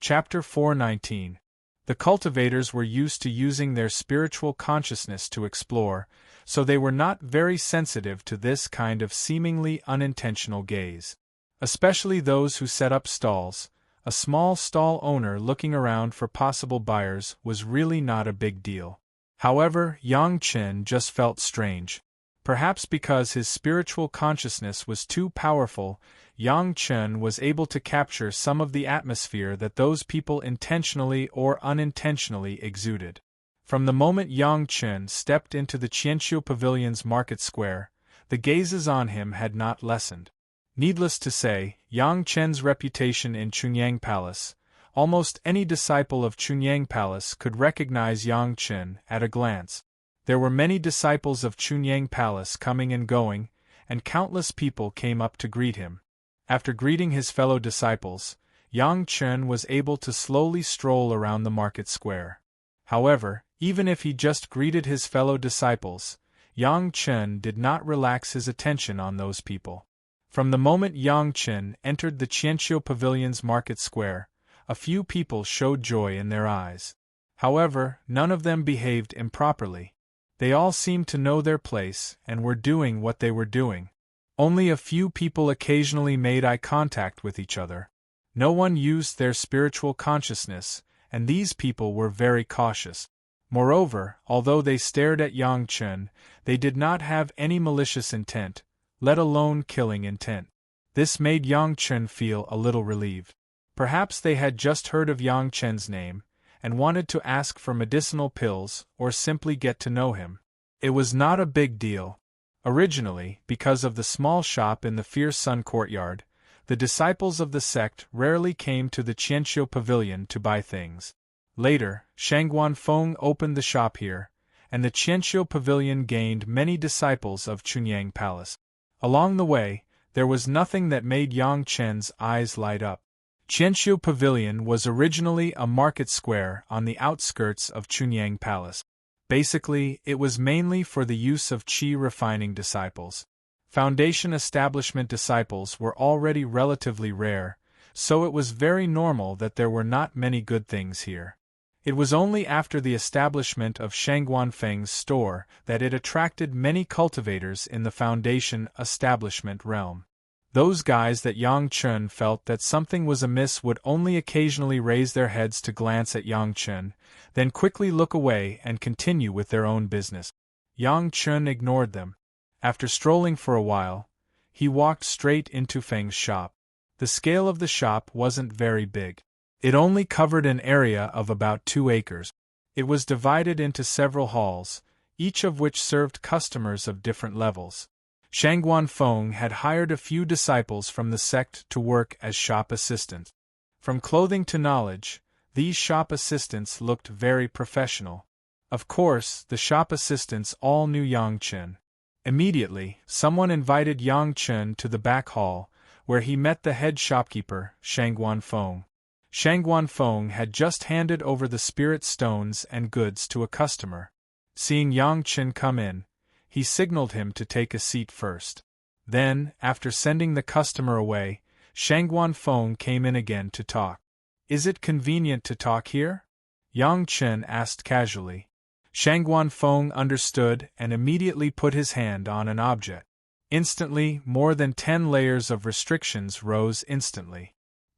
Chapter 419. The cultivators were used to using their spiritual consciousness to explore, so they were not very sensitive to this kind of seemingly unintentional gaze. Especially those who set up stalls. A small stall owner looking around for possible buyers was really not a big deal. However, Yang Chen just felt strange. Perhaps because his spiritual consciousness was too powerful, Yang Chen was able to capture some of the atmosphere that those people intentionally or unintentionally exuded. From the moment Yang Chen stepped into the Qianqiu Pavilion's market square, the gazes on him had not lessened. Needless to say, Yang Chen's reputation in Chunyang Palace, almost any disciple of Chunyang Palace could recognize Yang Chen at a glance. There were many disciples of Chunyang Palace coming and going, and countless people came up to greet him. After greeting his fellow disciples, Yang Chen was able to slowly stroll around the market square. However, even if he just greeted his fellow disciples, Yang Chen did not relax his attention on those people. From the moment Yang Chen entered the Qianqiu Pavilion's market square, a few people showed joy in their eyes. However, none of them behaved improperly. They all seemed to know their place and were doing what they were doing. Only a few people occasionally made eye contact with each other. No one used their spiritual consciousness, and these people were very cautious. Moreover, although they stared at Yang Chen, they did not have any malicious intent, let alone killing intent. This made Yang Chen feel a little relieved. Perhaps they had just heard of Yang Chen's name, and wanted to ask for medicinal pills or simply get to know him. It was not a big deal. Originally, because of the small shop in the Fierce Sun courtyard, the disciples of the sect rarely came to the Qianqiu Pavilion to buy things. Later, Shangguan Feng opened the shop here, and the Qianqiu Pavilion gained many disciples of Chunyang Palace. Along the way, there was nothing that made Yang Chen's eyes light up. Qianqiu Pavilion was originally a market square on the outskirts of Chunyang Palace. Basically, it was mainly for the use of qi refining disciples. Foundation establishment disciples were already relatively rare, so it was very normal that there were not many good things here. It was only after the establishment of Shangguan Feng's store that it attracted many cultivators in the foundation establishment realm. Those guys that Yang Chen felt that something was amiss would only occasionally raise their heads to glance at Yang Chen, then quickly look away and continue with their own business. Yang Chen ignored them. After strolling for a while, he walked straight into Feng's shop. The scale of the shop wasn't very big. It only covered an area of about 2 acres. It was divided into several halls, each of which served customers of different levels. Shangguan Feng had hired a few disciples from the sect to work as shop assistants. From clothing to knowledge, these shop assistants looked very professional. Of course, the shop assistants all knew Yang Chen. Immediately, someone invited Yang Chen to the back hall, where he met the head shopkeeper, Shangguan Feng. Shangguan Feng had just handed over the spirit stones and goods to a customer. Seeing Yang Chen come in, he signaled him to take a seat first. Then, after sending the customer away, Shangguan Feng came in again to talk. "Is it convenient to talk here?" Yang Chen asked casually. Shangguan Feng understood and immediately put his hand on an object. Instantly, more than 10 layers of restrictions rose instantly.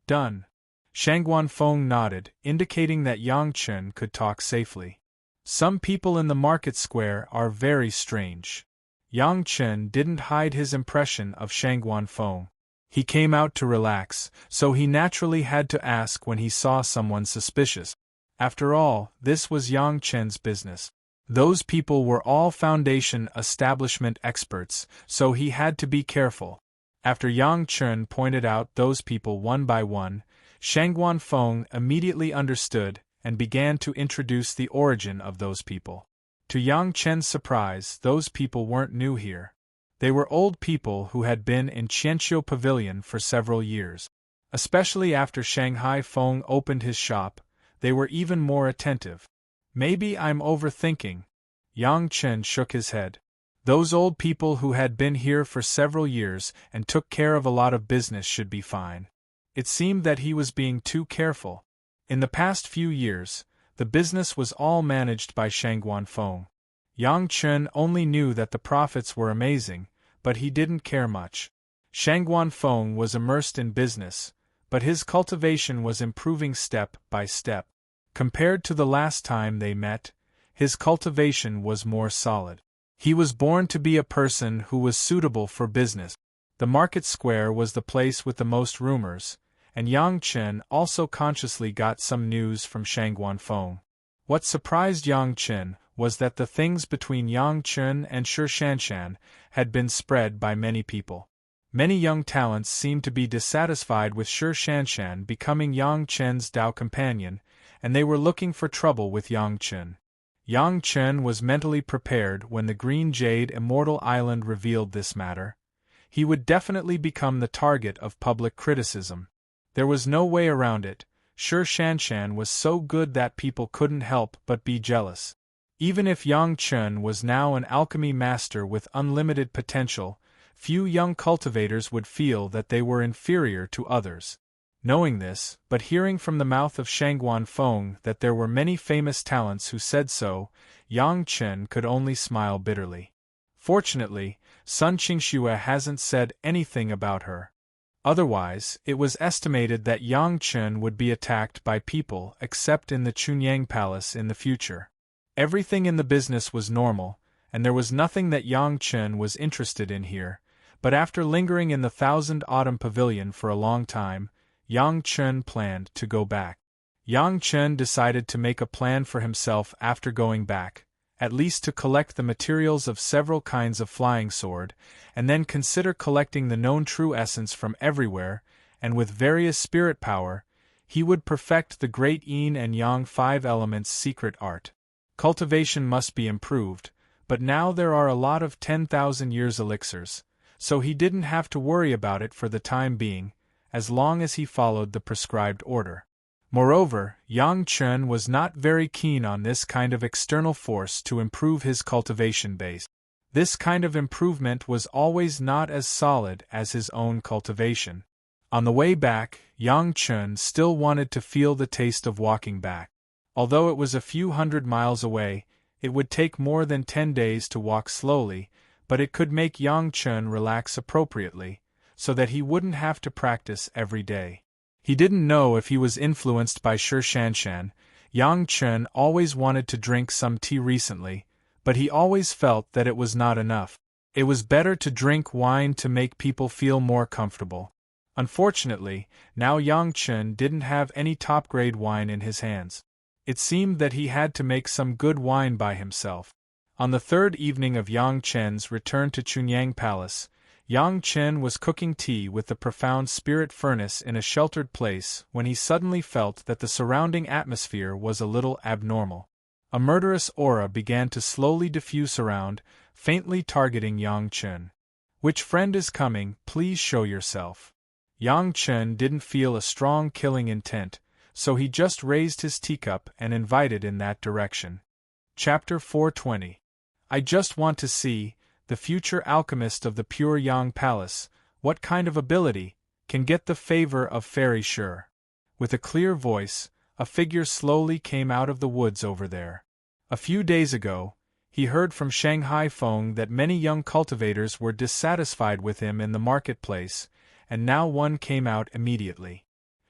"Done." Shangguan Feng nodded, indicating that Yang Chen could talk safely. Some people in the market square are very strange. Yang Chen didn't hide his impression of Shangguan Feng. He came out to relax, so he naturally had to ask when he saw someone suspicious. After all, this was Yang Chen's business. Those people were all foundation establishment experts, so he had to be careful. After Yang Chen pointed out those people one by one, Shangguan Feng immediately understood and began to introduce the origin of those people. To Yang Chen's surprise, those people weren't new here. They were old people who had been in Qianqiu Pavilion for several years. Especially after Shanghai Feng opened his shop, they were even more attentive. "Maybe I'm overthinking." Yang Chen shook his head. Those old people who had been here for several years and took care of a lot of business should be fine. It seemed that he was being too careful. In the past few years, the business was all managed by Shang Guanfeng. Yang Chen only knew that the profits were amazing, but he didn't care much. Shang Guanfeng was immersed in business, but his cultivation was improving step by step. Compared to the last time they met, his cultivation was more solid. He was born to be a person who was suitable for business. The market square was the place with the most rumors, and Yang Chen also consciously got some news from Shang Guanfeng. What surprised Yang Chen was that the things between Yang Chen and Shi Shanshan had been spread by many people. Many young talents seemed to be dissatisfied with Shi Shanshan becoming Yang Chen's Dao companion, and they were looking for trouble with Yang Chen. Yang Chen was mentally prepared when the Green Jade Immortal Island revealed this matter. He would definitely become the target of public criticism. There was no way around it. Shi Shanshan was so good that people couldn't help but be jealous. Even if Yang Chen was now an alchemy master with unlimited potential, few young cultivators would feel that they were inferior to others. Knowing this, but hearing from the mouth of Shang Guanfeng that there were many famous talents who said so, Yang Chen could only smile bitterly. Fortunately, Sun Qingxue hasn't said anything about her. Otherwise, it was estimated that Yang Chen would be attacked by people except in the Chunyang Palace in the future. Everything in the business was normal, and there was nothing that Yang Chen was interested in here, but after lingering in the Thousand Autumn Pavilion for a long time, Yang Chen planned to go back. Yang Chen decided to make a plan for himself after going back, at least to collect the materials of several kinds of flying sword, and then consider collecting the known true essence from everywhere, and with various spirit power, he would perfect the great yin and yang 5 elements secret art. Cultivation must be improved, but now there are a lot of 10,000 years elixirs, so he didn't have to worry about it for the time being, as long as he followed the prescribed order. Moreover, Yang Chen was not very keen on this kind of external force to improve his cultivation base. This kind of improvement was always not as solid as his own cultivation. On the way back, Yang Chen still wanted to feel the taste of walking back. Although it was a few hundred miles away, it would take more than 10 days to walk slowly, but it could make Yang Chen relax appropriately, so that he wouldn't have to practice every day. He didn't know if he was influenced by Shi Shanshan. Yang Chen always wanted to drink some tea recently, but he always felt that it was not enough. It was better to drink wine to make people feel more comfortable. Unfortunately, now Yang Chen didn't have any top-grade wine in his hands. It seemed that he had to make some good wine by himself. On the third evening of Yang Chen's return to Chunyang Palace, Yang Chen was cooking tea with the profound spirit furnace in a sheltered place when he suddenly felt that the surrounding atmosphere was a little abnormal. A murderous aura began to slowly diffuse around, faintly targeting Yang Chen. "Which friend is coming? Please show yourself." Yang Chen didn't feel a strong killing intent, so he just raised his teacup and invited in that direction. Chapter 420. I just want to see, the future alchemist of the pure Yang Palace, what kind of ability can get the favor of Fairy Shi. With a clear voice, a figure slowly came out of the woods over there. A few days ago, he heard from Shanghai Feng that many young cultivators were dissatisfied with him in the marketplace, and now one came out immediately.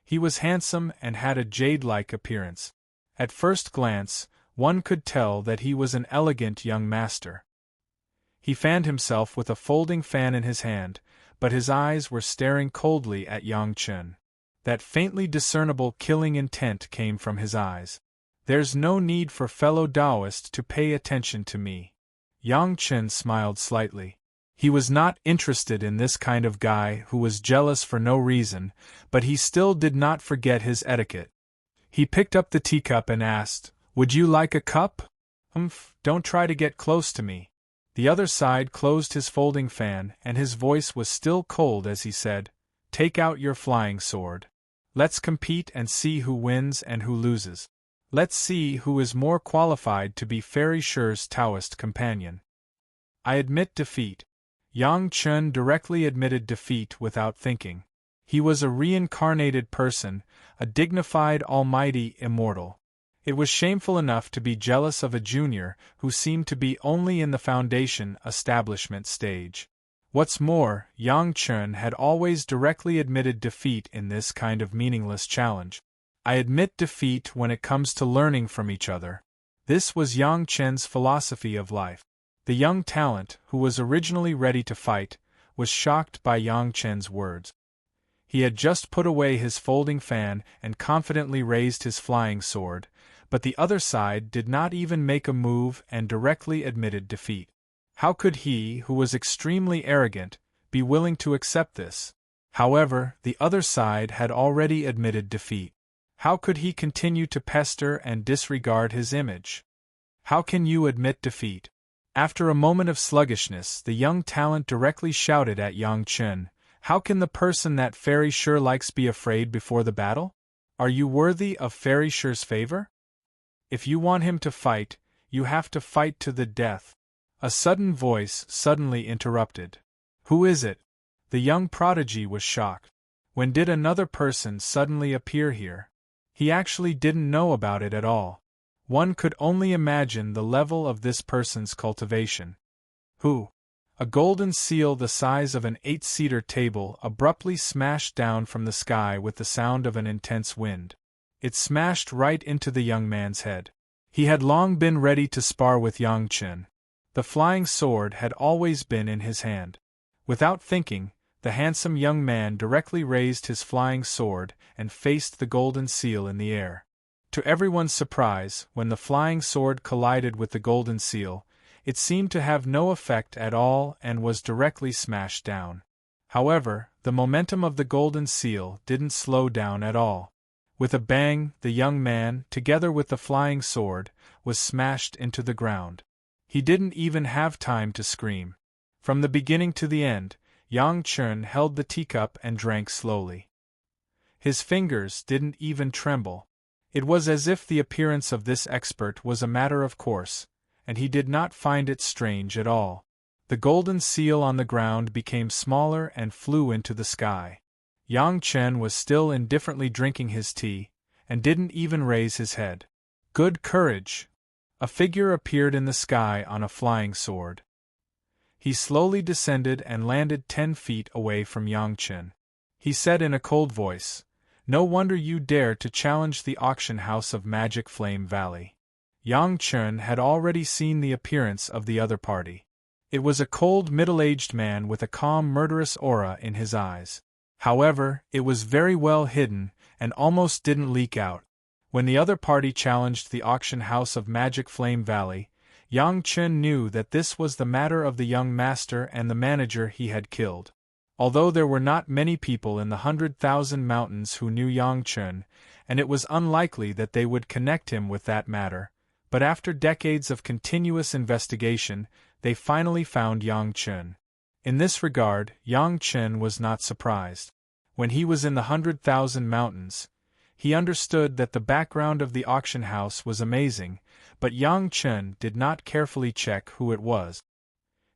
He was handsome and had a jade-like appearance. At first glance, one could tell that he was an elegant young master. He fanned himself with a folding fan in his hand, but his eyes were staring coldly at Yang Chen. That faintly discernible killing intent came from his eyes. "There's no need for fellow Taoist to pay attention to me." Yang Chen smiled slightly. He was not interested in this kind of guy who was jealous for no reason, but he still did not forget his etiquette. He picked up the teacup and asked, "Would you like a cup?" Don't try to get close to me." The other side closed his folding fan, and his voice was still cold as he said, "Take out your flying sword. Let's compete and see who wins and who loses. Let's see who is more qualified to be Fairy Shi's Taoist companion." "I admit defeat." Yang Chen directly admitted defeat without thinking. He was a reincarnated person, a dignified almighty immortal. It was shameful enough to be jealous of a junior who seemed to be only in the foundation establishment stage. What's more, Yang Chen had always directly admitted defeat in this kind of meaningless challenge. I admit defeat when it comes to learning from each other. This was Yang Chen's philosophy of life. The young talent, who was originally ready to fight, was shocked by Yang Chen's words. He had just put away his folding fan and confidently raised his flying sword, but the other side did not even make a move and directly admitted defeat. How could he, who was extremely arrogant, be willing to accept this? However, the other side had already admitted defeat. How could he continue to pester and disregard his image? How can you admit defeat? After a moment of sluggishness, the young talent directly shouted at Yang Chen, "How can the person that Fairy sure likes be afraid before the battle? Are you worthy of Fairy sure's favor? If you want him to fight, you have to fight to the death." A sudden voice suddenly interrupted. "Who is it?" The young prodigy was shocked. When did another person suddenly appear here? He actually didn't know about it at all. One could only imagine the level of this person's cultivation. Who? A golden seal the size of an 8-seater table abruptly smashed down from the sky with the sound of an intense wind. It smashed right into the young man's head. He had long been ready to spar with Yang Chen. The flying sword had always been in his hand. Without thinking, the handsome young man directly raised his flying sword and faced the golden seal in the air. To everyone's surprise, when the flying sword collided with the golden seal, it seemed to have no effect at all and was directly smashed down. However, the momentum of the golden seal didn't slow down at all. With a bang, the young man, together with the flying sword, was smashed into the ground. He didn't even have time to scream. From the beginning to the end, Yang Chen held the teacup and drank slowly. His fingers didn't even tremble. It was as if the appearance of this expert was a matter of course, and he did not find it strange at all. The golden seal on the ground became smaller and flew into the sky. Yang Chen was still indifferently drinking his tea, and didn't even raise his head. Good courage! A figure appeared in the sky on a flying sword. He slowly descended and landed 10 feet away from Yang Chen. He said in a cold voice, "No wonder you dare to challenge the auction house of Magic Flame Valley." Yang Chen had already seen the appearance of the other party. It was a cold middle-aged man with a calm murderous aura in his eyes. However, it was very well hidden, and almost didn't leak out. When the other party challenged the auction house of Magic Flame Valley, Yang Chen knew that this was the matter of the young master and the manager he had killed. Although there were not many people in the 100,000 mountains who knew Yang Chen, and it was unlikely that they would connect him with that matter, but after decades of continuous investigation, they finally found Yang Chen. In this regard, Yang Chen was not surprised. When he was in the 100,000 mountains, he understood that the background of the auction house was amazing, but Yang Chen did not carefully check who it was.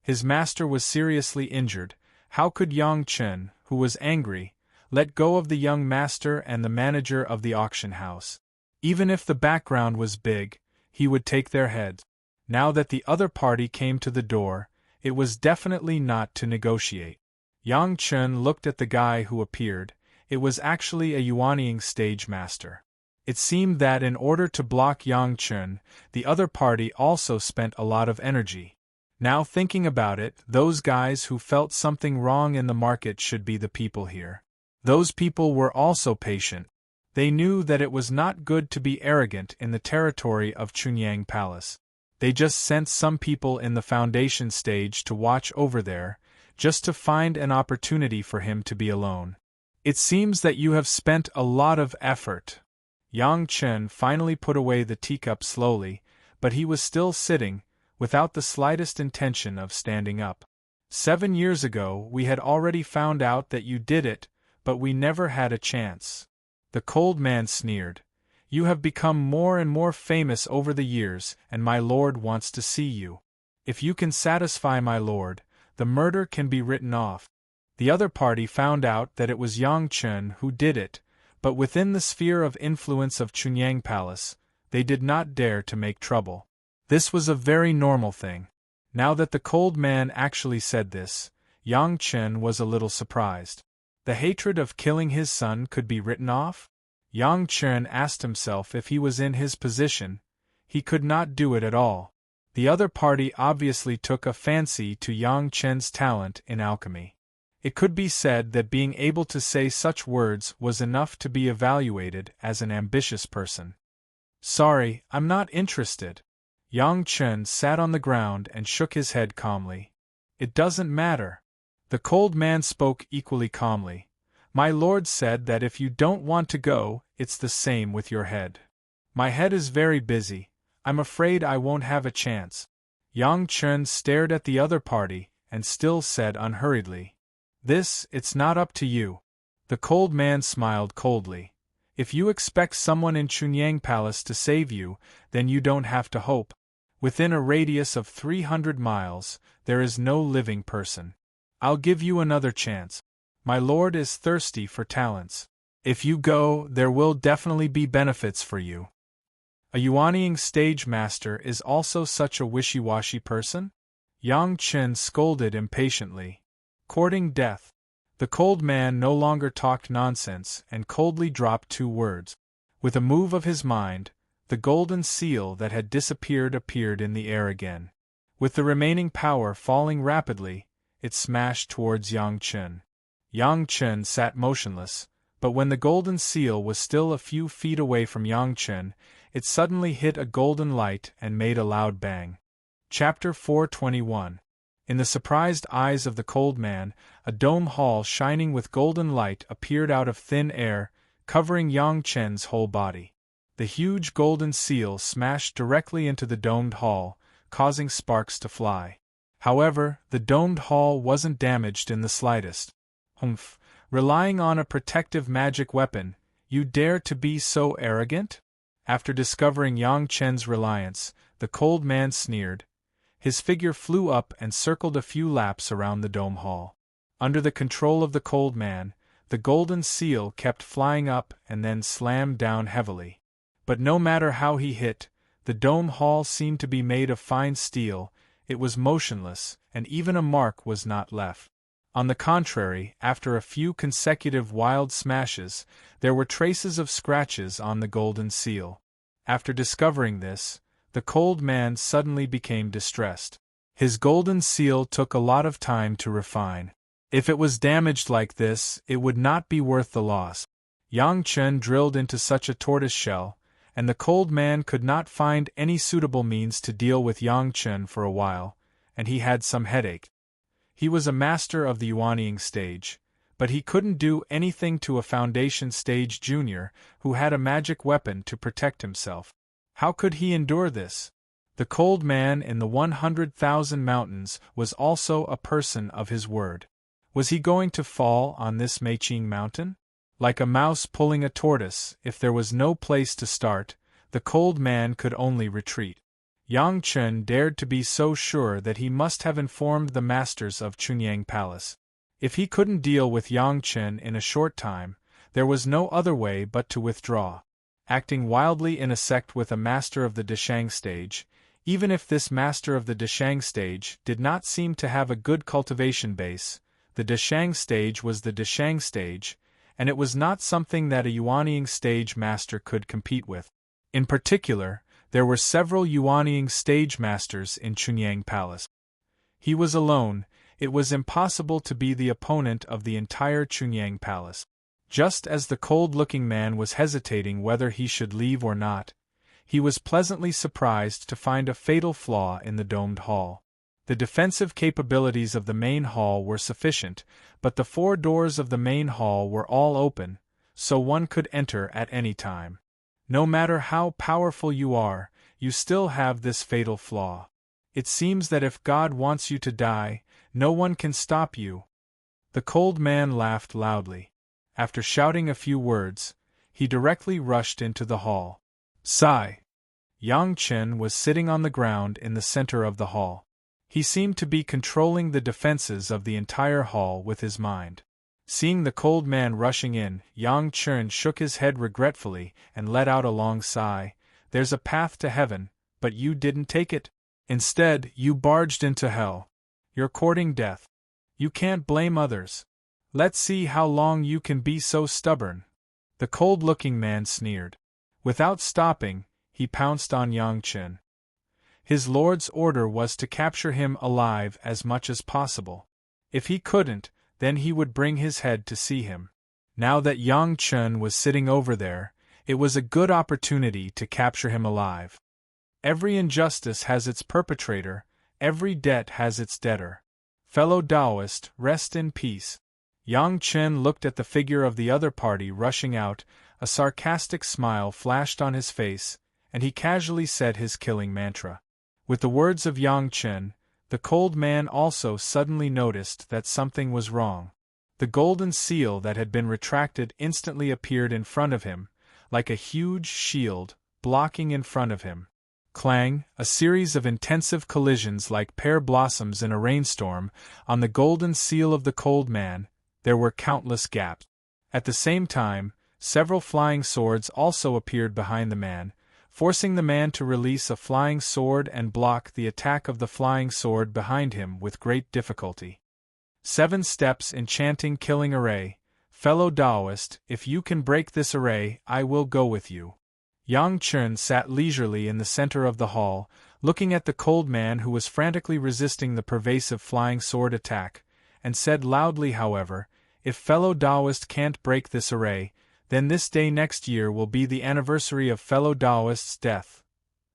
His master was seriously injured. How could Yang Chen, who was angry, let go of the young master and the manager of the auction house? Even if the background was big, he would take their heads. Now that the other party came to the door, it was definitely not to negotiate. Yang Chen looked at the guy who appeared. It was actually a Yuanying stage master. It seemed that in order to block Yang Chen, the other party also spent a lot of energy. Now thinking about it, those guys who felt something wrong in the market should be the people here. Those people were also patient. They knew that it was not good to be arrogant in the territory of Chunyang Palace. They just sent some people in the foundation stage to watch over there, just to find an opportunity for him to be alone. It seems that you have spent a lot of effort. Yang Chen finally put away the teacup slowly, but he was still sitting, without the slightest intention of standing up. 7 years ago we had already found out that you did it, but we never had a chance. The cold man sneered. You have become more and more famous over the years, and my lord wants to see you. If you can satisfy my lord, the murder can be written off. The other party found out that it was Yang Chen who did it, but within the sphere of influence of Chunyang Palace, they did not dare to make trouble. This was a very normal thing. Now that the cold man actually said this, Yang Chen was a little surprised. The hatred of killing his son could be written off? Yang Chen asked himself if he was in his position, he could not do it at all. The other party obviously took a fancy to Yang Chen's talent in alchemy. It could be said that being able to say such words was enough to be evaluated as an ambitious person. Sorry, I'm not interested. Yang Chen sat on the ground and shook his head calmly. It doesn't matter. The cold man spoke equally calmly. My lord said that if you don't want to go, it's the same with your head. My head is very busy. I'm afraid I won't have a chance. Yang Chen stared at the other party and still said unhurriedly, it's not up to you. The cold man smiled coldly. If you expect someone in Chunyang Palace to save you, then you don't have to hope. Within a radius of 300 miles, there is no living person. I'll give you another chance. My lord is thirsty for talents. If you go, there will definitely be benefits for you. A Yuanying stage master is also such a wishy-washy person? Yang Chen scolded impatiently. Courting death. The cold man no longer talked nonsense and coldly dropped 2 words. With a move of his mind, the golden seal that had disappeared appeared in the air again. With the remaining power falling rapidly, it smashed towards Yang Chen. Yang Chen sat motionless, but when the golden seal was still a few feet away from Yang Chen, it suddenly hit a golden light and made a loud bang. Chapter 421. In the surprised eyes of the cold man, a dome hall shining with golden light appeared out of thin air, covering Yang Chen's whole body. The huge golden seal smashed directly into the domed hall, causing sparks to fly. However, the domed hall wasn't damaged in the slightest. Humph, relying on a protective magic weapon, you dare to be so arrogant? After discovering Yang Chen's reliance, the cold man sneered. His figure flew up and circled a few laps around the dome hall. Under the control of the cold man, the golden seal kept flying up and then slammed down heavily. But no matter how he hit, the dome hall seemed to be made of fine steel, it was motionless, and even a mark was not left. On the contrary, after a few consecutive wild smashes, there were traces of scratches on the golden seal. After discovering this, the cold man suddenly became distressed. His golden seal took a lot of time to refine. If it was damaged like this, it would not be worth the loss. Yang Chen drilled into such a tortoise shell, and the cold man could not find any suitable means to deal with Yang Chen for a while, and he had some headache. He was a master of the Yuanying stage, but he couldn't do anything to a foundation stage junior who had a magic weapon to protect himself. How could he endure this? The cold man in the 100,000 mountains was also a person of his word. Was he going to fall on this Meiqing mountain? Like a mouse pulling a tortoise, if there was no place to start, the cold man could only retreat. Yang Chen dared to be so sure that he must have informed the masters of Chunyang Palace. If he couldn't deal with Yang Chen in a short time, there was no other way but to withdraw. Acting wildly in a sect with a master of the Deshang stage, even if this master of the Deshang stage did not seem to have a good cultivation base, the Deshang stage was the Deshang stage, and it was not something that a Yuanying stage master could compete with. In particular, there were several Yuanying stage masters in Chunyang Palace. He was alone, it was impossible to be the opponent of the entire Chunyang Palace. Just as the cold-looking man was hesitating whether he should leave or not, he was pleasantly surprised to find a fatal flaw in the domed hall. The defensive capabilities of the main hall were sufficient, but the 4 doors of the main hall were all open, so one could enter at any time. No matter how powerful you are, you still have this fatal flaw. It seems that if God wants you to die, no one can stop you. The cold man laughed loudly. After shouting a few words, he directly rushed into the hall. Sigh. Yang Chen was sitting on the ground in the center of the hall. He seemed to be controlling the defenses of the entire hall with his mind. Seeing the cold man rushing in, Yang Chun shook his head regretfully and let out a long sigh. There's a path to heaven, but you didn't take it. Instead, you barged into hell. You're courting death. You can't blame others. Let's see how long you can be so stubborn. The cold-looking man sneered. Without stopping, he pounced on Yang Chun. His lord's order was to capture him alive as much as possible. If he couldn't, then he would bring his head to see him. Now that Yang Chun was sitting over there, it was a good opportunity to capture him alive. Every injustice has its perpetrator, every debt has its debtor. Fellow Taoist, rest in peace. Yang Chun looked at the figure of the other party rushing out, a sarcastic smile flashed on his face, and he casually said his killing mantra. With the words of Yang Chun, the cold man also suddenly noticed that something was wrong. The golden seal that had been retracted instantly appeared in front of him, like a huge shield, blocking in front of him. Clang, a series of intensive collisions like pear blossoms in a rainstorm, on the golden seal of the cold man. There were countless gaps. At the same time, several flying swords also appeared behind the man, forcing the man to release a flying sword and block the attack of the flying sword behind him with great difficulty. 7 steps enchanting killing array. Fellow Taoist, if you can break this array, I will go with you. Yang Chun sat leisurely in the center of the hall, looking at the cold man who was frantically resisting the pervasive flying sword attack, and said loudly, however, if fellow Taoist can't break this array, then this day next year will be the anniversary of fellow Taoist's death.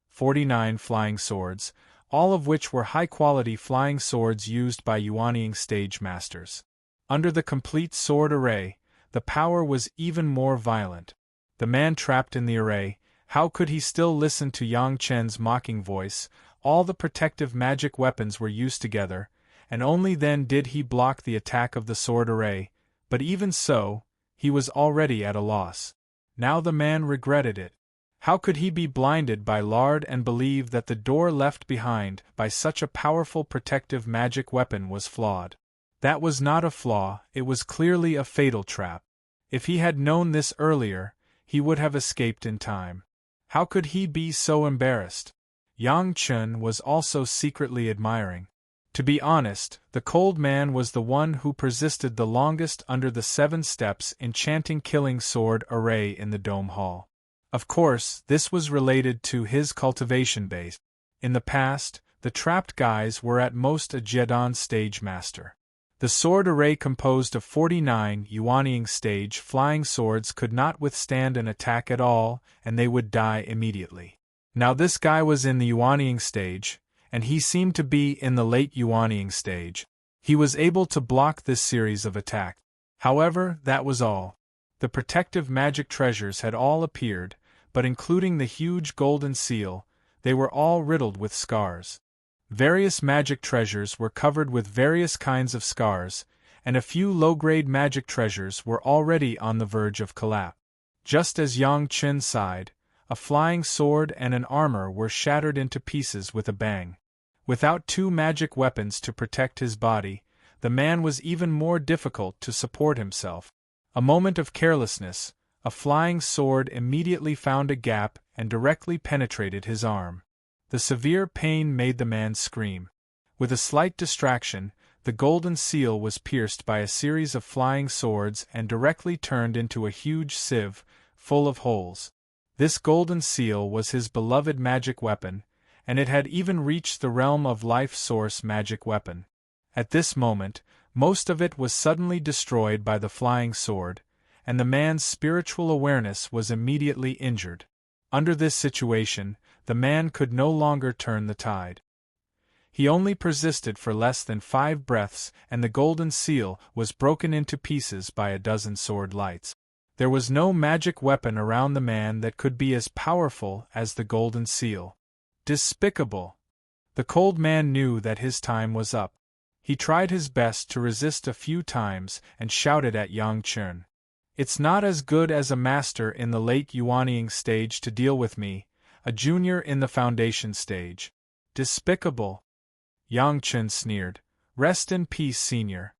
49 flying swords, all of which were high-quality flying swords used by Yuanying stage masters. Under the complete sword array, the power was even more violent. The man trapped in the array, how could he still listen to Yang Chun's mocking voice? All the protective magic weapons were used together, and only then did he block the attack of the sword array, but even so, he was already at a loss. Now the man regretted it. How could he be blinded by lard and believe that the door left behind by such a powerful protective magic weapon was flawed? That was not a flaw, it was clearly a fatal trap. If he had known this earlier, he would have escaped in time. How could he be so embarrassed? Yang Chun was also secretly admiring. To be honest, the cold man was the one who persisted the longest under the 7 steps enchanting killing sword array in the Dome Hall. Of course, this was related to his cultivation base. In the past, the trapped guys were at most a Jedon stage master. The sword array composed of 49 Yuanying stage flying swords could not withstand an attack at all, and they would die immediately. Now this guy was in the Yuanying stage, and he seemed to be in the late Yuanying stage. He was able to block this series of attacks. However, that was all. The protective magic treasures had all appeared, but including the huge golden seal, they were all riddled with scars. Various magic treasures were covered with various kinds of scars, and a few low-grade magic treasures were already on the verge of collapse. Just as Yang Chun sighed, a flying sword and an armor were shattered into pieces with a bang. Without 2 magic weapons to protect his body, the man was even more difficult to support himself. A moment of carelessness, a flying sword immediately found a gap and directly penetrated his arm. The severe pain made the man scream. With a slight distraction, the golden seal was pierced by a series of flying swords and directly turned into a huge sieve, full of holes. This golden seal was his beloved magic weapon, and it had even reached the realm of life source magic weapon. At this moment, most of it was suddenly destroyed by the flying sword, and the man's spiritual awareness was immediately injured. Under this situation, the man could no longer turn the tide. He only persisted for less than 5 breaths, and the golden seal was broken into pieces by a dozen sword lights. There was no magic weapon around the man that could be as powerful as the golden seal. Despicable! The cold man knew that his time was up. He tried his best to resist a few times and shouted at Yang Chun. It's not as good as a master in the late Yuanying stage to deal with me, a junior in the foundation stage. Despicable! Yang Chen sneered. Rest in peace, senior.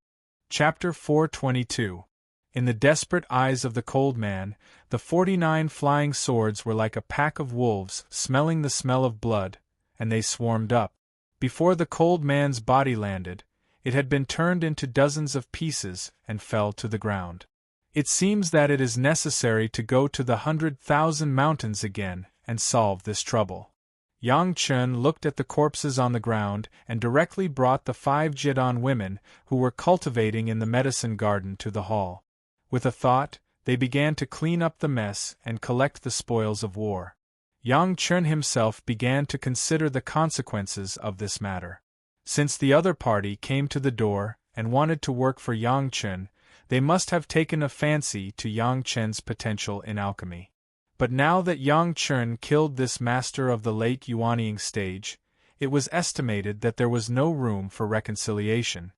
Chapter 422. In the desperate eyes of the cold man, the 49 flying swords were like a pack of wolves smelling the smell of blood, and they swarmed up. Before the cold man's body landed, it had been turned into dozens of pieces and fell to the ground. It seems that it is necessary to go to the 100,000 mountains again and solve this trouble. Yang Chen looked at the corpses on the ground and directly brought the 5 Jidon women who were cultivating in the medicine garden to the hall. With a thought, they began to clean up the mess and collect the spoils of war. Yang Chen himself began to consider the consequences of this matter. Since the other party came to the door and wanted to work for Yang Chen, they must have taken a fancy to Yang Chen's potential in alchemy. But now that Yang Chen killed this master of the late Yuanying stage, it was estimated that there was no room for reconciliation.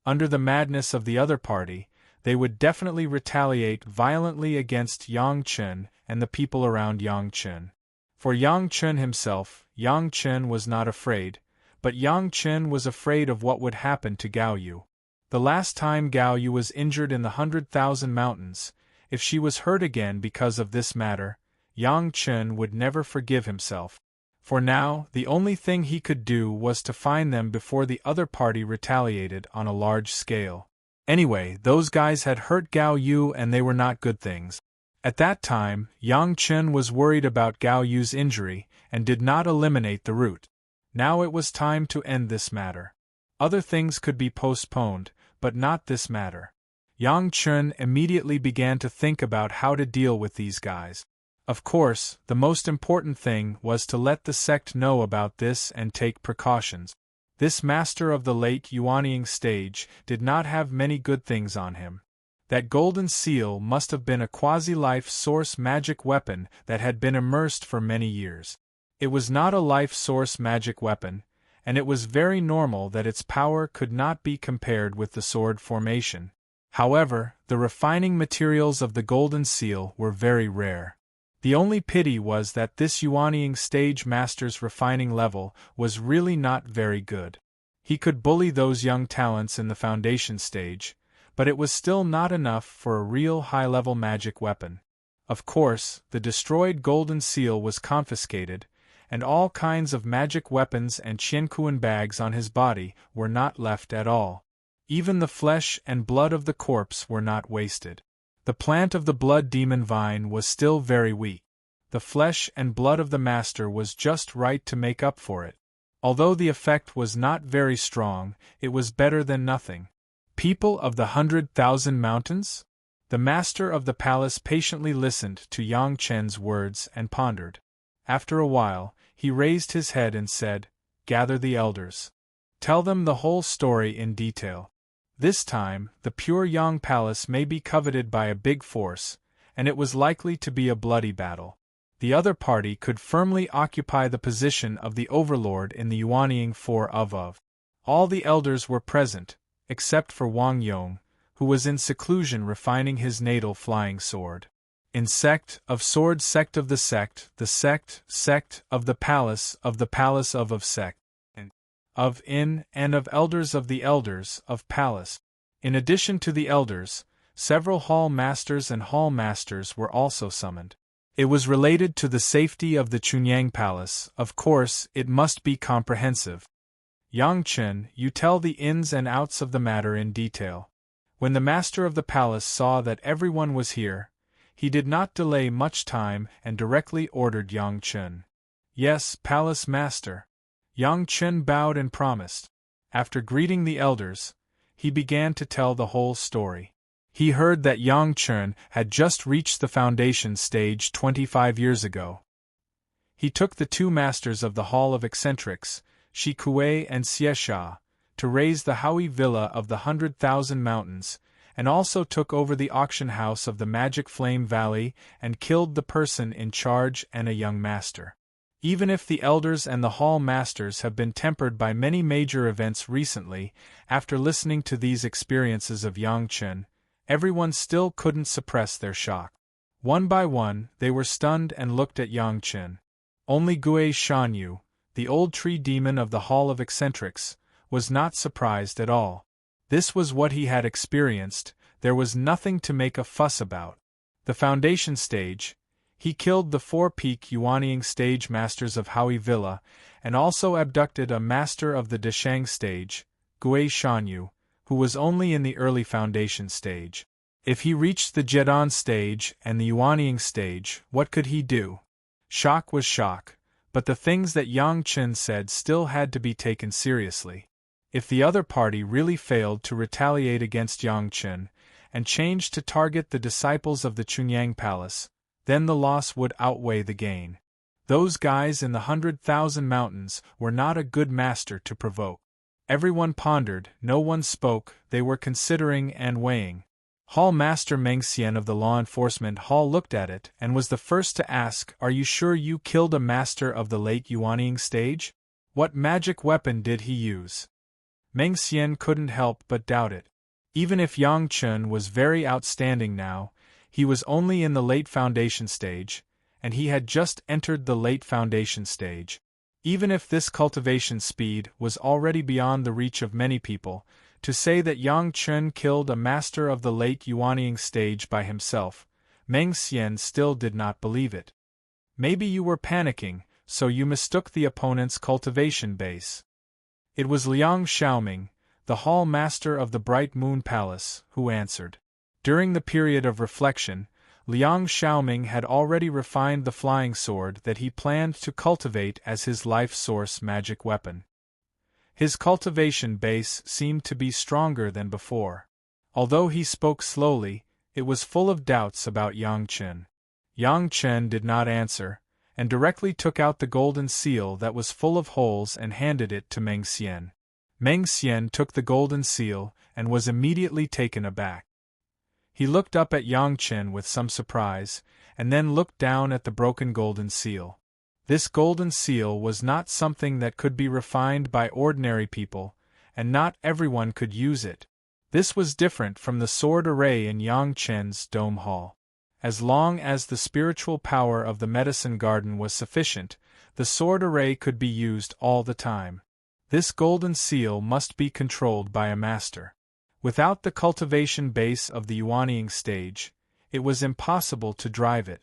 Under the madness of the other party, they would definitely retaliate violently against Yang Chen and the people around Yang Chen. For Yang Chen himself, Yang Chen was not afraid, but Yang Chen was afraid of what would happen to Gao Yu. The last time Gao Yu was injured in the 100,000 mountains, if she was hurt again because of this matter, Yang Chen would never forgive himself. For now, the only thing he could do was to find them before the other party retaliated on a large scale. Anyway, those guys had hurt Gao Yu and they were not good things. At that time, Yang Chen was worried about Gao Yu's injury and did not eliminate the root. Now it was time to end this matter. Other things could be postponed, but not this matter. Yang Chen immediately began to think about how to deal with these guys. Of course, the most important thing was to let the sect know about this and take precautions. This master of the late Yuanying stage did not have many good things on him. That golden seal must have been a quasi-life source magic weapon that had been immersed for many years. It was not a life source magic weapon, and it was very normal that its power could not be compared with the sword formation. However, the refining materials of the golden seal were very rare. The only pity was that this Yuanying stage master's refining level was really not very good. He could bully those young talents in the foundation stage, but it was still not enough for a real high-level magic weapon. Of course, the destroyed golden seal was confiscated, and all kinds of magic weapons and qiankuan bags on his body were not left at all. Even the flesh and blood of the corpse were not wasted. The plant of the blood demon vine was still very weak. The flesh and blood of the master was just right to make up for it. Although the effect was not very strong, it was better than nothing. People of the 100,000 mountains? The master of the palace patiently listened to Yang Chen's words and pondered. After a while, he raised his head and said, "Gather the elders. Tell them the whole story in detail. This time, the pure Yang Palace may be coveted by a big force, and it was likely to be a bloody battle. The other party could firmly occupy the position of the overlord in the Yuanying Four of. All the elders were present, except for Wang Yong, who was in seclusion refining his natal flying sword. In sect of sword, sect of the sect of the palace of sect, of in and of elders of the elders of palace. In addition to the elders, several hall masters and hall masters were also summoned. It was related to the safety of the Chunyang Palace. Of course, it must be comprehensive. Yang Chen, you tell the ins and outs of the matter in detail. When the master of the palace saw that everyone was here, he did not delay much time and directly ordered Yang Chen. Yes, palace master. Yang Chen bowed and promised. After greeting the elders, he began to tell the whole story. He heard that Yang Chen had just reached the foundation stage 25 years ago. He took the 2 masters of the Hall of Eccentrics, Shi Kuei and Xiesha, to raise the Howie Villa of the 100,000 mountains, and also took over the auction house of the Magic Flame Valley and killed the person in charge and a young master. Even if the elders and the hall masters have been tempered by many major events recently, after listening to these experiences of Yang Chen, everyone still couldn't suppress their shock. One by one, they were stunned and looked at Yang Chen. Only Gui Shanyu, the old tree demon of the Hall of Eccentrics, was not surprised at all. This was what he had experienced, there was nothing to make a fuss about. The foundation stage, he killed the 4 peak Yuanying stage masters of Howie Villa, and also abducted a master of the Deshang stage, Gui Shanyu, who was only in the early foundation stage. If he reached the Jedan stage and the Yuanying stage, what could he do? Shock was shock, but the things that Yang Chen said still had to be taken seriously. If the other party really failed to retaliate against Yang Chen, and changed to target the disciples of the Chunyang Palace, then the loss would outweigh the gain. Those guys in the 100,000 mountains were not a good master to provoke. Everyone pondered, no one spoke, they were considering and weighing. Hall Master Meng Xian of the Law Enforcement Hall looked at it and was the first to ask, "Are you sure you killed a master of the late Yuanying stage? What magic weapon did he use?" Meng Xian couldn't help but doubt it. Even if Yang Chen was very outstanding now, he was only in the late foundation stage, and he had just entered the late foundation stage. Even if this cultivation speed was already beyond the reach of many people, to say that Yang Chen killed a master of the late Yuanying stage by himself, Meng Xian still did not believe it. "Maybe you were panicking, so you mistook the opponent's cultivation base." It was Liang Xiaoming, the hall master of the Bright Moon Palace, who answered. During the period of reflection, Liang Xiaoming had already refined the flying sword that he planned to cultivate as his life source magic weapon. His cultivation base seemed to be stronger than before. Although he spoke slowly, it was full of doubts about Yang Chen. Yang Chen did not answer, and directly took out the golden seal that was full of holes and handed it to Meng Xian. Meng Xian took the golden seal and was immediately taken aback. He looked up at Yang Chen with some surprise, and then looked down at the broken golden seal. This golden seal was not something that could be refined by ordinary people, and not everyone could use it. This was different from the sword array in Yang Chen's dome hall. As long as the spiritual power of the medicine garden was sufficient, the sword array could be used all the time. This golden seal must be controlled by a master. Without the cultivation base of the Yuanying stage, it was impossible to drive it.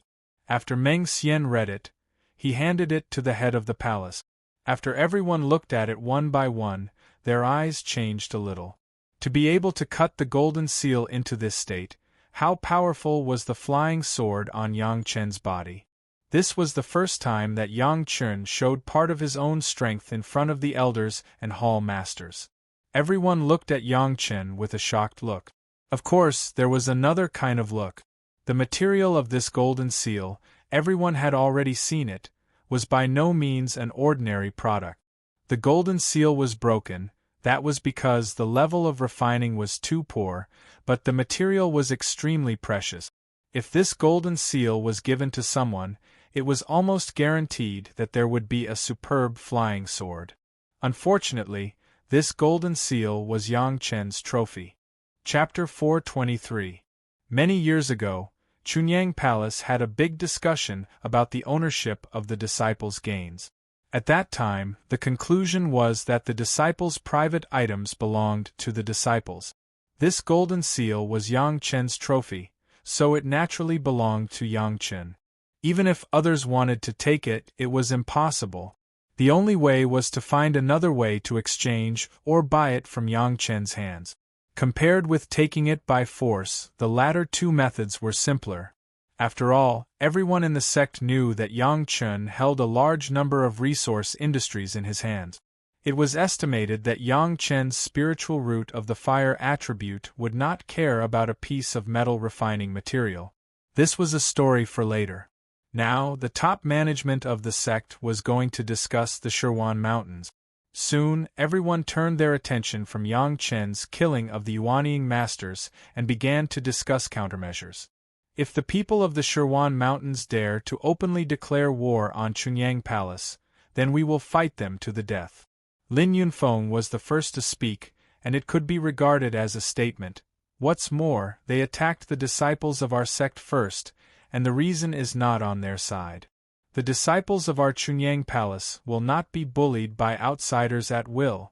After Meng Xian read it, he handed it to the head of the palace. After everyone looked at it one by one, their eyes changed a little. To be able to cut the golden seal into this state, how powerful was the flying sword on Yang Chen's body? This was the first time that Yang Chen showed part of his own strength in front of the elders and hall masters. Everyone looked at Yang Chen with a shocked look. Of course, there was another kind of look. The material of this golden seal, everyone had already seen it, was by no means an ordinary product. The golden seal was broken, that was because the level of refining was too poor, but the material was extremely precious. If this golden seal was given to someone, it was almost guaranteed that there would be a superb flying sword. Unfortunately, this golden seal was Yang Chen's trophy. Chapter 423. Many years ago, Chunyang Palace had a big discussion about the ownership of the disciples' gains. At that time, the conclusion was that the disciples' private items belonged to the disciples. This golden seal was Yang Chen's trophy, so it naturally belonged to Yang Chen. Even if others wanted to take it, it was impossible. The only way was to find another way to exchange or buy it from Yang Chen's hands. Compared with taking it by force, the latter two methods were simpler. After all, everyone in the sect knew that Yang Chen held a large number of resource industries in his hands. It was estimated that Yang Chen's spiritual root of the fire attribute would not care about a piece of metal refining material. This was a story for later. Now, the top management of the sect was going to discuss the Shirwan Mountains. Soon, everyone turned their attention from Yang Chen's killing of the Yuanying masters and began to discuss countermeasures. If the people of the Shirwan Mountains dare to openly declare war on Chunyang Palace, then we will fight them to the death. Lin Yunfeng was the first to speak, and it could be regarded as a statement. What's more, they attacked the disciples of our sect first, and the reason is not on their side. The disciples of our Chunyang Palace will not be bullied by outsiders at will.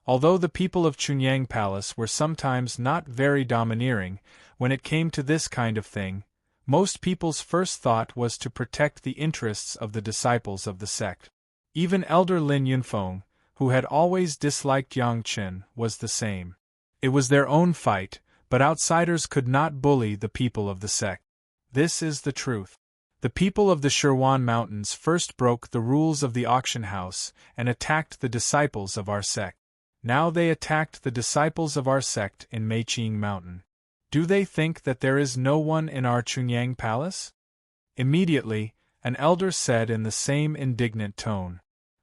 Although the people of Chunyang Palace were sometimes not very domineering, when it came to this kind of thing, most people's first thought was to protect the interests of the disciples of the sect. Even Elder Lin Yunfeng, who had always disliked Yang Chen, was the same. It was their own fight, but outsiders could not bully the people of the sect. This is the truth. The people of the Shirwan Mountains first broke the rules of the auction house and attacked the disciples of our sect. Now they attacked the disciples of our sect in Meiqing Mountain. Do they think that there is no one in our Chunyang Palace? Immediately, an elder said in the same indignant tone.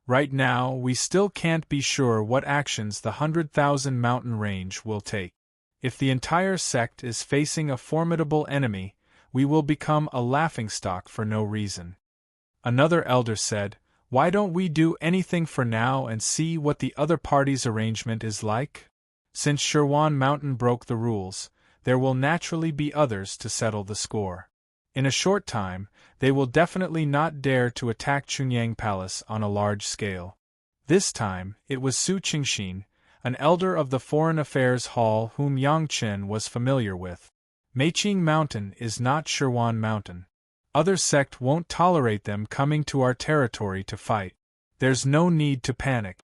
Right now, we still can't be sure what actions the 100,000 mountain range will take. If the entire sect is facing a formidable enemy, we will become a laughingstock for no reason. Another elder said, why don't we do anything for now and see what the other party's arrangement is like? Since Shirwan Mountain broke the rules, there will naturally be others to settle the score. In a short time, they will definitely not dare to attack Chunyang Palace on a large scale. This time, it was Su Qingxin, an elder of the Foreign Affairs Hall whom Yang Chen was familiar with. Meiqing Mountain is not Shirwan Mountain. Other sect won't tolerate them coming to our territory to fight. There's no need to panic.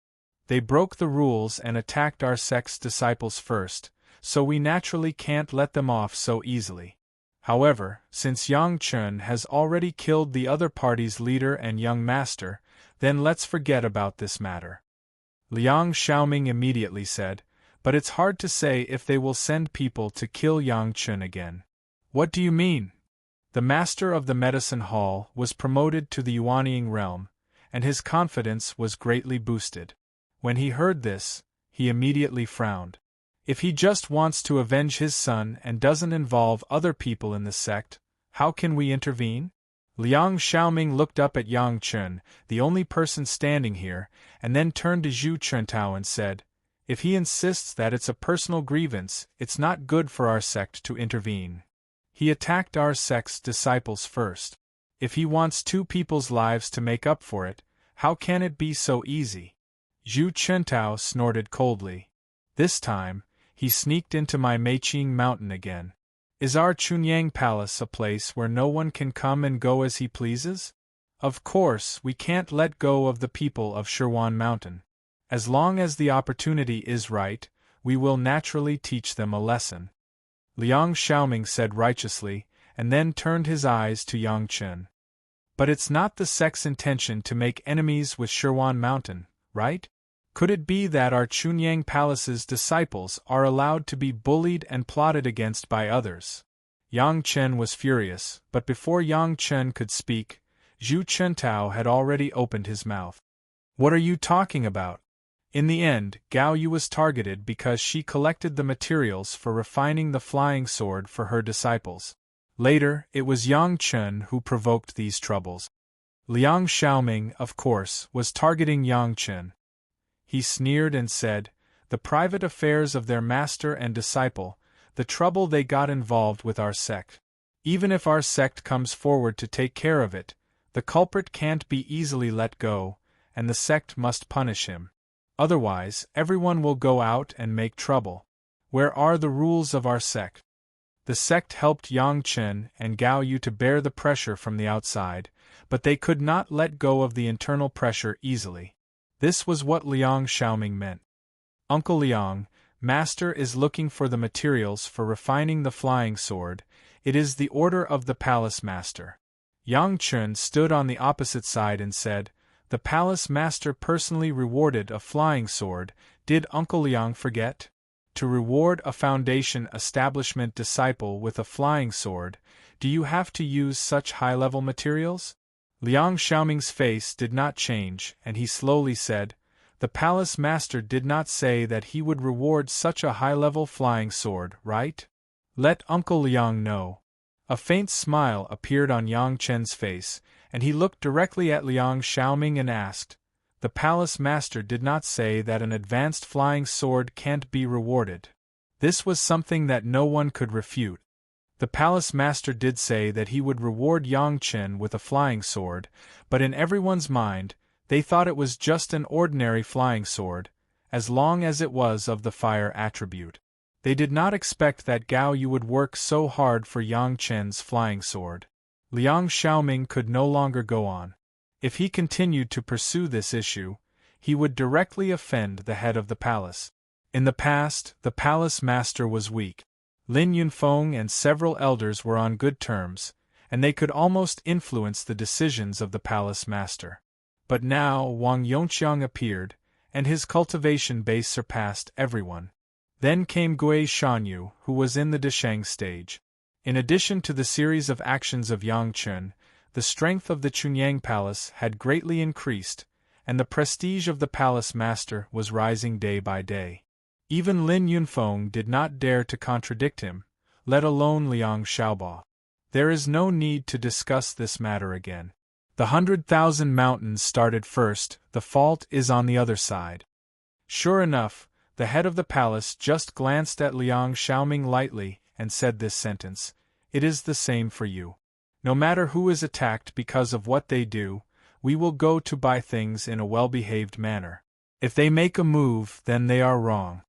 They broke the rules and attacked our sect's disciples first, so we naturally can't let them off so easily. However, since Yang Chen has already killed the other party's leader and young master, then let's forget about this matter. Liang Xiaoming immediately said, but it's hard to say if they will send people to kill Yang Chen again. What do you mean? The master of the medicine hall was promoted to the Yuanying realm, and his confidence was greatly boosted. When he heard this, he immediately frowned. If he just wants to avenge his son and doesn't involve other people in the sect, how can we intervene? Liang Xiaoming looked up at Yang Chen, the only person standing here, and then turned to Zhu Chuntao and said, if he insists that it's a personal grievance, it's not good for our sect to intervene. He attacked our sect's disciples first. If he wants two people's lives to make up for it, how can it be so easy? Zhu Chuntao snorted coldly. This time, he sneaked into my Meiqing Mountain again. Is our Chunyang Palace a place where no one can come and go as he pleases? Of course, we can't let go of the people of Shirwan Mountain. As long as the opportunity is right, we will naturally teach them a lesson. Liang Xiaoming said righteously, and then turned his eyes to Yang Chen. But it's not the sect's intention to make enemies with Shirwan Mountain, right? Could it be that our Chunyang Palace's disciples are allowed to be bullied and plotted against by others? Yang Chen was furious, but before Yang Chen could speak, Zhu Chuntao had already opened his mouth. What are you talking about? In the end, Gao Yu was targeted because she collected the materials for refining the flying sword for her disciples. Later, it was Yang Chen who provoked these troubles. Liang Xiaoming, of course, was targeting Yang Chen. He sneered and said, the private affairs of their master and disciple, the trouble they got involved with our sect. Even if our sect comes forward to take care of it, the culprit can't be easily let go, and the sect must punish him. Otherwise, everyone will go out and make trouble. Where are the rules of our sect? The sect helped Yang Chen and Gao Yu to bear the pressure from the outside, but they could not let go of the internal pressure easily. This was what Liang Xiaoming meant. Uncle Liang, Master is looking for the materials for refining the flying sword. It is the order of the palace master. Yang Chen stood on the opposite side and said, the palace master personally rewarded a flying sword. Did Uncle Liang forget? To reward a foundation establishment disciple with a flying sword, do you have to use such high-level materials? Liang Xiaoming's face did not change, and he slowly said, the palace master did not say that he would reward such a high-level flying sword, right? Let Uncle Liang know. A faint smile appeared on Yang Chen's face, and he looked directly at Liang Xiaoming and asked, the palace master did not say that an advanced flying sword can't be rewarded. This was something that no one could refute. The palace master did say that he would reward Yang Chen with a flying sword, but in everyone's mind, they thought it was just an ordinary flying sword, as long as it was of the fire attribute. They did not expect that Gao Yu would work so hard for Yang Chen's flying sword. Liang Xiaoming could no longer go on. If he continued to pursue this issue, he would directly offend the head of the palace. In the past, the palace master was weak. Lin Yunfeng and several elders were on good terms, and they could almost influence the decisions of the palace master. But now Wang Yongqiang appeared, and his cultivation base surpassed everyone. Then came Gui Shanyu, who was in the Desheng stage. In addition to the series of actions of Yang Chen, the strength of the Chunyang Palace had greatly increased, and the prestige of the palace master was rising day by day. Even Lin Yunfeng did not dare to contradict him, let alone Liang Xiaobo. There is no need to discuss this matter again. The 100,000 mountains started first, the fault is on the other side. Sure enough, the head of the palace just glanced at Liang Xiaoming lightly and said this sentence: "It is the same for you. No matter who is attacked because of what they do, we will go to buy things in a well-behaved manner. If they make a move, then they are wrong."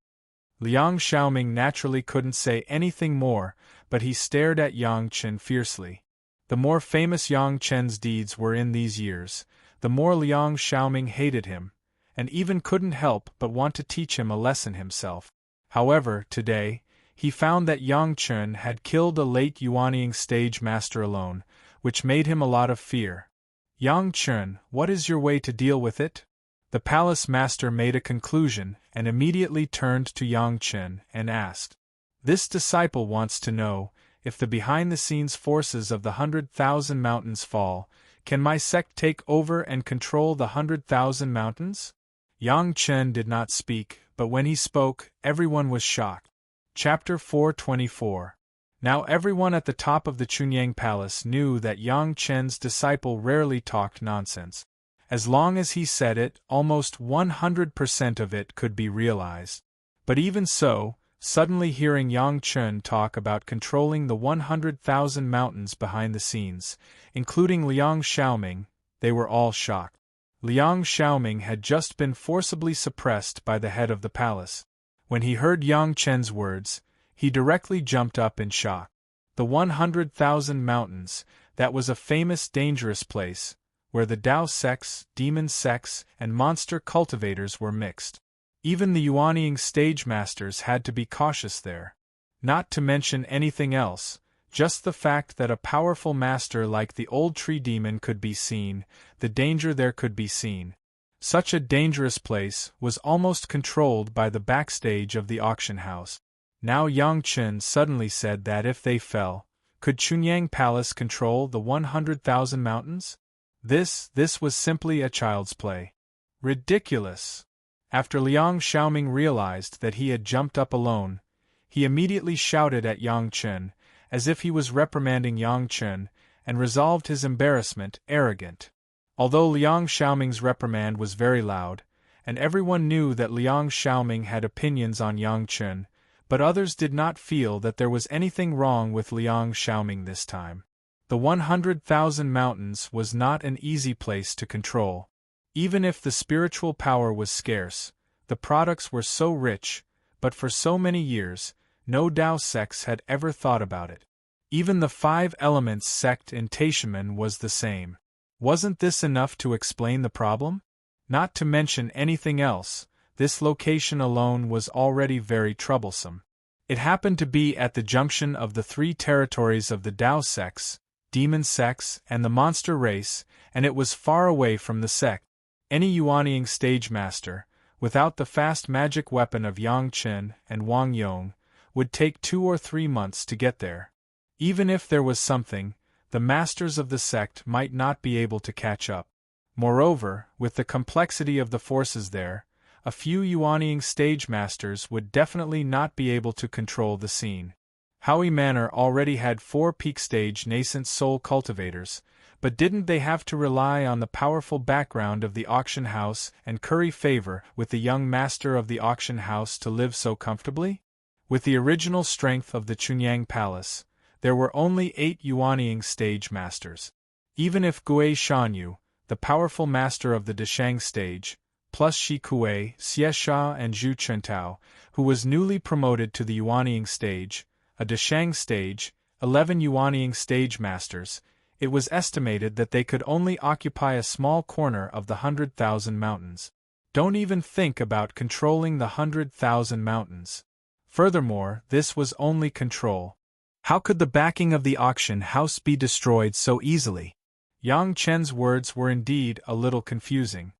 Liang Xiaoming naturally couldn't say anything more, but he stared at Yang Chen fiercely. The more famous Yang Chen's deeds were in these years, the more Liang Xiaoming hated him, and even couldn't help but want to teach him a lesson himself. However, today, he found that Yang Chen had killed a late Yuanying stage master alone, which made him a lot of fear. "Yang Chen, what is your way to deal with it?" The palace master made a conclusion and immediately turned to Yang Chen and asked. "This disciple wants to know, if the behind-the-scenes forces of the 100,000 mountains fall, can my sect take over and control the 100,000 mountains?" Yang Chen did not speak, but when he spoke, everyone was shocked. Chapter 424. Now everyone at the top of the Chunyang Palace knew that Yang Chen's disciple rarely talked nonsense. As long as he said it, almost 100% of it could be realized. But even so, suddenly hearing Yang Chen talk about controlling the 100,000 mountains behind the scenes, including Liang Xiaoming, they were all shocked. Liang Xiaoming had just been forcibly suppressed by the head of the palace. When he heard Yang Chen's words, he directly jumped up in shock. The 100,000 mountains, that was a famous dangerous place, where the Dao sects, demon sects, and monster cultivators were mixed. Even the Yuanying stage masters had to be cautious there. Not to mention anything else, just the fact that a powerful master like the old tree demon could be seen, the danger there could be seen. Such a dangerous place was almost controlled by the backstage of the auction house. Now Yang Chen suddenly said that if they fell, could Chunyang Palace control the 100,000 mountains? This was simply a child's play. Ridiculous! After Liang Xiaoming realized that he had jumped up alone, he immediately shouted at Yang Chen, as if he was reprimanding Yang Chen, and resolved his embarrassment, arrogant. Although Liang Xiaoming's reprimand was very loud, and everyone knew that Liang Xiaoming had opinions on Yang Chen, but others did not feel that there was anything wrong with Liang Xiaoming this time. The 100,000 mountains was not an easy place to control. Even if the spiritual power was scarce, the products were so rich, but for so many years, no Dao sects had ever thought about it. Even the 5 Elements sect in Taishimen was the same. Wasn't this enough to explain the problem? Not to mention anything else, this location alone was already very troublesome. It happened to be at the junction of the 3 territories of the Dao sects, demon sects, and the monster race, and it was far away from the sect. Any Yuanying stage master, without the fast magic weapon of Yang Chen and Wang Yong, would take 2 or 3 months to get there. Even if there was something, the masters of the sect might not be able to catch up. Moreover, with the complexity of the forces there, a few Yuanying stage masters would definitely not be able to control the scene. Howie Manor already had 4 peak stage nascent soul cultivators, but didn't they have to rely on the powerful background of the auction house and curry favor with the young master of the auction house to live so comfortably? With the original strength of the Chunyang Palace, there were only 8 Yuanying stage masters. Even if Gui Shanyu, the powerful master of the Desheng stage, plus Shi Kuei, Xie Sha and Zhu Chuntao, who was newly promoted to the Yuanying stage, a Deshang stage, 11 Yuanying stage masters. It was estimated that they could only occupy a small corner of the 100,000 mountains. Don't even think about controlling the 100,000 mountains. Furthermore, this was only control. How could the backing of the auction house be destroyed so easily? Yang Chen's words were indeed a little confusing.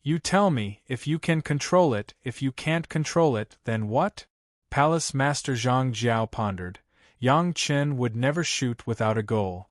You tell me, if you can control it, if you can't control it, then what? Palace Master Zhang Jiao pondered. Yang Chen would never shoot without a goal.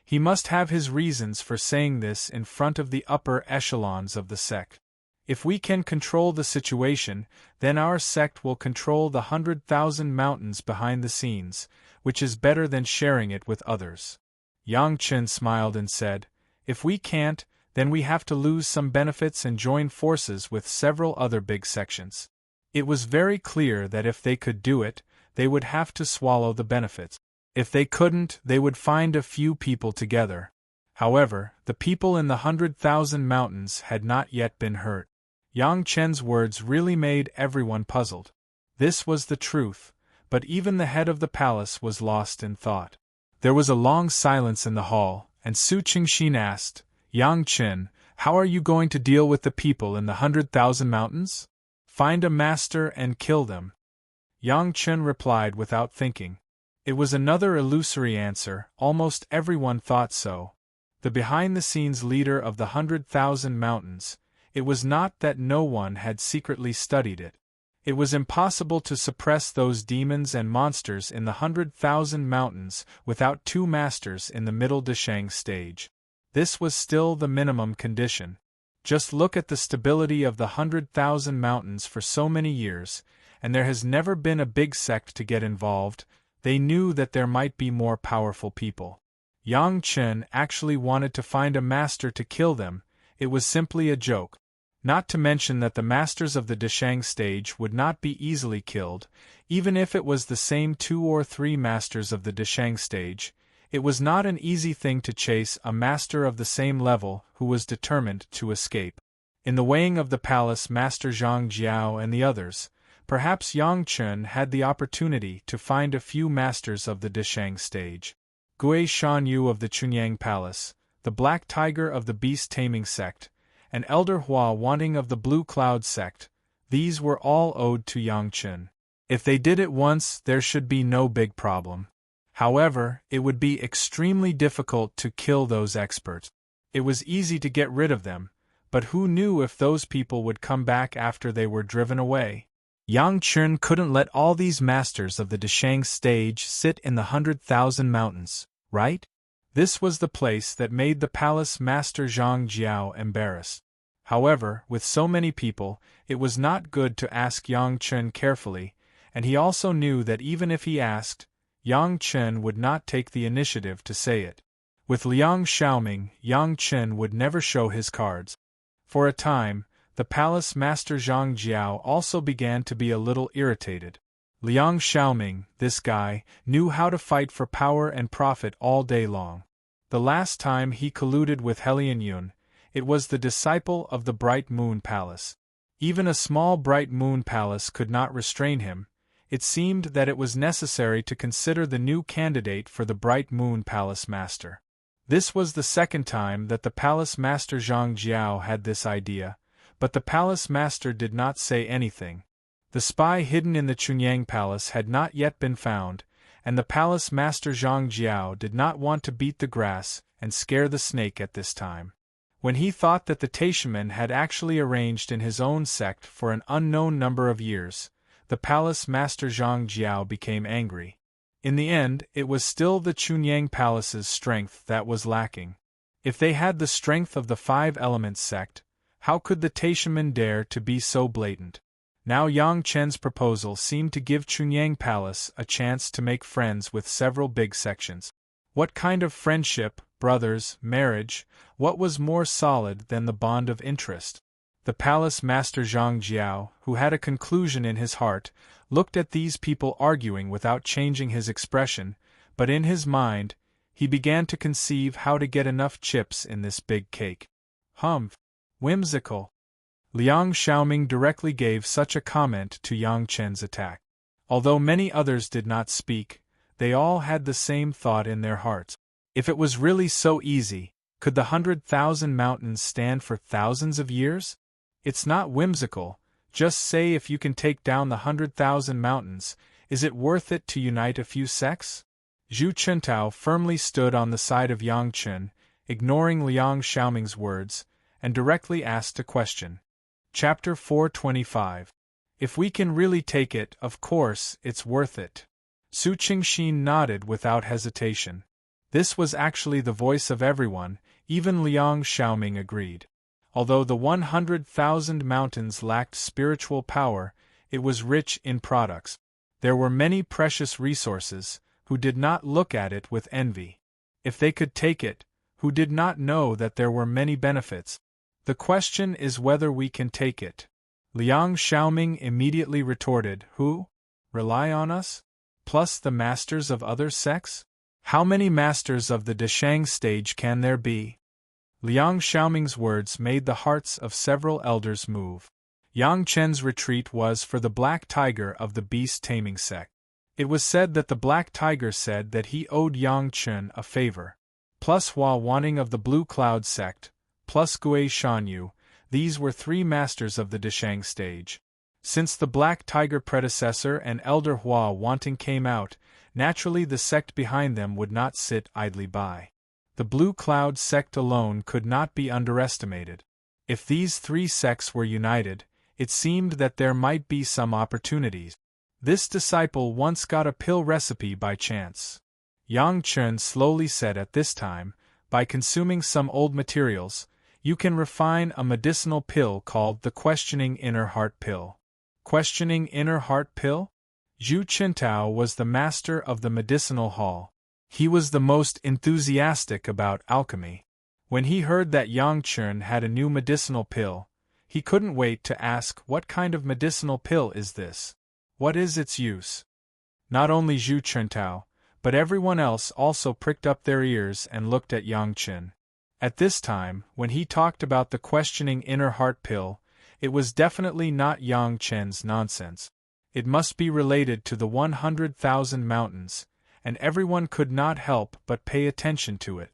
He must have his reasons for saying this in front of the upper echelons of the sect. If we can control the situation, then our sect will control the 100,000 mountains behind the scenes, which is better than sharing it with others. Yang Chen smiled and said, if we can't, then we have to lose some benefits and join forces with several other big sections. It was very clear that if they could do it, they would have to swallow the benefits. If they couldn't, they would find a few people together. However, the people in the 100,000 mountains had not yet been hurt. Yang Chen's words really made everyone puzzled. This was the truth, but even the head of the palace was lost in thought. There was a long silence in the hall, and Su Qingxin asked, Yang Chen, how are you going to deal with the people in the 100,000 mountains? Find a master and kill them. Yang Chen replied without thinking. It was another illusory answer, almost everyone thought so. The behind-the-scenes leader of the 100,000 mountains, it was not that no one had secretly studied it. It was impossible to suppress those demons and monsters in the 100,000 mountains without two masters in the middle Deshang stage. This was still the minimum condition. Just look at the stability of the 100,000 mountains for so many years, and there has never been a big sect to get involved. They knew that there might be more powerful people. Yang Chen actually wanted to find a master to kill them. It was simply a joke. Not to mention that the masters of the Deshang stage would not be easily killed, even if it was the same 2 or 3 masters of the Deshang stage. It was not an easy thing to chase a master of the same level who was determined to escape. In the weighing of the palace, Master Zhang Jiao and the others, perhaps Yang Chen had the opportunity to find a few masters of the Deshang stage. Gui Shanyu of the Chunyang Palace, the Black Tiger of the Beast-Taming Sect, and Elder Hua Wanting of the Blue Cloud Sect, these were all owed to Yang Chen. If they did it once, there should be no big problem. However, it would be extremely difficult to kill those experts. It was easy to get rid of them, but who knew if those people would come back after they were driven away? Yang Chen couldn't let all these masters of the Deshang stage sit in the 100,000 mountains, right? This was the place that made the palace Master Zhang Jiao embarrassed. However, with so many people, it was not good to ask Yang Chen carefully, and he also knew that even if he asked, Yang Chen would not take the initiative to say it. With Liang Xiaoming, Yang Chen would never show his cards. For a time, the palace Master Zhang Jiao also began to be a little irritated. Liang Xiaoming, this guy, knew how to fight for power and profit all day long. The last time he colluded with Helian Yun, it was the disciple of the Bright Moon Palace. Even a small Bright Moon Palace could not restrain him. It seemed that it was necessary to consider the new candidate for the Bright Moon Palace Master. This was the second time that the Palace Master Zhang Jiao had this idea, but the Palace Master did not say anything. The spy hidden in the Chunyang Palace had not yet been found, and the Palace Master Zhang Jiao did not want to beat the grass and scare the snake at this time. When he thought that the Taishaman had actually arranged in his own sect for an unknown number of years, the Palace Master Zhang Jiao became angry. In the end, it was still the Chunyang Palace's strength that was lacking. If they had the strength of the 5 Elements sect, how could the Taishaman dare to be so blatant? Now Yang Chen's proposal seemed to give Chunyang Palace a chance to make friends with several big sections. What kind of friendship, brothers, marriage, what was more solid than the bond of interest? The Palace Master Zhang Jiao, who had a conclusion in his heart, looked at these people arguing without changing his expression, but in his mind, he began to conceive how to get enough chips in this big cake. Whimsical. Liang Xiaoming directly gave such a comment to Yang Chen's attack. Although many others did not speak, they all had the same thought in their hearts. If it was really so easy, could the 100,000 mountains stand for thousands of years? It's not whimsical. Just say if you can take down the 100,000 mountains, is it worth it to unite a few sects? Zhu Chuntao firmly stood on the side of Yang Chen, ignoring Liang Xiaoming's words, and directly asked a question. Chapter 425. If we can really take it, of course, it's worth it. Su Qingxin nodded without hesitation. This was actually the voice of everyone, even Liang Xiaoming agreed. Although the 100,000 mountains lacked spiritual power, it was rich in products. There were many precious resources, who did not look at it with envy. If they could take it, who did not know that there were many benefits? The question is whether we can take it. Liang Xiaoming immediately retorted, who? Rely on us? Plus the masters of other sects? How many masters of the Deshang stage can there be? Liang Xiaoming's words made the hearts of several elders move. Yang Chen's retreat was for the Black Tiger of the beast-taming sect. It was said that the Black Tiger said that he owed Yang Chen a favor. Plus Hua Wanting of the Blue Cloud sect, plus Gui Shanyu, these were three masters of the Deshang stage. Since the Black Tiger predecessor and Elder Hua Wanting came out, naturally the sect behind them would not sit idly by. The Blue Cloud sect alone could not be underestimated. If these three sects were united, it seemed that there might be some opportunities. This disciple once got a pill recipe by chance. Yang Chen slowly said at this time, by consuming some old materials, you can refine a medicinal pill called the Questioning Inner Heart Pill. Questioning Inner Heart Pill? Zhu Chuntao was the master of the medicinal hall. He was the most enthusiastic about alchemy. When he heard that Yang Chen had a new medicinal pill, he couldn't wait to ask, what kind of medicinal pill is this? What is its use? Not only Zhu Chuntao, but everyone else also pricked up their ears and looked at Yang Chen. At this time, when he talked about the Questioning Inner Heart Pill, it was definitely not Yang Chen's nonsense. It must be related to the 100,000 mountains, and everyone could not help but pay attention to it.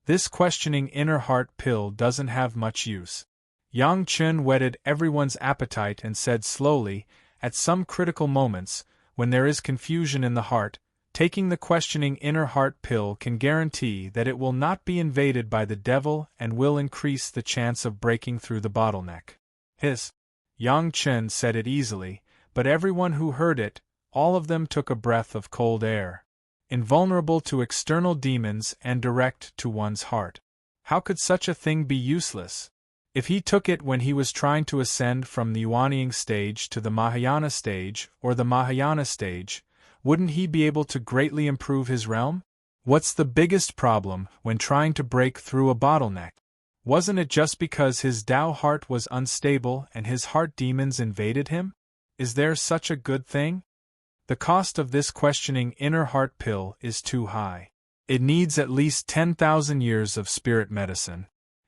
This Questioning Inner Heart Pill doesn't have much use. Yang Chen whetted everyone's appetite and said slowly, at some critical moments, when there is confusion in the heart, taking the Questioning Inner Heart Pill can guarantee that it will not be invaded by the devil and will increase the chance of breaking through the bottleneck. Yang Chen said it easily, but everyone who heard it, all of them took a breath of cold air. Invulnerable to external demons and direct to one's heart. How could such a thing be useless? If he took it when he was trying to ascend from the Yuanying stage to the Mahayana stage or the Mahayana stage, wouldn't he be able to greatly improve his realm? What's the biggest problem when trying to break through a bottleneck? Wasn't it just because his Tao heart was unstable and his heart demons invaded him? Is there such a good thing? The cost of this Questioning Inner Heart Pill is too high. It needs at least 10,000 years of spirit medicine.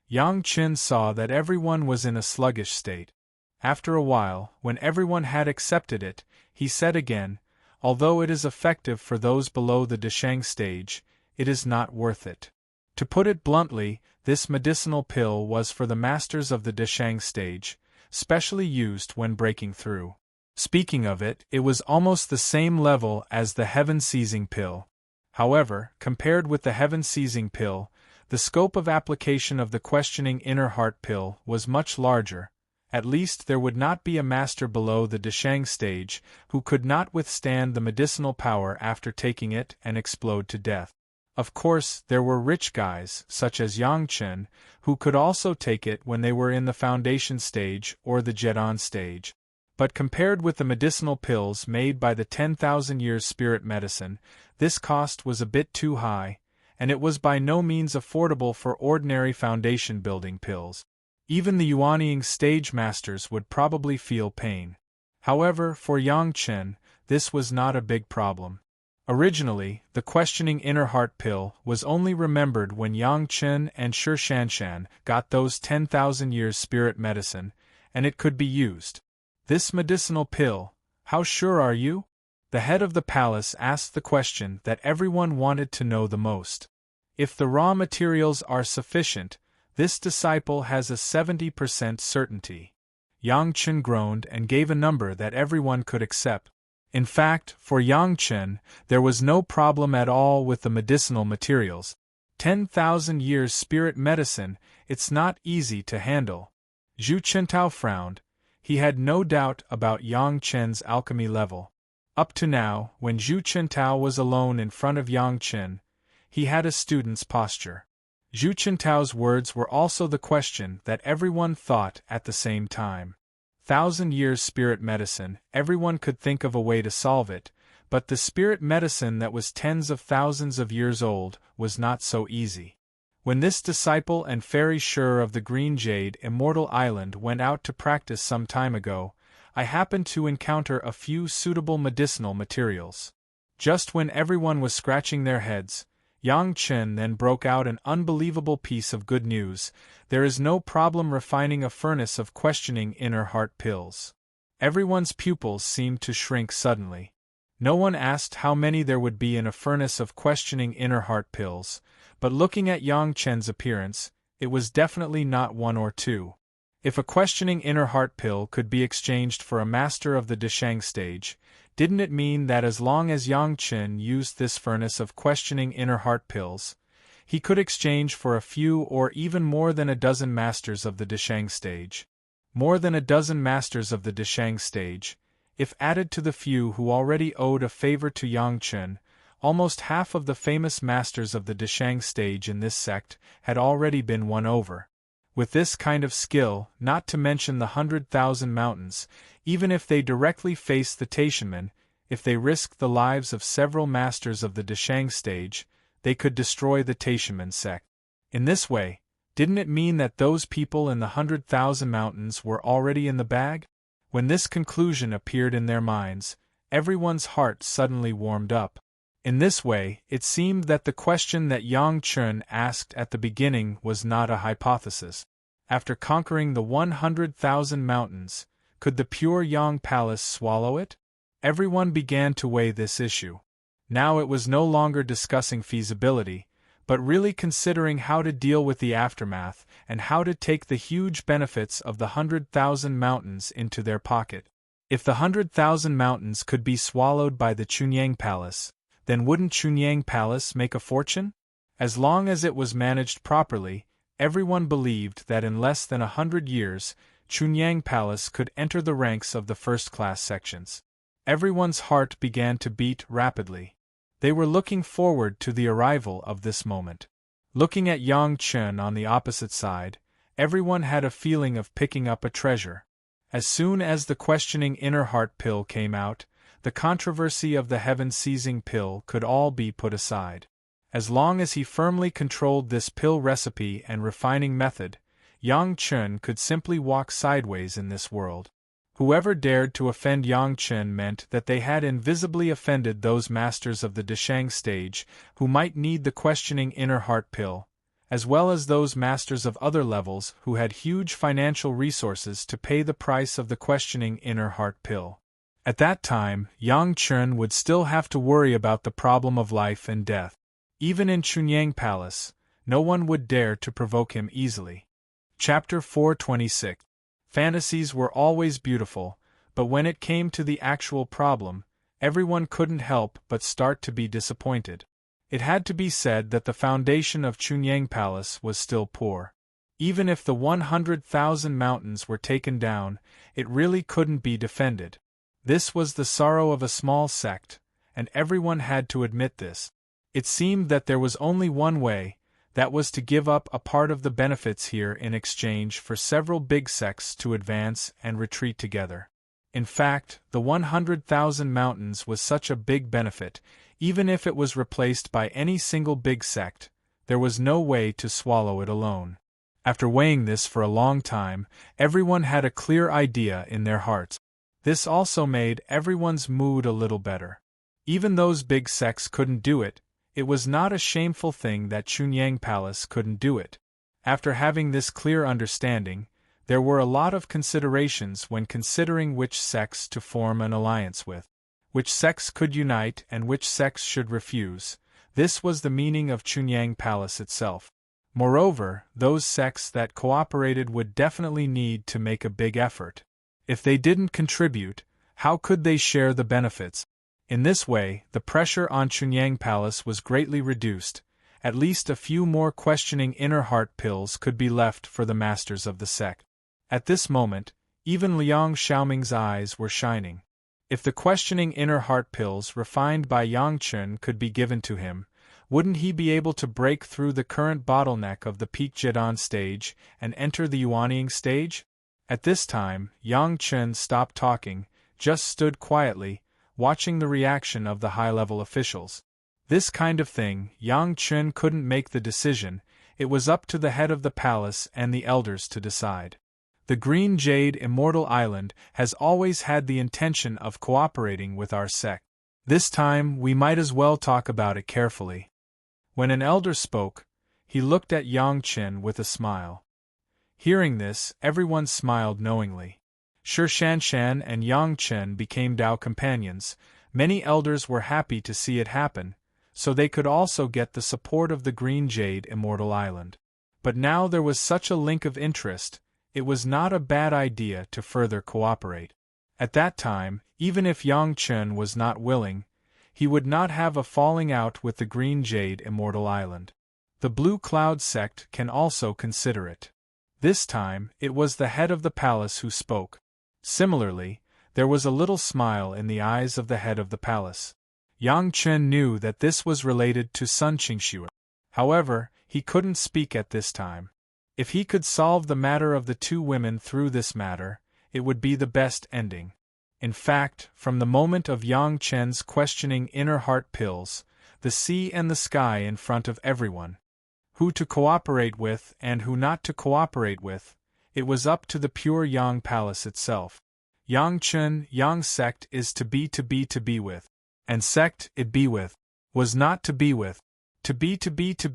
Yang Chen saw that everyone was in a sluggish state. After a while, when everyone had accepted it, he said again, although it is effective for those below the Deshang stage, it is not worth it. To put it bluntly, this medicinal pill was for the masters of the Deshang stage, specially used when breaking through. Speaking of it, it was almost the same level as the heaven-seizing pill. However, compared with the heaven-seizing pill, the scope of application of the Questioning Inner Heart Pill was much larger. At least there would not be a master below the Deshang stage who could not withstand the medicinal power after taking it and explode to death. Of course, there were rich guys, such as Yang Chen, who could also take it when they were in the Foundation stage or the Jedan stage. But compared with the medicinal pills made by the 10,000 years spirit medicine, this cost was a bit too high, and it was by no means affordable for ordinary foundation building pills. Even the Yuanying stage masters would probably feel pain. However, for Yang Chen, this was not a big problem. Originally, the Questioning Inner Heart Pill was only remembered when Yang Chen and Shi Shanshan got those 10,000 years spirit medicine, and it could be used. This medicinal pill, how sure are you? The head of the palace asked the question that everyone wanted to know the most. If the raw materials are sufficient, this disciple has a 70% certainty. Yang Chen groaned and gave a number that everyone could accept. In fact, for Yang Chen, there was no problem at all with the medicinal materials. 10,000 years spirit medicine, it's not easy to handle. Zhu Chentao frowned. He had no doubt about Yang Chen's alchemy level. Up to now, when Zhu Chentao was alone in front of Yang Chen, he had a student's posture. Zhu Chentao's words were also the question that everyone thought at the same time. 1,000 years spirit medicine, everyone could think of a way to solve it, but the spirit medicine that was tens of thousands of years old was not so easy. When this disciple and fairy sure of the Green Jade Immortal Island went out to practice some time ago, I happened to encounter a few suitable medicinal materials. Just when everyone was scratching their heads, Yang Chen then broke out an unbelievable piece of good news. There is no problem refining a furnace of questioning inner heart pills. Everyone's pupils seemed to shrink suddenly. No one asked how many there would be in a furnace of questioning inner heart pills, but looking at Yang Chen's appearance, it was definitely not one or two. If a questioning inner heart pill could be exchanged for a master of the Deshang stage, didn't it mean that as long as Yang Chen used this furnace of questioning inner heart pills, he could exchange for a few or even more than a dozen masters of the Deshang stage? More than a dozen masters of the Deshang stage, if added to the few who already owed a favor to Yang Chen, almost half of the famous masters of the Deshang stage in this sect had already been won over. With this kind of skill, not to mention the 100,000 mountains, even if they directly faced the Taishanmen, if they risked the lives of several masters of the Deshang stage, they could destroy the Taishanmen sect. In this way, didn't it mean that those people in the 100,000 mountains were already in the bag? When this conclusion appeared in their minds, everyone's heart suddenly warmed up. In this way, it seemed that the question that Yang Chen asked at the beginning was not a hypothesis. After conquering the 100,000 mountains, could the pure Yang Palace swallow it? Everyone began to weigh this issue. Now it was no longer discussing feasibility, but really considering how to deal with the aftermath and how to take the huge benefits of the 100,000 mountains into their pocket. If the 100,000 mountains could be swallowed by the Chunyang Palace, then wouldn't Chunyang Palace make a fortune? As long as it was managed properly, everyone believed that in less than 100 years, Chunyang Palace could enter the ranks of the first-class sections. Everyone's heart began to beat rapidly. They were looking forward to the arrival of this moment. Looking at Yang Chen on the opposite side, everyone had a feeling of picking up a treasure. As soon as the questioning inner heart pill came out, the controversy of the heaven-seizing pill could all be put aside. As long as he firmly controlled this pill recipe and refining method, Yang Chen could simply walk sideways in this world. Whoever dared to offend Yang Chen meant that they had invisibly offended those masters of the Deshang stage who might need the questioning inner heart pill, as well as those masters of other levels who had huge financial resources to pay the price of the questioning inner heart pill. At that time, Yang Chen would still have to worry about the problem of life and death. Even in Chunyang Palace, no one would dare to provoke him easily. Chapter 426. Fantasies were always beautiful, but when it came to the actual problem, everyone couldn't help but start to be disappointed. It had to be said that the foundation of Chunyang Palace was still poor. Even if the 100,000 mountains were taken down, it really couldn't be defended. This was the sorrow of a small sect, and everyone had to admit this. It seemed that there was only one way, that was to give up a part of the benefits here in exchange for several big sects to advance and retreat together. In fact, the 100,000 mountains was such a big benefit, even if it was replaced by any single big sect, there was no way to swallow it alone. After weighing this for a long time, everyone had a clear idea in their hearts. This also made everyone's mood a little better. Even those big sects couldn't do it. It was not a shameful thing that Chunyang Palace couldn't do it. After having this clear understanding, There were a lot of considerations when considering which sects to form an alliance with. Which sects could unite and which sects should refuse. This was the meaning of Chunyang Palace itself. Moreover, those sects that cooperated would definitely need to make a big effort. If they didn't contribute, how could they share the benefits? In this way, the pressure on Chunyang Palace was greatly reduced. At least a few more questioning inner heart pills could be left for the masters of the sect. At this moment, even Liang Xiaoming's eyes were shining. If the questioning inner heart pills refined by Yang Chun could be given to him, wouldn't he be able to break through the current bottleneck of the peak Jidan stage and enter the Yuanying stage? At this time, Yang Chun stopped talking, just stood quietly, watching the reaction of the high-level officials. This kind of thing, Yang Chun couldn't make the decision, it was up to the head of the palace and the elders to decide. The Green Jade Immortal Island has always had the intention of cooperating with our sect. This time we might as well talk about it carefully. When an elder spoke, he looked at Yang Chen with a smile. Hearing this, everyone smiled knowingly. Shi Shanshan and Yang Chen became Dao companions. Many elders were happy to see it happen, so they could also get the support of the Green Jade Immortal Island. But now there was such a link of interest, it was not a bad idea to further cooperate. At that time, even if Yang Chen was not willing, he would not have a falling out with the Green Jade Immortal Island. The Blue Cloud sect can also consider it. This time, it was the head of the palace who spoke. Similarly, there was a little smile in the eyes of the head of the palace. Yang Chen knew that this was related to Sun Qingxue. However, he couldn't speak at this time. If he could solve the matter of the two women through this matter, it would be the best ending. In fact, from the moment of Yang Chen's questioning inner heart pills, the sea and the sky in front of everyone, who to cooperate with and who not to cooperate with, it was up to the pure Yang Palace itself. Yang Chen, Yang sect is to be with, and sect it be with, was not to be with, to be to be to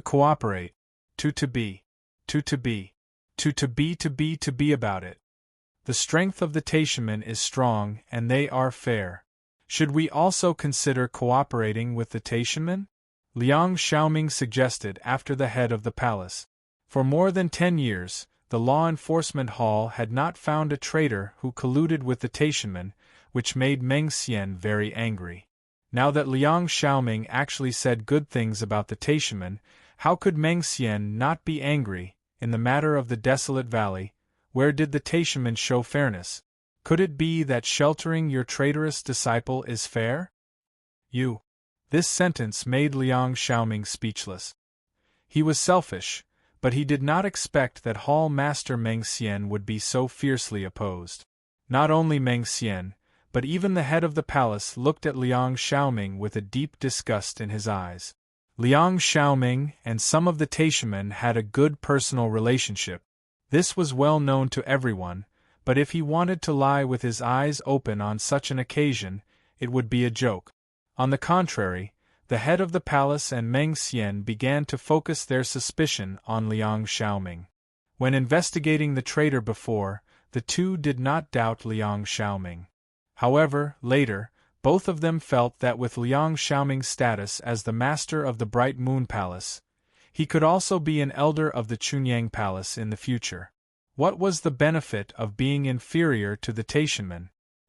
cooperate, to be about it. The strength of the Taishamen is strong and they are fair. Should we also consider cooperating with the Taishamen? Liang Xiaoming suggested after the head of the palace. For more than 10 years, the law enforcement hall had not found a traitor who colluded with the Taishamen, which made Meng Xian very angry. Now that Liang Xiaoming actually said good things about the Taishamen, how could Meng Xian not be angry? In the matter of the desolate valley, where did the Taishamen show fairness? Could it be that sheltering your traitorous disciple is fair? You. This sentence made Liang Xiaoming speechless. He was selfish, but he did not expect that Hall Master Meng Xian would be so fiercely opposed. Not only Meng Xian, but even the head of the palace looked at Liang Xiaoming with a deep disgust in his eyes. Liang Xiaoming and some of the Taishamen had a good personal relationship. This was well known to everyone, but if he wanted to lie with his eyes open on such an occasion, it would be a joke. On the contrary, the head of the palace and Meng Xian began to focus their suspicion on Liang Xiaoming. When investigating the traitor before, the two did not doubt Liang Xiaoming. However, later, both of them felt that with Liang Xiaoming's status as the master of the Bright Moon Palace, he could also be an elder of the Chunyang Palace in the future. What was the benefit of being inferior to the Taishamen?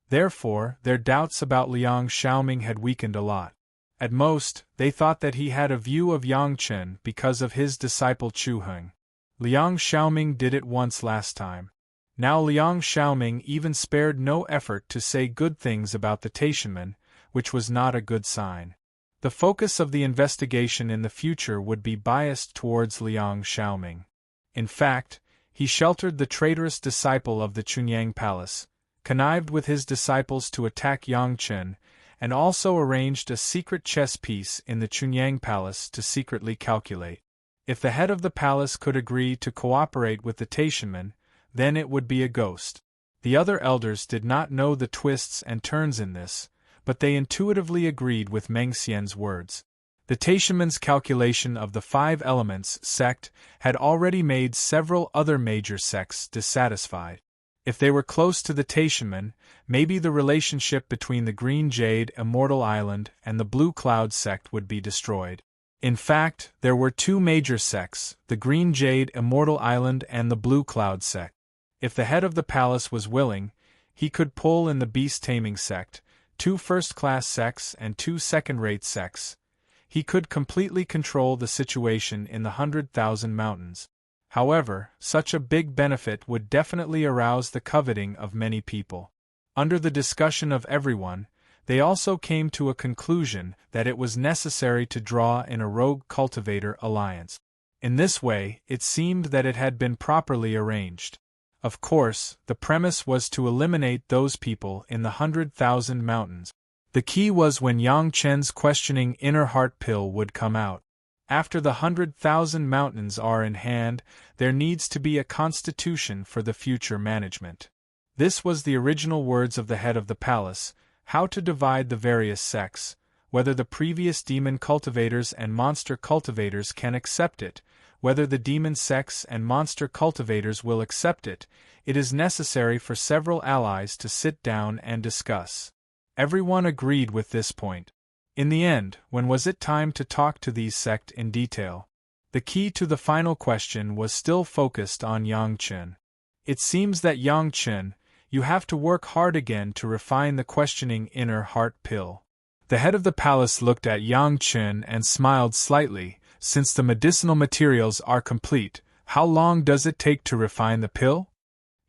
Therefore, their doubts about Liang Xiaoming had weakened a lot. At most, they thought that he had a view of Yang Chen because of his disciple Chu Heng. Liang Xiaoming did it once last time. Now Liang Xiaoming even spared no effort to say good things about the Taishamen, which was not a good sign. The focus of the investigation in the future would be biased towards Liang Xiaoming. In fact, he sheltered the traitorous disciple of the Chunyang Palace, connived with his disciples to attack Yang Chen, and also arranged a secret chess piece in the Chunyang Palace to secretly calculate. If the head of the palace could agree to cooperate with the Taishamen, then it would be a ghost. The other elders did not know the twists and turns in this, but they intuitively agreed with Meng Xian's words. The Taishaman's calculation of the 5 elements sect had already made several other major sects dissatisfied. If they were close to the Taishaman, maybe the relationship between the Green Jade Immortal Island and the Blue Cloud sect would be destroyed. In fact, there were 2 major sects, the Green Jade Immortal Island and the Blue Cloud sect. If the head of the palace was willing, he could pull in the beast-taming sect, 2 first-class sects and 2 second-rate sects. He could completely control the situation in the 100,000 mountains. However, such a big benefit would definitely arouse the coveting of many people. Under the discussion of everyone, they also came to a conclusion that it was necessary to draw in a rogue cultivator alliance. In this way, it seemed that it had been properly arranged. Of course, the premise was to eliminate those people in the 100,000 mountains. The key was when Yang Chen's questioning inner heart pill would come out. After the 100,000 mountains are in hand, there needs to be a constitution for the future management. This was the original words of the head of the palace, how to divide the various sects, whether the previous demon cultivators and monster cultivators can accept it, whether the demon sects and monster cultivators will accept it. It is necessary for several allies to sit down and discuss. Everyone agreed with this point. In the end, when was it time to talk to these sects in detail? The key to the final question was still focused on Yang Chen. It seems that Yang Chen, you have to work hard again to refine the questioning inner heart pill. The head of the palace looked at Yang Chen and smiled slightly. Since the medicinal materials are complete, how long does it take to refine the pill?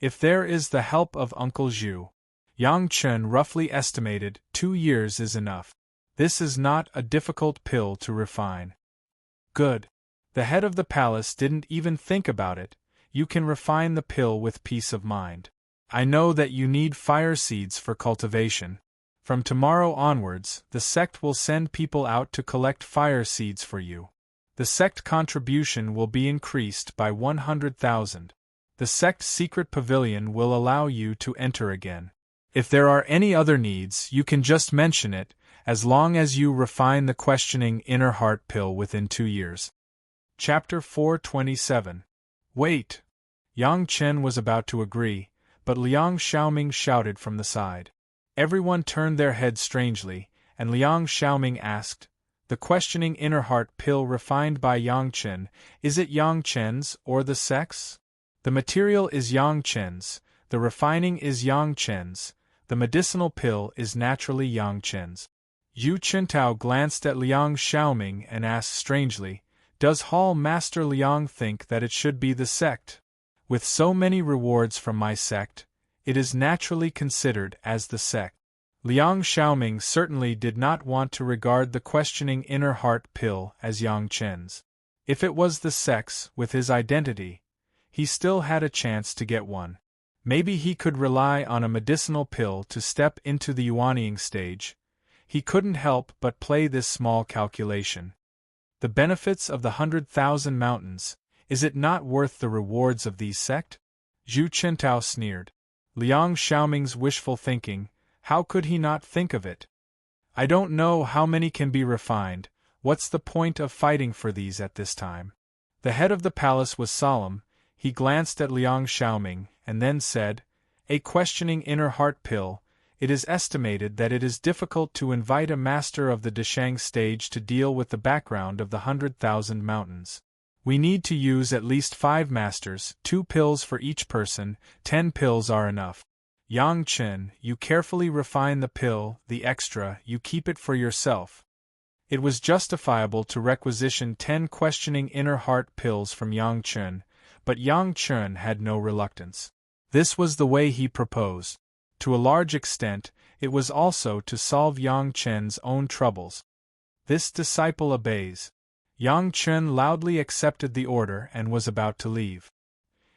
If there is the help of Uncle Zhu, Yang Chen roughly estimated 2 years is enough. This is not a difficult pill to refine. Good. The head of the palace didn't even think about it. You can refine the pill with peace of mind. I know that you need fire seeds for cultivation. From tomorrow onwards, the sect will send people out to collect fire seeds for you. The sect contribution will be increased by 100,000. The sect's secret pavilion will allow you to enter again. If there are any other needs, you can just mention it, as long as you refine the questioning inner heart pill within 2 years. Chapter 427. Wait! Yang Chen was about to agree, but Liang Xiaoming shouted from the side. Everyone turned their heads strangely, and Liang Xiaoming asked, "The questioning inner heart pill refined by Yang Chen, is it Yang Chen's or the sect's?" "The material is Yang Chen's, the refining is Yang Chen's, the medicinal pill is naturally Yang Chen's." Yu Qintao glanced at Liang Xiaoming and asked strangely, "Does Hall Master Liang think that it should be the sect? With so many rewards from my sect, it is naturally considered as the sect." Liang Xiaoming certainly did not want to regard the questioning inner heart pill as Yang Chen's. If it was the sect's, with his identity, he still had a chance to get one. Maybe he could rely on a medicinal pill to step into the yuanying stage. He couldn't help but play this small calculation. The benefits of the 100,000 mountains, is it not worth the rewards of these sect? Zhu Qintao sneered. Liang Xiaoming's wishful thinking, how could he not think of it? I don't know how many can be refined, what's the point of fighting for these at this time? The head of the palace was solemn. He glanced at Liang Xiaoming, and then said, "A questioning inner heart pill, it is estimated that it is difficult to invite a master of the Deshang stage to deal with the background of the 100,000 mountains. We need to use at least 5 masters, 2 pills for each person, 10 pills are enough. Yang Chen, you carefully refine the pill, the extra, you keep it for yourself." It was justifiable to requisition 10 questioning inner heart pills from Yang Chen, but Yang Chen had no reluctance. This was the way he proposed. To a large extent, it was also to solve Yang Chen's own troubles. This disciple obeys. Yang Chen loudly accepted the order and was about to leave.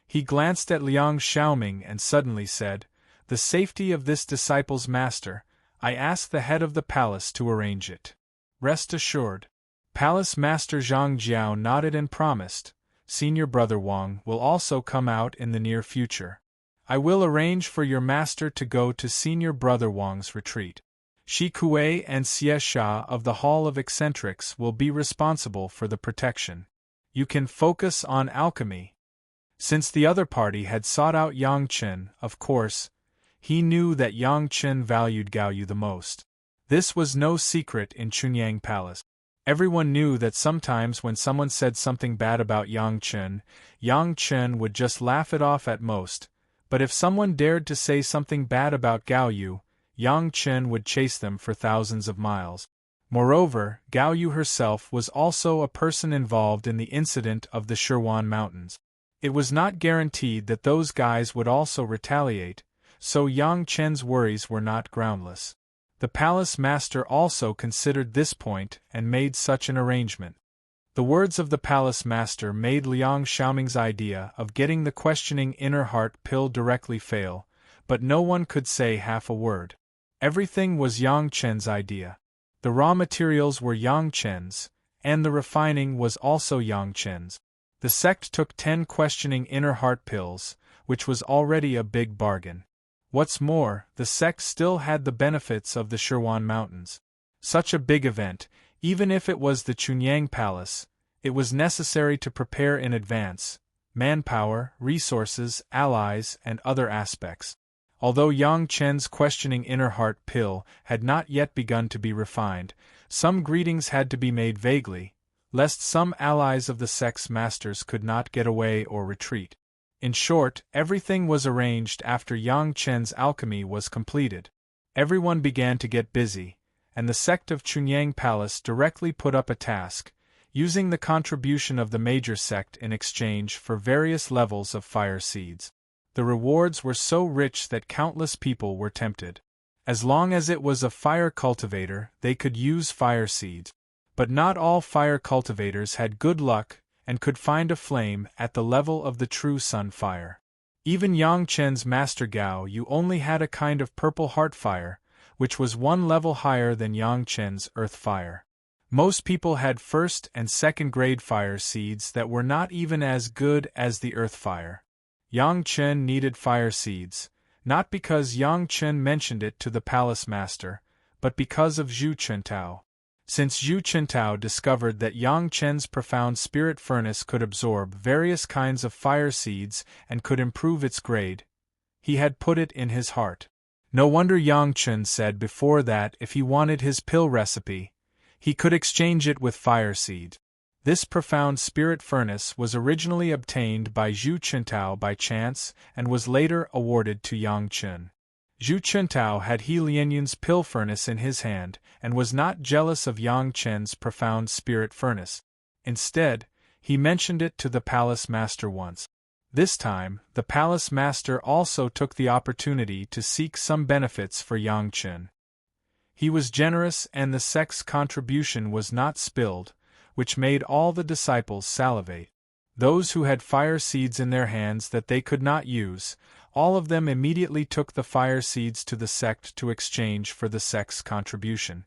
He glanced at Liang Xiaoming and suddenly said, "The safety of this disciple's master, I ask the head of the palace to arrange it." Rest assured. Palace Master Zhang Jiao nodded and promised, "Senior Brother Wang will also come out in the near future. I will arrange for your master to go to Senior Brother Wang's retreat." Shi Kuei and Xie Sha of the Hall of Eccentrics will be responsible for the protection. You can focus on alchemy. Since the other party had sought out Yang Chen, of course, he knew that Yang Chen valued Gaoyu the most. This was no secret in Chunyang Palace. Everyone knew that sometimes when someone said something bad about Yang Chen would just laugh it off at most, but if someone dared to say something bad about Gaoyu, Yang Chen would chase them for thousands of miles. Moreover, Gaoyu herself was also a person involved in the incident of the Shirwan Mountains. It was not guaranteed that those guys would also retaliate, so Yang Chen's worries were not groundless. The palace master also considered this point and made such an arrangement. The words of the palace master made Liang Xiaoming's idea of getting the questioning inner heart pill directly fail, but no one could say half a word. Everything was Yang Chen's idea. The raw materials were Yang Chen's, and the refining was also Yang Chen's. The sect took 10 questioning inner heart pills, which was already a big bargain. What's more, the sect still had the benefits of the Shirwan Mountains. Such a big event, even if it was the Chunyang Palace, it was necessary to prepare in advance: manpower, resources, allies, and other aspects. Although Yang Chen's questioning inner heart pill had not yet begun to be refined, some greetings had to be made vaguely, lest some allies of the sect's masters could not get away or retreat. In short, everything was arranged after Yang Chen's alchemy was completed. Everyone began to get busy, and the sect of Chunyang Palace directly put up a task, using the contribution of the major sect in exchange for various levels of fire seeds. The rewards were so rich that countless people were tempted. As long as it was a fire cultivator, they could use fire seeds. But not all fire cultivators had good luck and could find a flame at the level of the true sun fire. Even Yang Chen's master Gaoyu only had a kind of purple heart fire, which was one level higher than Yang Chen's earth fire. Most people had first and second grade fire seeds that were not even as good as the earth fire. Yang Chen needed fire seeds, not because Yang Chen mentioned it to the palace master, but because of Zhu Chentao. Since Zhu Chentao discovered that Yang Chen's profound spirit furnace could absorb various kinds of fire seeds and could improve its grade, he had put it in his heart. No wonder Yang Chen said before that if he wanted his pill recipe, he could exchange it with fire seed. This profound spirit furnace was originally obtained by Zhu Chentao by chance and was later awarded to Yang Chen. Zhu Chentao had He Lianyun's pill furnace in his hand and was not jealous of Yang Chen's profound spirit furnace. Instead, he mentioned it to the palace master once. This time, the palace master also took the opportunity to seek some benefits for Yang Chen. He was generous and the sect's contribution was not spilled, which made all the disciples salivate. Those who had fire seeds in their hands that they could not use, all of them immediately took the fire seeds to the sect to exchange for the sect's contribution.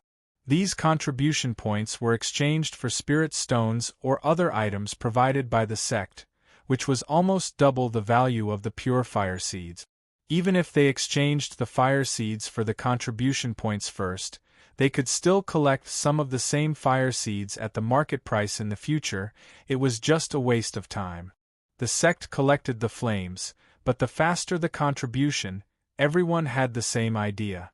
These contribution points were exchanged for spirit stones or other items provided by the sect, which was almost double the value of the pure fire seeds. Even if they exchanged the fire seeds for the contribution points first, they could still collect some of the same fire seeds at the market price in the future. It was just a waste of time. The sect collected the flames, but the faster the contribution, everyone had the same idea.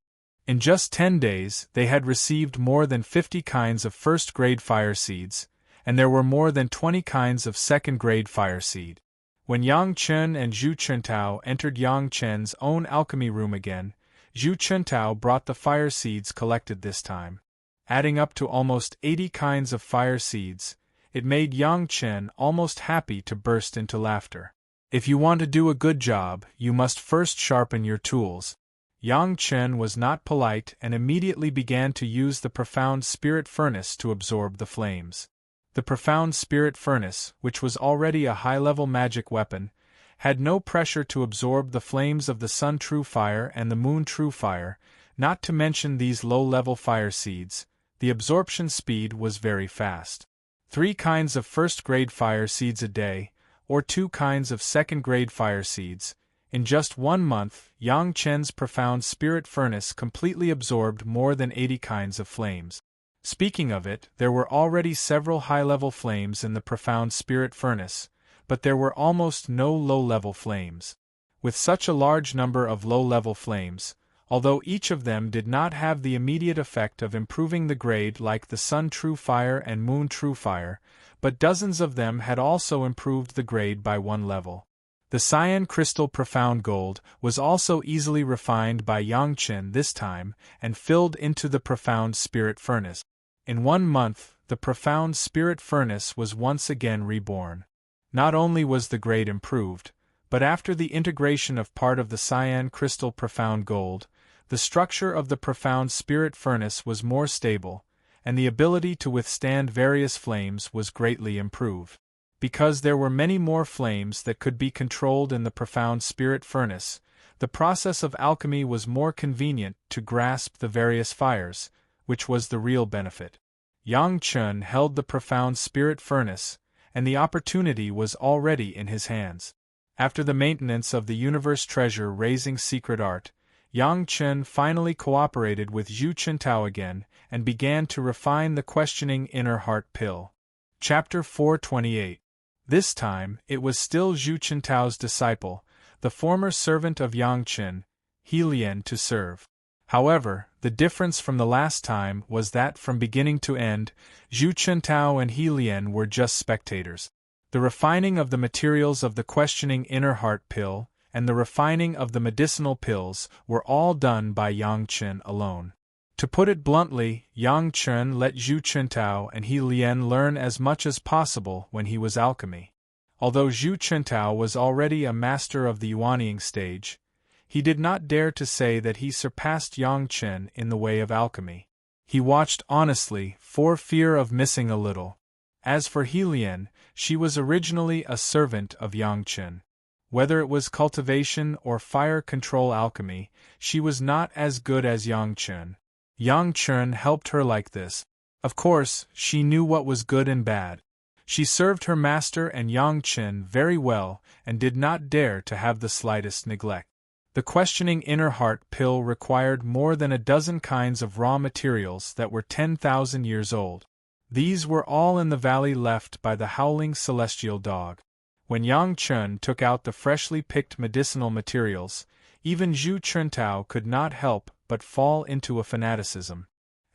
In just 10 days, they had received more than 50 kinds of first-grade fire seeds, and there were more than 20 kinds of second-grade fire seed. When Yang Chen and Zhu Chentao entered Yang Chen's own alchemy room again, Zhu Chentao brought the fire seeds collected this time. Adding up to almost 80 kinds of fire seeds, it made Yang Chen almost happy to burst into laughter. If you want to do a good job, you must first sharpen your tools. Yang Chen was not polite and immediately began to use the profound spirit furnace to absorb the flames. The profound spirit furnace, which was already a high-level magic weapon, had no pressure to absorb the flames of the sun true fire and the moon true fire, not to mention these low-level fire seeds. The absorption speed was very fast. 3 kinds of first-grade fire seeds a day, or 2 kinds of second-grade fire seeds, In just 1 month, Yang Chen's profound spirit furnace completely absorbed more than 80 kinds of flames. Speaking of it, there were already several high-level flames in the profound spirit furnace, but there were almost no low-level flames. With such a large number of low-level flames, although each of them did not have the immediate effect of improving the grade like the Sun True Fire and Moon True Fire, but dozens of them had also improved the grade by 1 level. The cyan crystal profound gold was also easily refined by Yang Chen this time and filled into the profound spirit furnace. In 1 month, the profound spirit furnace was once again reborn. Not only was the grade improved, but after the integration of part of the cyan crystal profound gold, the structure of the profound spirit furnace was more stable, and the ability to withstand various flames was greatly improved. Because there were many more flames that could be controlled in the profound spirit furnace, the process of alchemy was more convenient to grasp the various fires, which was the real benefit. Yang Chen held the profound spirit furnace, and the opportunity was already in his hands. After the maintenance of the universe treasure-raising secret art, Yang Chen finally cooperated with Zhu Chintao again and began to refine the questioning inner heart pill. Chapter 428. This time, it was still Zhu Chintao's disciple, the former servant of Yang Chen, He Lian, to serve. However, the difference from the last time was that from beginning to end, Zhu Chintao and He Lian were just spectators. The refining of the materials of the questioning inner heart pill and the refining of the medicinal pills were all done by Yang Chen alone. To put it bluntly, Yang Chen let Zhu Chintao and He Lian learn as much as possible when he was alchemy. Although Zhu Chintao was already a master of the Yuanying stage, he did not dare to say that he surpassed Yang Chen in the way of alchemy. He watched honestly, for fear of missing a little. As for He Lian, she was originally a servant of Yang Chen. Whether it was cultivation or fire control alchemy, she was not as good as Yang Chen. Yang Chen helped her like this. Of course, she knew what was good and bad. She served her master and Yang Chen very well and did not dare to have the slightest neglect. The questioning inner heart pill required more than a dozen kinds of raw materials that were 10,000 years old. These were all in the valley left by the howling celestial dog. When Yang Chen took out the freshly picked medicinal materials, even Zhu Chintao could not help but fall into a fanaticism.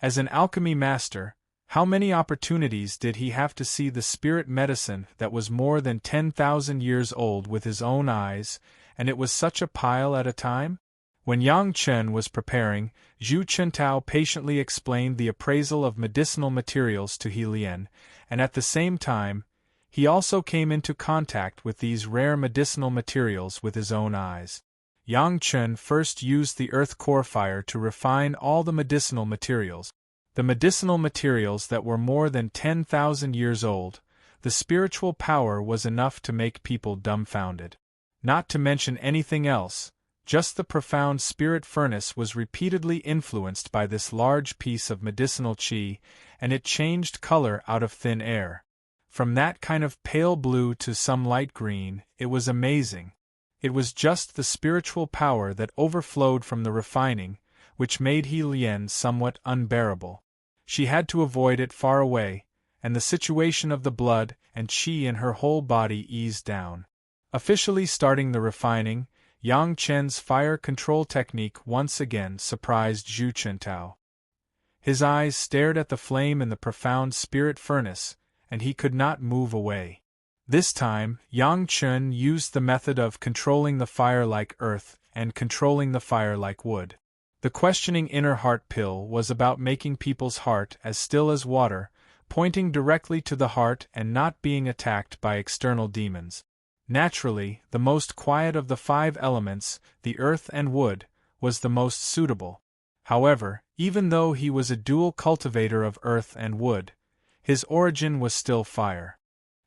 As an alchemy master, how many opportunities did he have to see the spirit medicine that was more than 10,000 years old with his own eyes, and it was such a pile at a time? When Yang Chen was preparing, Zhu Chintao patiently explained the appraisal of medicinal materials to He Lian, and at the same time, he also came into contact with these rare medicinal materials with his own eyes. Yang Chen first used the earth core fire to refine all the medicinal materials. The medicinal materials that were more than 10,000 years old, the spiritual power was enough to make people dumbfounded. Not to mention anything else, just the profound spirit furnace was repeatedly influenced by this large piece of medicinal qi, and it changed color out of thin air. From that kind of pale blue to some light green, it was amazing. It was just the spiritual power that overflowed from the refining, which made He Lian somewhat unbearable. She had to avoid it far away, and the situation of the blood and qi in her whole body eased down. Officially starting the refining, Yang Chen's fire control technique once again surprised Zhu Chintao. His eyes stared at the flame in the profound spirit furnace, and he could not move away. This time, Yang Chen used the method of controlling the fire like earth and controlling the fire like wood. The questioning inner heart pill was about making people's heart as still as water, pointing directly to the heart and not being attacked by external demons. Naturally, the most quiet of the 5 elements, the earth and wood, was the most suitable. However, even though he was a dual cultivator of earth and wood, his origin was still fire.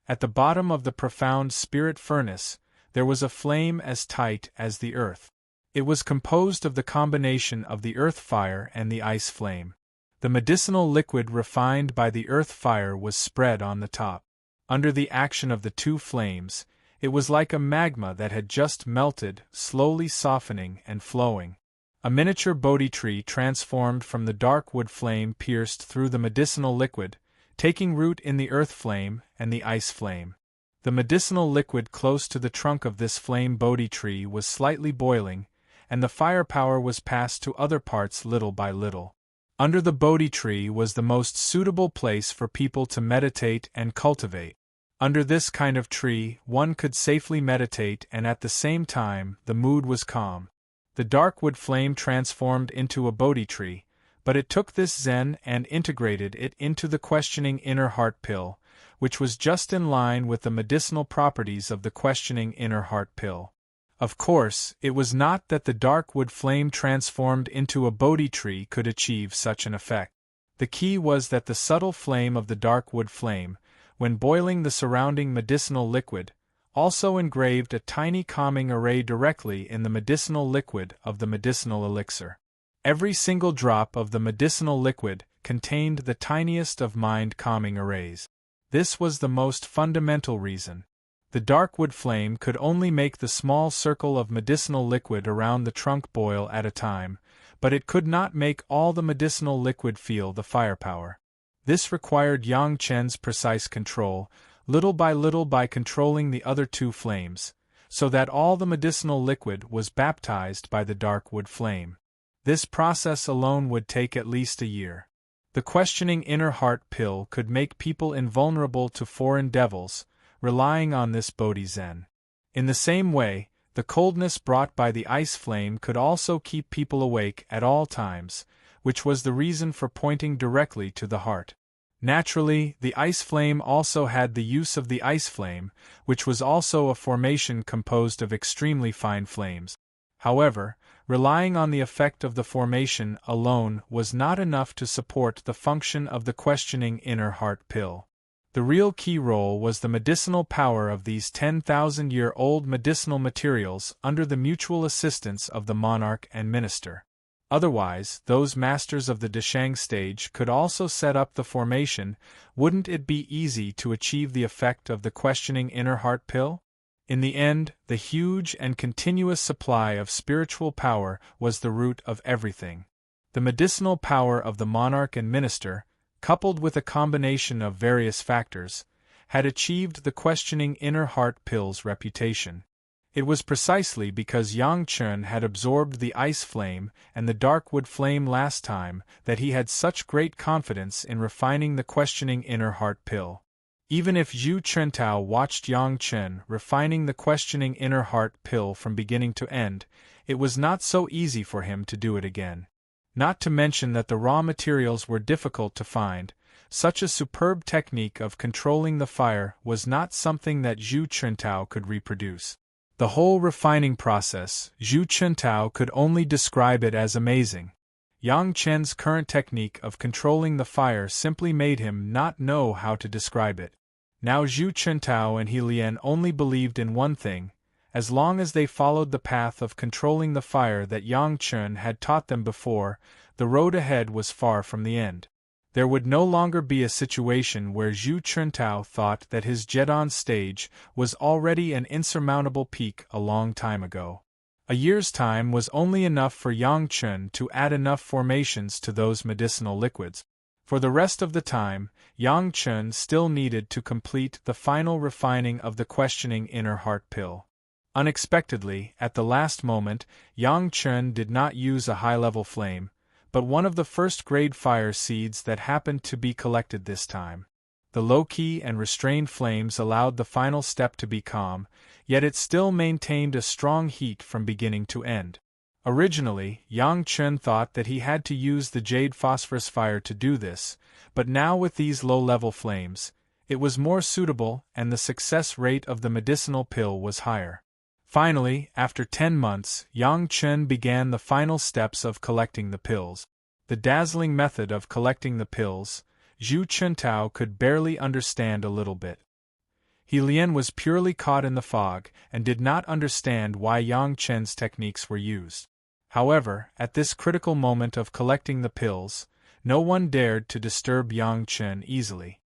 At the bottom of the profound spirit furnace, there was a flame as tight as the earth. It was composed of the combination of the earth fire and the ice flame. The medicinal liquid refined by the earth fire was spread on the top. Under the action of the 2 flames, It was like a magma that had just melted, slowly softening and flowing. A miniature Bodhi tree transformed from the dark wood flame pierced through the medicinal liquid, taking root in the earth flame and the ice flame. The medicinal liquid close to the trunk of this flame Bodhi tree was slightly boiling, and the firepower was passed to other parts little by little. Under the Bodhi tree was the most suitable place for people to meditate and cultivate. Under this kind of tree, one could safely meditate, and at the same time, the mood was calm. The dark wood flame transformed into a Bodhi tree, but it took this Zen and integrated it into the questioning inner heart pill, which was just in line with the medicinal properties of the questioning inner heart pill. Of course, it was not that the dark wood flame transformed into a Bodhi tree could achieve such an effect. The key was that the subtle flame of the dark wood flame, when boiling the surrounding medicinal liquid, also engraved a tiny calming array directly in the medicinal liquid of the medicinal elixir. Every single drop of the medicinal liquid contained the tiniest of mind-calming arrays. This was the most fundamental reason. The dark wood flame could only make the small circle of medicinal liquid around the trunk boil at a time, but it could not make all the medicinal liquid feel the firepower. This required Yang Chen's precise control, little by controlling the other two flames, so that all the medicinal liquid was baptized by the dark wood flame. This process alone would take at least a year. The questioning inner heart pill could make people invulnerable to foreign devils, relying on this Bodhi Zen. In the same way, the coldness brought by the ice flame could also keep people awake at all times, which was the reason for pointing directly to the heart. Naturally, the ice flame also had the use of the ice flame, which was also a formation composed of extremely fine flames. However, relying on the effect of the formation alone was not enough to support the function of the questioning inner heart pill. The real key role was the medicinal power of these 10,000-year-old medicinal materials under the mutual assistance of the monarch and minister. Otherwise, those masters of the Deshang stage could also set up the formation. Wouldn't it be easy to achieve the effect of the questioning inner heart pill? In the end, the huge and continuous supply of spiritual power was the root of everything. The medicinal power of the monarch and minister, coupled with a combination of various factors, had achieved the questioning inner heart pill's reputation. It was precisely because Yang Chen had absorbed the ice flame and the dark wood flame last time that he had such great confidence in refining the questioning inner heart pill. Even if Zhu Chentao watched Yang Chen refining the questioning inner heart pill from beginning to end, it was not so easy for him to do it again. Not to mention that the raw materials were difficult to find. Such a superb technique of controlling the fire was not something that Zhu Chentao could reproduce. The whole refining process, Zhu Chentao could only describe it as amazing. Yang Chen's current technique of controlling the fire simply made him not know how to describe it. Now Zhu Chentao and He Lian only believed in one thing: as long as they followed the path of controlling the fire that Yang Chen had taught them before, the road ahead was far from the end. There would no longer be a situation where Zhu Chentao thought that his Jedon stage was already an insurmountable peak a long time ago. A year's time was only enough for Yang Chen to add enough formations to those medicinal liquids. For the rest of the time, Yang Chen still needed to complete the final refining of the questioning inner heart pill. Unexpectedly, at the last moment, Yang Chen did not use a high-level flame, but one of the first-grade fire seeds that happened to be collected this time. The low-key and restrained flames allowed the final step to be calm, yet it still maintained a strong heat from beginning to end. Originally, Yang Chen thought that he had to use the jade phosphorus fire to do this, but now with these low-level flames, it was more suitable and the success rate of the medicinal pill was higher. Finally, after 10 months, Yang Chen began the final steps of collecting the pills. The dazzling method of collecting the pills, Zhu Chentao could barely understand a little bit. He Lian was purely caught in the fog and did not understand why Yang Chen's techniques were used. However, at this critical moment of collecting the pills, no one dared to disturb Yang Chen easily.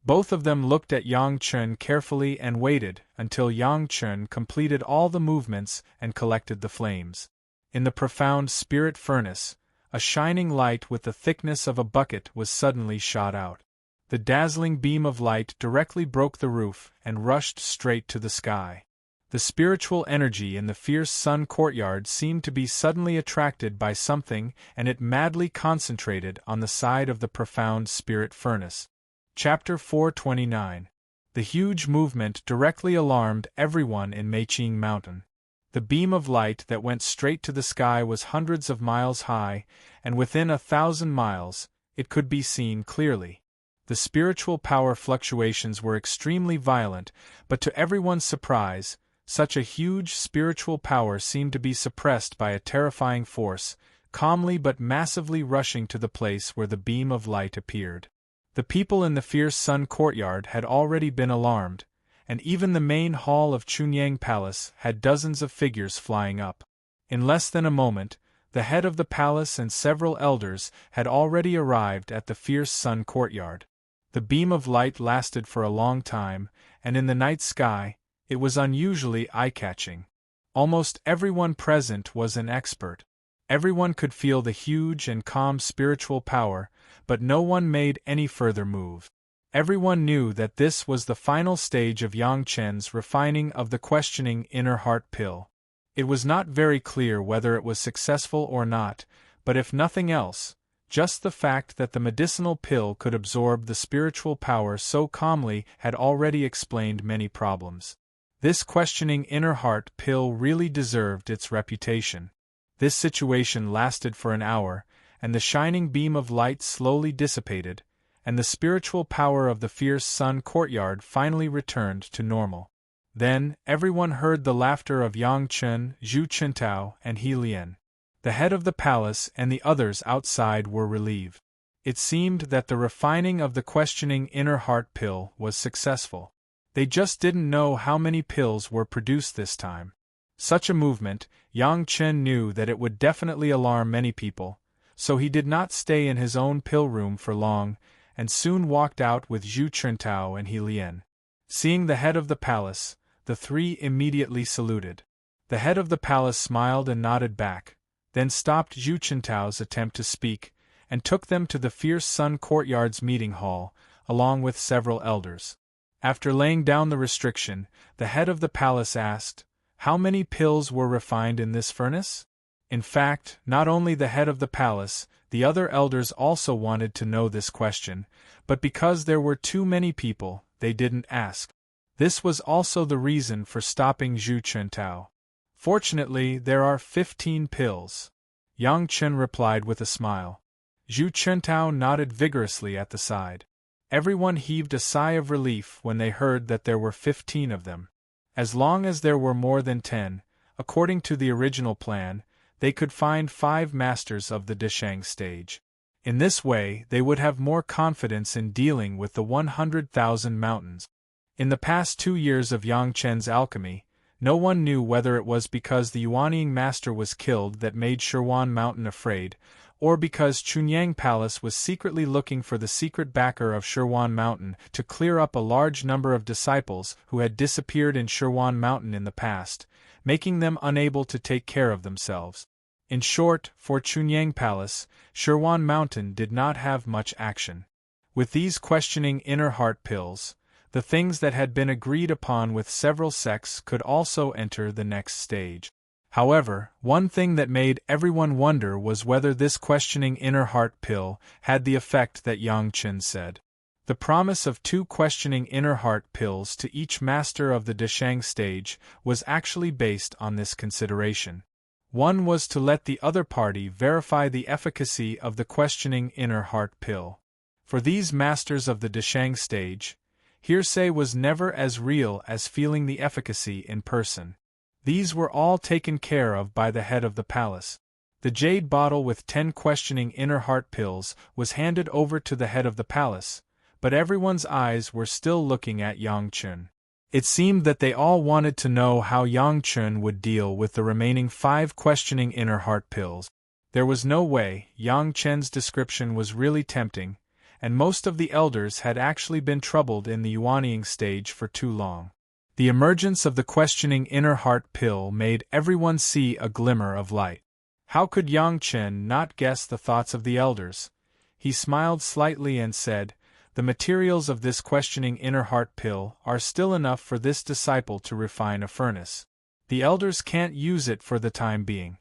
Both of them looked at Yang Chen carefully and waited until Yang Chen completed all the movements and collected the flames. In the profound spirit furnace, a shining light with the thickness of a bucket was suddenly shot out. The dazzling beam of light directly broke the roof and rushed straight to the sky. The spiritual energy in the fierce sun courtyard seemed to be suddenly attracted by something, and it madly concentrated on the side of the profound spirit furnace. Chapter 429. The huge movement directly alarmed everyone in Meiqing Mountain. The beam of light that went straight to the sky was hundreds of miles high, and within 1,000 miles, it could be seen clearly. The spiritual power fluctuations were extremely violent, but to everyone's surprise, such a huge spiritual power seemed to be suppressed by a terrifying force, calmly but massively rushing to the place where the beam of light appeared. The people in the fierce sun courtyard had already been alarmed, and even the main hall of Chunyang Palace had dozens of figures flying up. In less than a moment, the head of the palace and several elders had already arrived at the fierce sun courtyard. The beam of light lasted for a long time, and in the night sky, it was unusually eye-catching. Almost everyone present was an expert. Everyone could feel the huge and calm spiritual power, but no one made any further move. Everyone knew that this was the final stage of Yang Chen's refining of the questioning inner heart pill. It was not very clear whether it was successful or not, but if nothing else, just the fact that the medicinal pill could absorb the spiritual power so calmly had already explained many problems. This questioning inner heart pill really deserved its reputation. This situation lasted for an hour, and the shining beam of light slowly dissipated, and the spiritual power of the fierce sun courtyard finally returned to normal. Then, everyone heard the laughter of Yang Chen, Zhu Qintao, and He Lian. The head of the palace and the others outside were relieved. It seemed that the refining of the questioning inner heart pill was successful. They just didn't know how many pills were produced this time. Such a movement, Yang Chen knew that it would definitely alarm many people, so he did not stay in his own pill room for long, and soon walked out with Zhu Qintao and He Lian. Seeing the head of the palace, the three immediately saluted. The head of the palace smiled and nodded back, then stopped Zhu Qintao's attempt to speak, and took them to the fierce sun courtyard's meeting hall, along with several elders. After laying down the restriction, the head of the palace asked, "How many pills were refined in this furnace?" In fact, not only the head of the palace, the other elders also wanted to know this question, but because there were too many people, they didn't ask. This was also the reason for stopping Zhu Qintao. "Fortunately, there are 15 pills," Yang Chen replied with a smile. Zhu Qintao nodded vigorously at the side. Everyone heaved a sigh of relief when they heard that there were 15 of them. As long as there were more than 10, according to the original plan, they could find 5 masters of the Deshang stage. In this way, they would have more confidence in dealing with the 100,000 mountains. In the past 2 years of Yang Chen's alchemy, no one knew whether it was because the Yuanying master was killed that made Shirwan Mountain afraid, or because Chunyang Palace was secretly looking for the secret backer of Shirwan Mountain to clear up a large number of disciples who had disappeared in Shirwan Mountain in the past, making them unable to take care of themselves. In short, for Chunyang Palace, Shirwan Mountain did not have much action. With these questioning inner heart pills, the things that had been agreed upon with several sects could also enter the next stage. However, one thing that made everyone wonder was whether this questioning inner heart pill had the effect that Yang Chen said. The promise of 2 questioning inner heart pills to each master of the Deshang stage was actually based on this consideration. One was to let the other party verify the efficacy of the questioning inner heart pill. For these masters of the Deshang stage, hearsay was never as real as feeling the efficacy in person. These were all taken care of by the head of the palace. The jade bottle with 10 questioning inner heart pills was handed over to the head of the palace, but everyone's eyes were still looking at Yang Chen. It seemed that they all wanted to know how Yang Chen would deal with the remaining 5 questioning inner heart pills. There was no way. Yang Chen's description was really tempting, and most of the elders had actually been troubled in the Yuanying stage for too long. The emergence of the questioning inner heart pill made everyone see a glimmer of light. How could Yang Chen not guess the thoughts of the elders? He smiled slightly and said, "The materials of this questioning inner heart pill are still enough for this disciple to refine a furnace. The elders can't use it for the time being.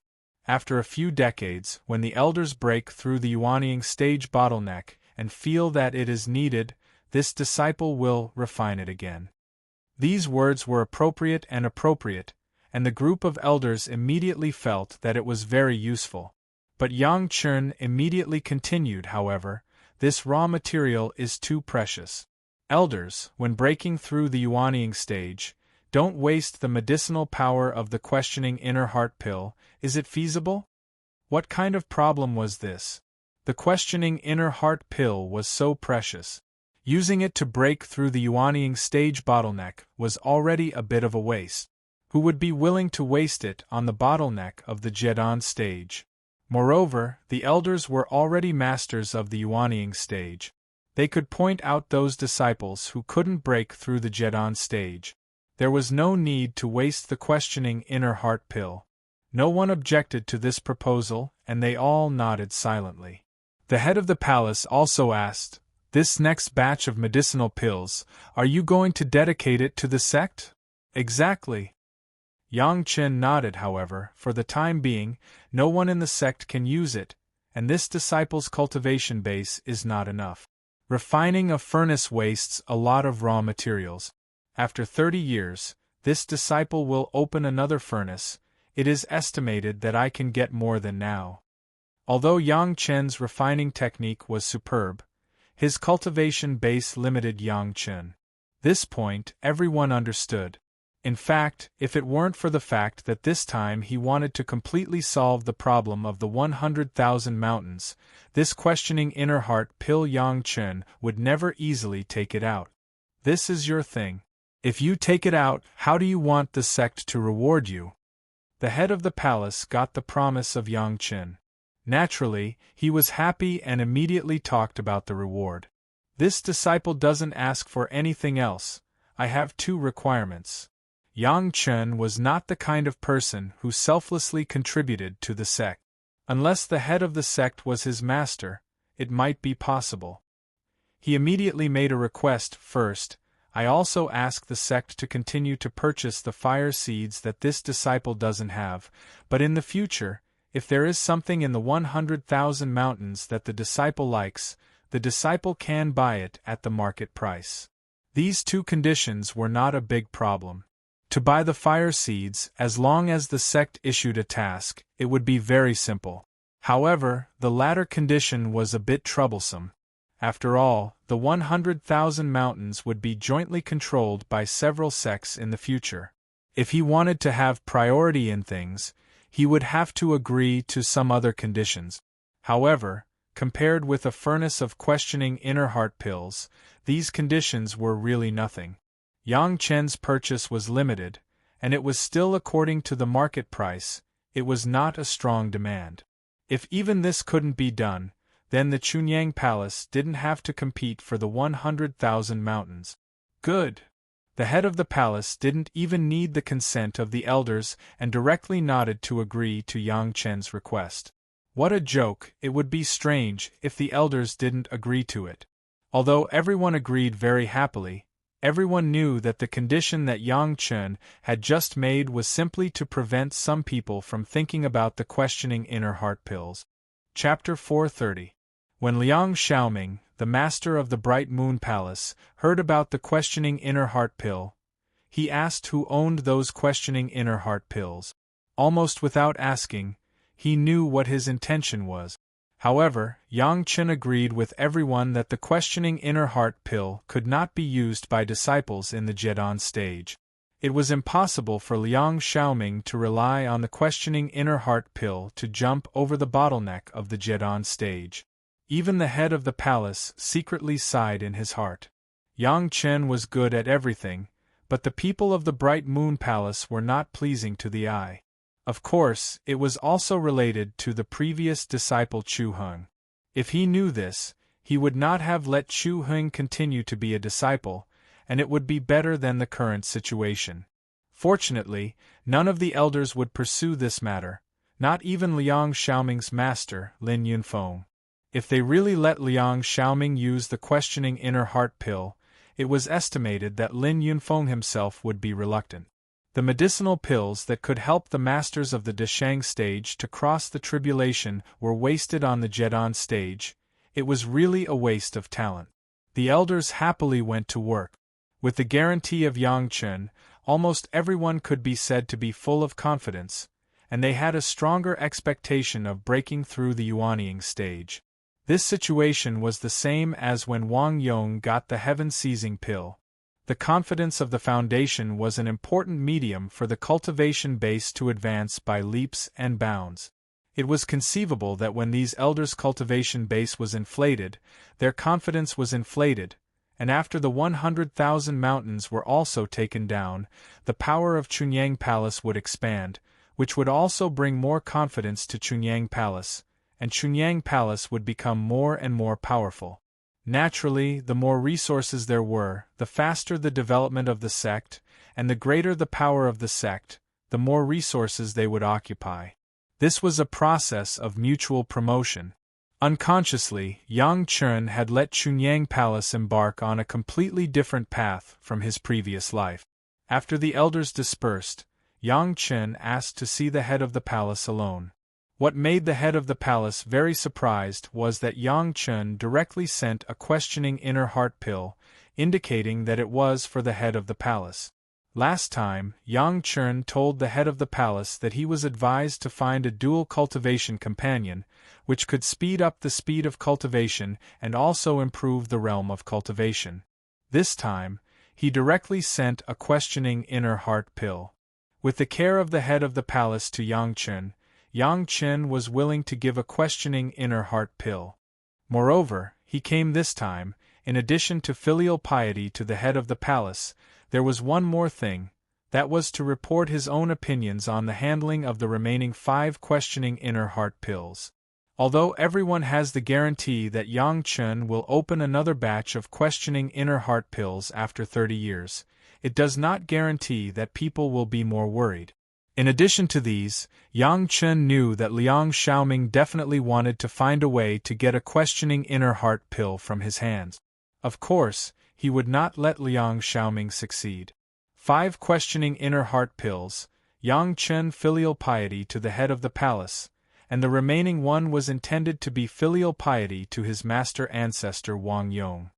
After a few decades, when the elders break through the Yuanying stage bottleneck and feel that it is needed, this disciple will refine it again." These words were appropriate, and the group of elders immediately felt that it was very useful. But Yang Chen immediately continued, "However, this raw material is too precious. Elders, when breaking through the Yuanying stage, don't waste the medicinal power of the questioning inner heart pill. Is it feasible?" What kind of problem was this? The questioning inner heart pill was so precious. Using it to break through the Yuanying stage bottleneck was already a bit of a waste. Who would be willing to waste it on the bottleneck of the Jedan stage? Moreover, the elders were already masters of the Yuanying stage. They could point out those disciples who couldn't break through the Jedan stage. There was no need to waste the questioning inner heart pill. No one objected to this proposal, and they all nodded silently. The head of the palace also asked, "This next batch of medicinal pills, are you going to dedicate it to the sect?" "Exactly." Yang Chen nodded. "However, for the time being, no one in the sect can use it, and this disciple's cultivation base is not enough. Refining a furnace wastes a lot of raw materials. After 30 years, this disciple will open another furnace. It is estimated that I can get more than now." Although Yang Chen's refining technique was superb, his cultivation base limited Yang Chen. This point everyone understood. In fact, if it weren't for the fact that this time he wanted to completely solve the problem of the 100,000 mountains, this questioning inner heart pill Yang Chen would never easily take it out. "This is your thing. If you take it out, how do you want the sect to reward you?" The head of the palace got the promise of Yang Chen. Naturally, he was happy and immediately talked about the reward. "This disciple doesn't ask for anything else. I have 2 requirements." Yang Chen was not the kind of person who selflessly contributed to the sect. Unless the head of the sect was his master, it might be possible. He immediately made a request. "First, I also ask the sect to continue to purchase the fire seeds that this disciple doesn't have, but in the future, if there is something in the 100,000 mountains that the disciple likes, the disciple can buy it at the market price." These 2 conditions were not a big problem. To buy the fire seeds, as long as the sect issued a task, it would be very simple. However, the latter condition was a bit troublesome. After all, the 100,000 mountains would be jointly controlled by several sects in the future. If he wanted to have priority in things, he would have to agree to some other conditions. However, compared with a furnace of questioning inner heart pills, these conditions were really nothing. Yang Chen's purchase was limited, and it was still according to the market price. It was not a strong demand. If even this couldn't be done, then the Chunyang Palace didn't have to compete for the 100,000 mountains. Good. The head of the palace didn't even need the consent of the elders and directly nodded to agree to Yang Chen's request. What a joke! It would be strange if the elders didn't agree to it. Although everyone agreed very happily, everyone knew that the condition that Yang Chen had just made was simply to prevent some people from thinking about the questioning inner heart pills. Chapter 430. When Liang Xiaoming, the master of the Bright Moon Palace, heard about the questioning inner heart pill, he asked who owned those questioning inner heart pills. Almost without asking, he knew what his intention was. However, Yang Chen agreed with everyone that the questioning inner heart pill could not be used by disciples in the Jedan stage. It was impossible for Liang Xiaoming to rely on the questioning inner heart pill to jump over the bottleneck of the Jedan stage. Even the head of the palace secretly sighed in his heart. Yang Chen was good at everything, but the people of the Bright Moon Palace were not pleasing to the eye. Of course, it was also related to the previous disciple Chu Heng. If he knew this, he would not have let Chu Heng continue to be a disciple, and it would be better than the current situation. Fortunately, none of the elders would pursue this matter, not even Liang Xiaoming's master, Lin Yunfeng. If they really let Liang Xiaoming use the questioning inner heart pill, it was estimated that Lin Yunfeng himself would be reluctant. The medicinal pills that could help the masters of the Deshang stage to cross the tribulation were wasted on the Zhedan stage. It was really a waste of talent. The elders happily went to work. With the guarantee of Yang Chen, almost everyone could be said to be full of confidence, and they had a stronger expectation of breaking through the Yuanying stage. This situation was the same as when Wang Yong got the heaven-seizing pill. The confidence of the foundation was an important medium for the cultivation base to advance by leaps and bounds. It was conceivable that when these elders' cultivation base was inflated, their confidence was inflated, and after the 100,000 mountains were also taken down, the power of Chunyang Palace would expand, which would also bring more confidence to Chunyang Palace, and Chunyang Palace would become more and more powerful. Naturally, the more resources there were, the faster the development of the sect, and the greater the power of the sect, the more resources they would occupy. This was a process of mutual promotion. Unconsciously, Yang Chen had let Chunyang Palace embark on a completely different path from his previous life. After the elders dispersed, Yang Chen asked to see the head of the palace alone. What made the head of the palace very surprised was that Yang Chen directly sent a questioning inner heart pill, indicating that it was for the head of the palace. Last time, Yang Chen told the head of the palace that he was advised to find a dual cultivation companion, which could speed up the speed of cultivation and also improve the realm of cultivation. This time, he directly sent a questioning inner heart pill. With the care of the head of the palace to Yang Chen was willing to give a questioning inner heart pill. Moreover, he came this time, in addition to filial piety to the head of the palace, there was one more thing, that was to report his own opinions on the handling of the remaining 5 questioning inner heart pills. Although everyone has the guarantee that Yang Chen will open another batch of questioning inner heart pills after 30 years, it does not guarantee that people will be more worried. In addition to these, Yang Chen knew that Liang Xiaoming definitely wanted to find a way to get a questioning inner heart pill from his hands. Of course, he would not let Liang Xiaoming succeed. 5 questioning inner heart pills, Yang Chen filial piety to the head of the palace, and the remaining one was intended to be filial piety to his master ancestor Wang Yong.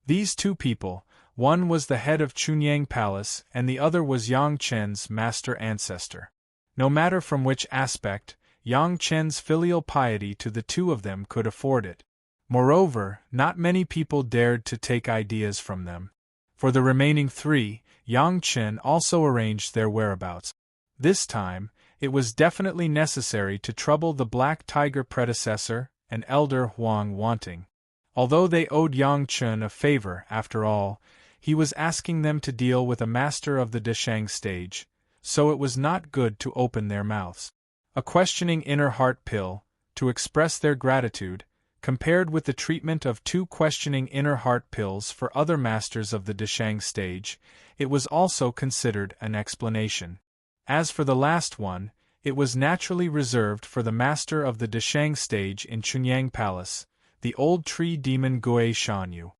These 2 people, one was the head of Chunyang Palace and the other was Yang Chen's master ancestor. No matter from which aspect, Yang Chen's filial piety to the 2 of them could afford it. Moreover, not many people dared to take ideas from them. For the remaining 3, Yang Chen also arranged their whereabouts. This time, it was definitely necessary to trouble the Black Tiger predecessor and elder Huang Wanting. Although they owed Yang Chen a favor, after all, he was asking them to deal with a master of the Deshang stage, so it was not good to open their mouths. A questioning inner heart pill, to express their gratitude, compared with the treatment of 2 questioning inner heart pills for other masters of the Deshang stage, it was also considered an explanation. As for the last one, it was naturally reserved for the master of the Deshang stage in Chunyang Palace, the old tree demon Gui Shanyu.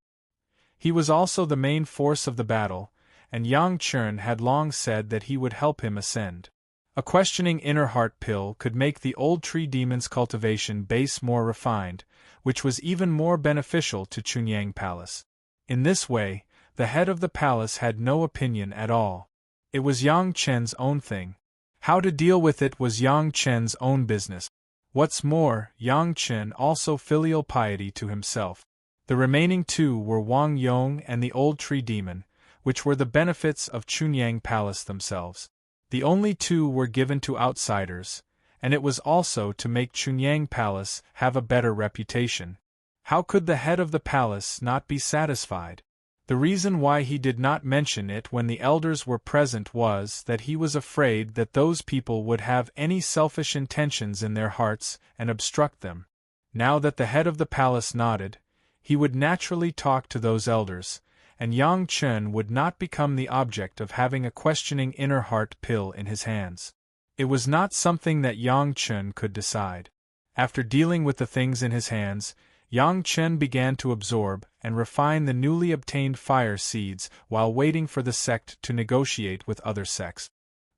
He was also the main force of the battle, and Yang Chen had long said that he would help him ascend. A questioning inner heart pill could make the old tree demon's cultivation base more refined, which was even more beneficial to Chunyang Palace. In this way, the head of the palace had no opinion at all. It was Yang Chen's own thing. How to deal with it was Yang Chen's own business. What's more, Yang Chen also filial piety to himself. The remaining 2 were Wang Yong and the old tree demon, which were the benefits of Chunyang Palace themselves. The only 2 were given to outsiders, and it was also to make Chunyang Palace have a better reputation. How could the head of the palace not be satisfied? The reason why he did not mention it when the elders were present was that he was afraid that those people would have any selfish intentions in their hearts and obstruct them. Now that the head of the palace nodded, he would naturally talk to those elders, and Yang Chen would not become the object of having a questioning inner heart pill in his hands. It was not something that Yang Chen could decide. After dealing with the things in his hands, Yang Chen began to absorb and refine the newly obtained fire seeds while waiting for the sect to negotiate with other sects.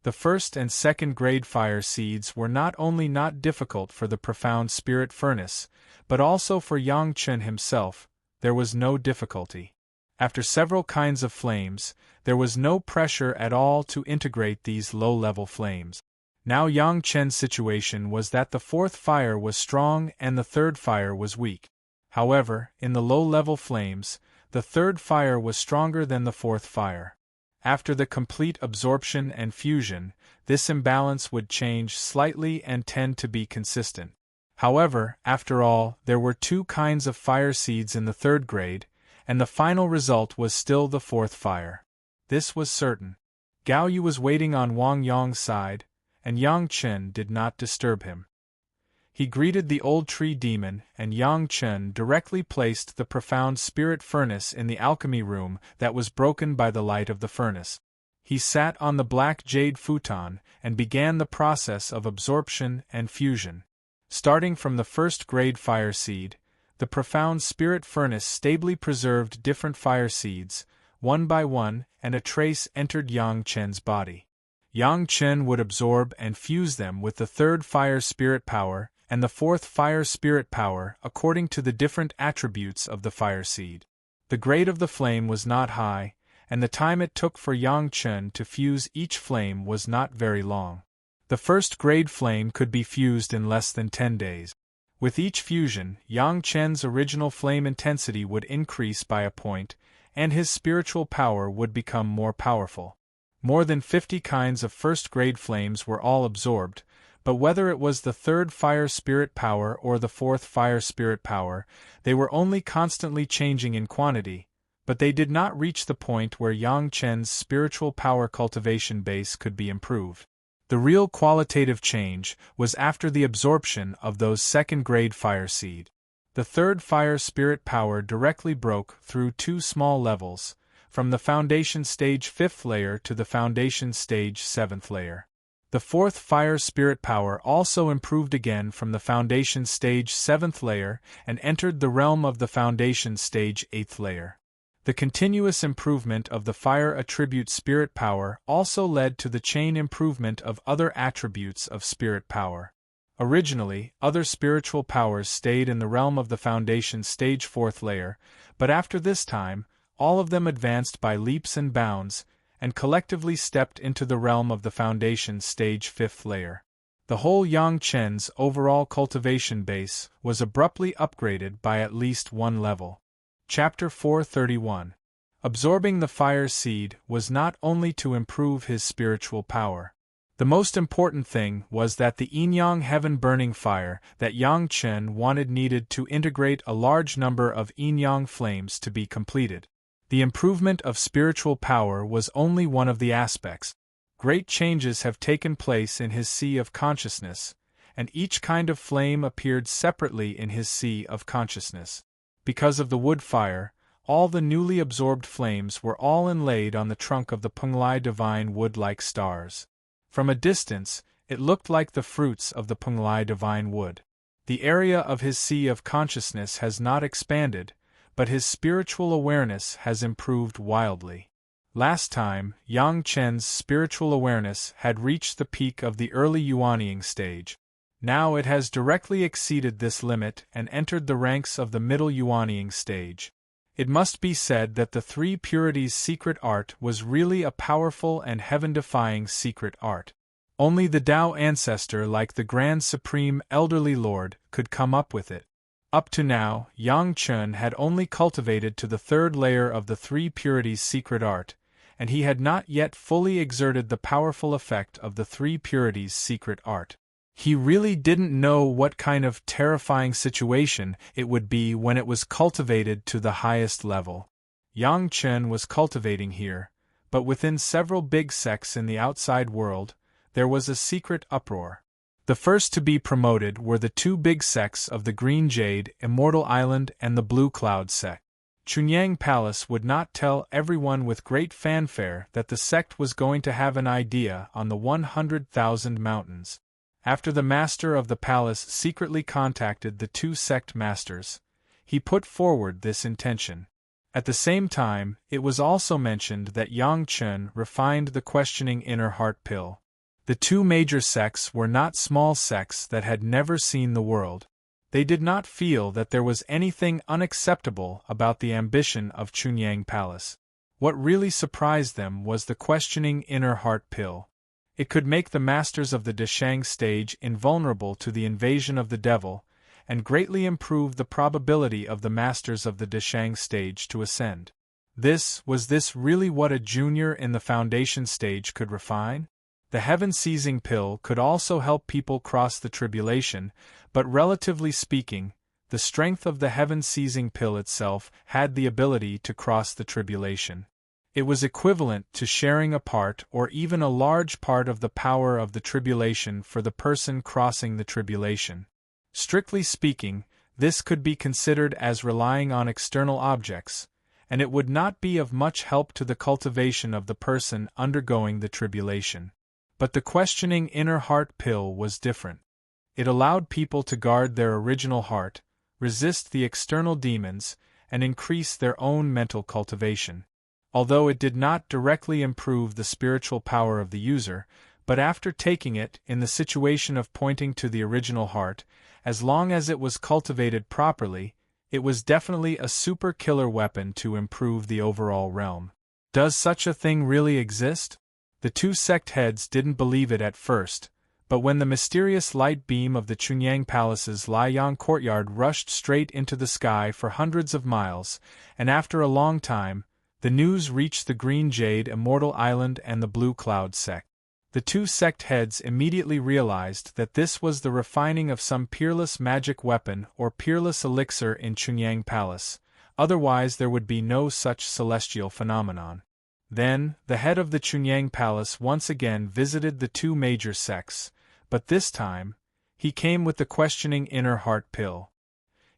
The first and second grade fire seeds were not only not difficult for the profound spirit furnace, but also for Yang Chen himself. There was no difficulty. After several kinds of flames, there was no pressure at all to integrate these low-level flames. Now Yang Chen's situation was that the fourth fire was strong and the third fire was weak. However, in the low-level flames, the third fire was stronger than the fourth fire. After the complete absorption and fusion, this imbalance would change slightly and tend to be consistent. However, after all, there were two kinds of fire seeds in the third grade, and the final result was still the fourth fire. This was certain. Gao Yu was waiting on Wang Yong's side, and Yang Chen did not disturb him. He greeted the old tree demon, and Yang Chen directly placed the profound spirit furnace in the alchemy room that was broken by the light of the furnace. He sat on the black jade futon and began the process of absorption and fusion. Starting from the first grade fire seed, the profound spirit furnace stably preserved different fire seeds, one by one, and a trace entered Yang Chen's body. Yang Chen would absorb and fuse them with the third fire spirit power and the fourth fire spirit power according to the different attributes of the fire seed. The grade of the flame was not high, and the time it took for Yang Chen to fuse each flame was not very long. The first grade flame could be fused in less than 10 days. With each fusion, Yang Chen's original flame intensity would increase by a point, and his spiritual power would become more powerful. More than 50 kinds of first-grade flames were all absorbed, but whether it was the third fire spirit power or the fourth fire spirit power, they were only constantly changing in quantity, but they did not reach the point where Yang Chen's spiritual power cultivation base could be improved. The real qualitative change was after the absorption of those second-grade fire seed. The third fire spirit power directly broke through 2 small levels, from the foundation stage 5th layer to the foundation stage 7th layer. The fourth fire spirit power also improved again from the foundation stage 7th layer and entered the realm of the foundation stage 8th layer. The continuous improvement of the fire attribute spirit power also led to the chain improvement of other attributes of spirit power. Originally, other spiritual powers stayed in the realm of the foundation stage 4th layer, but after this time, all of them advanced by leaps and bounds, and collectively stepped into the realm of the foundation stage 5th layer. The whole Yang Chen's overall cultivation base was abruptly upgraded by at least 1 level. Chapter 431. Absorbing the fire seed was not only to improve his spiritual power. The most important thing was that the yin-yang heaven-burning fire that Yang Chen wanted needed to integrate a large number of yin-yang flames to be completed. The improvement of spiritual power was only one of the aspects. Great changes have taken place in his sea of consciousness, and each kind of flame appeared separately in his sea of consciousness. Because of the wood fire, all the newly absorbed flames were all inlaid on the trunk of the Penglai divine wood like stars. From a distance, it looked like the fruits of the Penglai divine wood. The area of his sea of consciousness has not expanded, but his spiritual awareness has improved wildly. Last time, Yang Chen's spiritual awareness had reached the peak of the early Yuanying stage. Now it has directly exceeded this limit and entered the ranks of the middle Yuanying stage. It must be said that the Three Purities secret art was really a powerful and heaven-defying secret art. Only the Tao ancestor like the Grand Supreme Elderly Lord could come up with it. Up to now, Yang Chen had only cultivated to the 3rd layer of the Three Purities secret art, and he had not yet fully exerted the powerful effect of the Three Purities secret art. He really didn't know what kind of terrifying situation it would be when it was cultivated to the highest level. Yang Chen was cultivating here, but within several big sects in the outside world, there was a secret uproar. The first to be promoted were the two big sects of the Green Jade, Immortal Island, and the Blue Cloud sect. Chunyang Palace would not tell everyone with great fanfare that the sect was going to have an idea on the 100,000 mountains. After the master of the palace secretly contacted the two sect masters, he put forward this intention. At the same time, it was also mentioned that Yang Chen refined the questioning inner heart pill. The two major sects were not small sects that had never seen the world. They did not feel that there was anything unacceptable about the ambition of Chunyang Palace. What really surprised them was the questioning inner heart pill. It could make the masters of the Deshang stage invulnerable to the invasion of the devil, and greatly improve the probability of the masters of the Deshang stage to ascend. Was this really what a junior in the foundation stage could refine? The heaven-seizing pill could also help people cross the tribulation, but relatively speaking, the strength of the heaven-seizing pill itself had the ability to cross the tribulation. It was equivalent to sharing a part or even a large part of the power of the tribulation for the person crossing the tribulation. Strictly speaking, this could be considered as relying on external objects, and it would not be of much help to the cultivation of the person undergoing the tribulation. But the questioning inner heart pill was different. It allowed people to guard their original heart, resist the external demons, and increase their own mental cultivation. Although it did not directly improve the spiritual power of the user, but after taking it in the situation of pointing to the original heart, as long as it was cultivated properly, it was definitely a super killer weapon to improve the overall realm. Does such a thing really exist? The two sect heads didn't believe it at first, but when the mysterious light beam of the Chunyang Palace's Liang courtyard rushed straight into the sky for hundreds of miles, and after a long time, the news reached the Green Jade, Immortal Island, and the Blue Cloud sect. The two sect heads immediately realized that this was the refining of some peerless magic weapon or peerless elixir in Chunyang Palace, otherwise there would be no such celestial phenomenon. Then, the head of the Chunyang Palace once again visited the two major sects, but this time, he came with the questioning inner heart pill.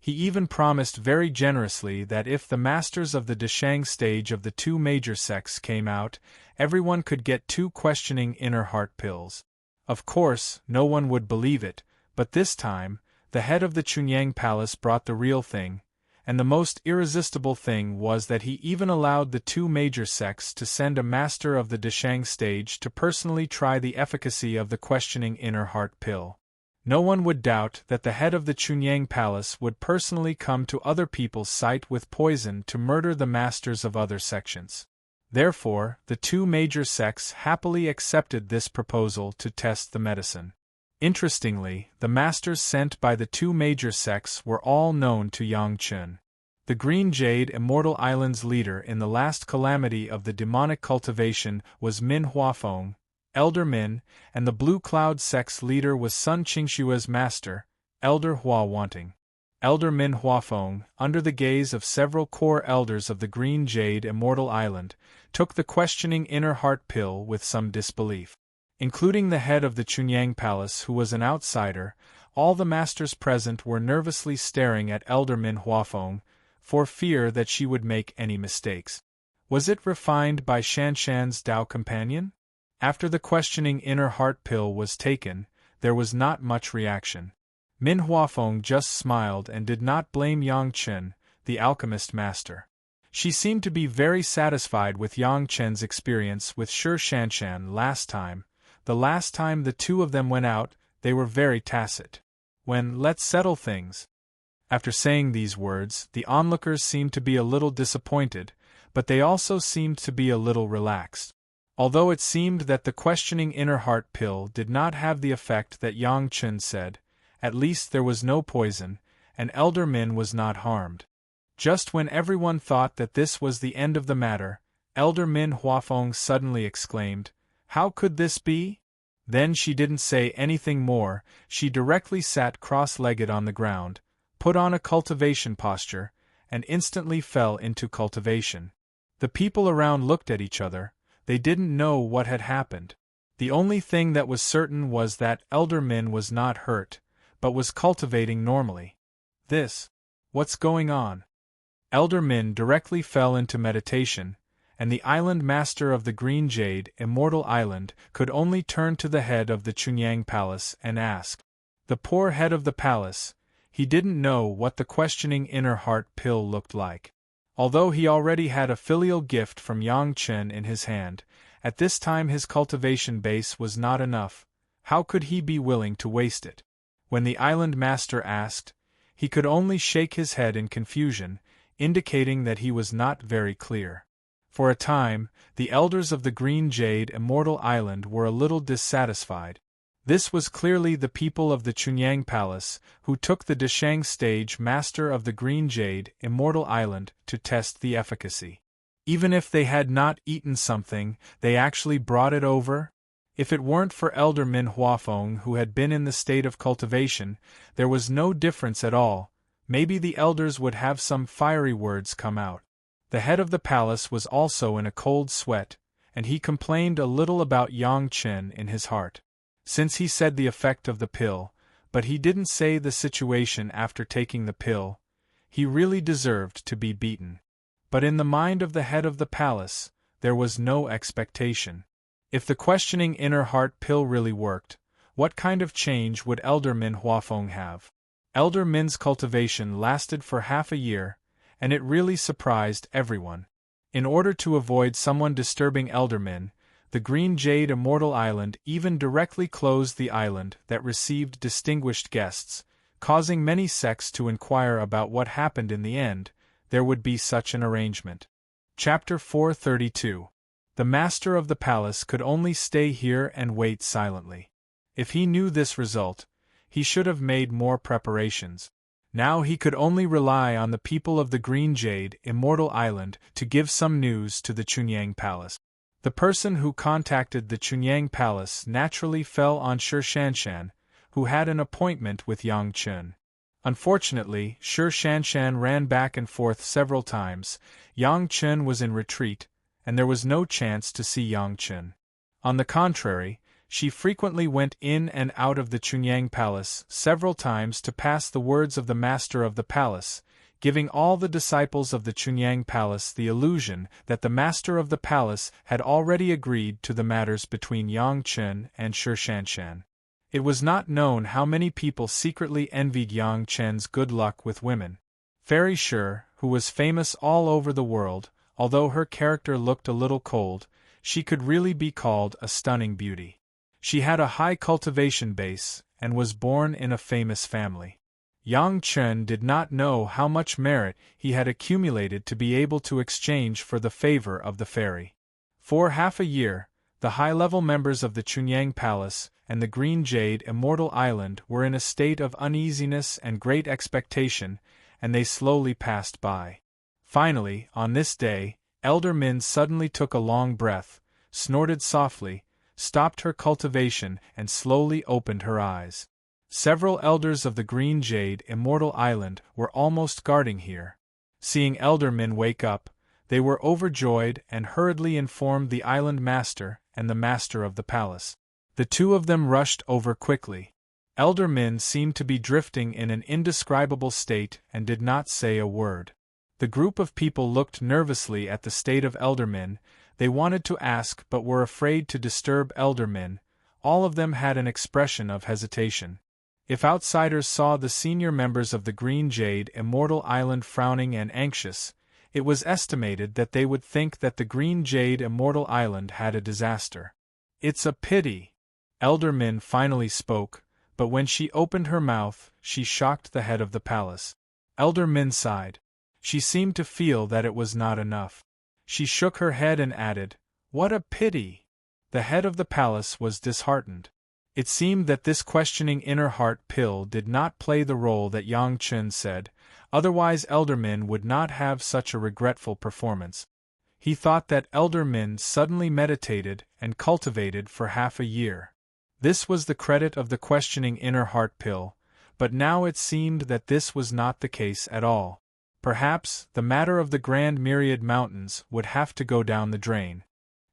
He even promised very generously that if the masters of the Deshang stage of the two major sects came out, everyone could get 2 questioning inner heart pills. Of course, no one would believe it, but this time, the head of the Chunyang Palace brought the real thing, and the most irresistible thing was that he even allowed the two major sects to send a master of the Deshang stage to personally try the efficacy of the questioning inner heart pill. No one would doubt that the head of the Chunyang Palace would personally come to other people's site with poison to murder the masters of other sections. Therefore, the two major sects happily accepted this proposal to test the medicine. Interestingly, the masters sent by the two major sects were all known to Yang Chen. The Green Jade, Immortal Island's leader in the last calamity of the demonic cultivation was Min Huafeng, Elder Min, and the Blue Cloud sect's leader was Sun Qingshua's master, Elder Hua Wanting. Elder Min Huafeng, under the gaze of several core elders of the Green Jade, Immortal Island, took the questioning inner heart pill with some disbelief. Including the head of the Chunyang Palace who was an outsider, all the masters present were nervously staring at Elder Min Huafeng, for fear that she would make any mistakes. Was it refined by Shanshan's Tao companion? After the questioning inner heart pill was taken, there was not much reaction. Min Huafeng just smiled and did not blame Yang Chen, the alchemist master. She seemed to be very satisfied with Yang Chen's experience with Shi Shanshan last time. The last time the two of them went out, they were very tacit. Let's settle things. After saying these words, the onlookers seemed to be a little disappointed, but they also seemed to be a little relaxed. Although it seemed that the questioning inner heart pill did not have the effect that Yang Chen said, at least there was no poison, and Elder Min was not harmed. Just when everyone thought that this was the end of the matter, Elder Min Huafeng suddenly exclaimed, "How could this be?" Then she didn't say anything more, she directly sat cross-legged on the ground, put on a cultivation posture, and instantly fell into cultivation. The people around looked at each other, they didn't know what had happened. The only thing that was certain was that Elder Min was not hurt, but was cultivating normally. What's going on? Elder Min directly fell into meditation, and the island master of the Green Jade, Immortal Island, could only turn to the head of the Chunyang Palace and ask. The poor head of the palace, he didn't know what the questioning inner heart pill looked like. Although he already had a filial gift from Yang Chen in his hand, at this time his cultivation base was not enough. How could he be willing to waste it? When the island master asked, he could only shake his head in confusion, indicating that he was not very clear. For a time, the elders of the Green Jade Immortal Island were a little dissatisfied. This was clearly the people of the Chunyang Palace, who took the Deshang stage master of the Green Jade Immortal Island to test the efficacy. Even if they had not eaten something, they actually brought it over? If it weren't for Elder Min Huafeng who had been in the state of cultivation, there was no difference at all. Maybe the elders would have some fiery words come out. The head of the palace was also in a cold sweat, and he complained a little about Yang Chen in his heart. Since he said the effect of the pill, but he didn't say the situation after taking the pill, he really deserved to be beaten. But in the mind of the head of the palace, there was no expectation. If the questioning inner heart pill really worked, what kind of change would Elder Min Huafeng have? Elder Min's cultivation lasted for half a year, and it really surprised everyone. In order to avoid someone disturbing Elder Min, the Green Jade Immortal Island even directly closed the island that received distinguished guests, causing many sects to inquire about what happened in the end. There would be such an arrangement. Chapter 432. The master of the palace could only stay here and wait silently. If he knew this result, he should have made more preparations. Now he could only rely on the people of the Green Jade Immortal Island to give some news to the Chunyang Palace. The person who contacted the Chunyang Palace naturally fell on Shi Shanshan, who had an appointment with Yang Chen. Unfortunately, Shi Shanshan ran back and forth several times. Yang Chen was in retreat, and there was no chance to see Yang Chen. On the contrary, she frequently went in and out of the Chunyang Palace several times to pass the words of the master of the palace, giving all the disciples of the Chunyang Palace the illusion that the master of the palace had already agreed to the matters between Yang Chen and Shi Shanshan. It was not known how many people secretly envied Yang Chen's good luck with women. Fairy Shi, who was famous all over the world, although her character looked a little cold, she could really be called a stunning beauty. She had a high cultivation base, and was born in a famous family. Yang Chen did not know how much merit he had accumulated to be able to exchange for the favor of the fairy. For half a year, the high-level members of the Chunyang Palace and the Green Jade Immortal Island were in a state of uneasiness and great expectation, and they slowly passed by. Finally, on this day, Elder Min suddenly took a long breath, snorted softly, stopped her cultivation and slowly opened her eyes. Several elders of the Green Jade Immortal Island were almost guarding here. Seeing Elder Min wake up, they were overjoyed and hurriedly informed the island master and the master of the palace. The two of them rushed over quickly. Elder Min seemed to be drifting in an indescribable state and did not say a word. The group of people looked nervously at the state of Elder Min. They wanted to ask but were afraid to disturb Elder Min. All of them had an expression of hesitation. If outsiders saw the senior members of the Green Jade Immortal Island frowning and anxious, it was estimated that they would think that the Green Jade Immortal Island had a disaster. "It's a pity." Elder Min finally spoke, but when she opened her mouth, she shocked the head of the palace. Elder Min sighed. She seemed to feel that it was not enough. She shook her head and added, "What a pity!" The head of the palace was disheartened. It seemed that this questioning inner heart pill did not play the role that Yang Chen said, otherwise Elder Min would not have such a regretful performance. He thought that Elder Min suddenly meditated and cultivated for half a year. This was the credit of the questioning inner heart pill, but now it seemed that this was not the case at all. Perhaps the matter of the Grand Myriad Mountains would have to go down the drain.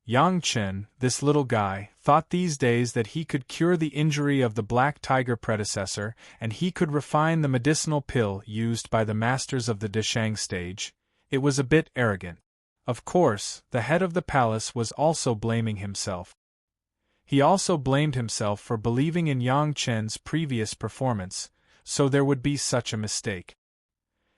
Yang Chen, this little guy, thought these days that he could cure the injury of the Black Tiger predecessor, and he could refine the medicinal pill used by the masters of the Deshang stage. It was a bit arrogant. Of course, the head of the palace was also blaming himself. He also blamed himself for believing in Yang Chen's previous performance, so there would be such a mistake.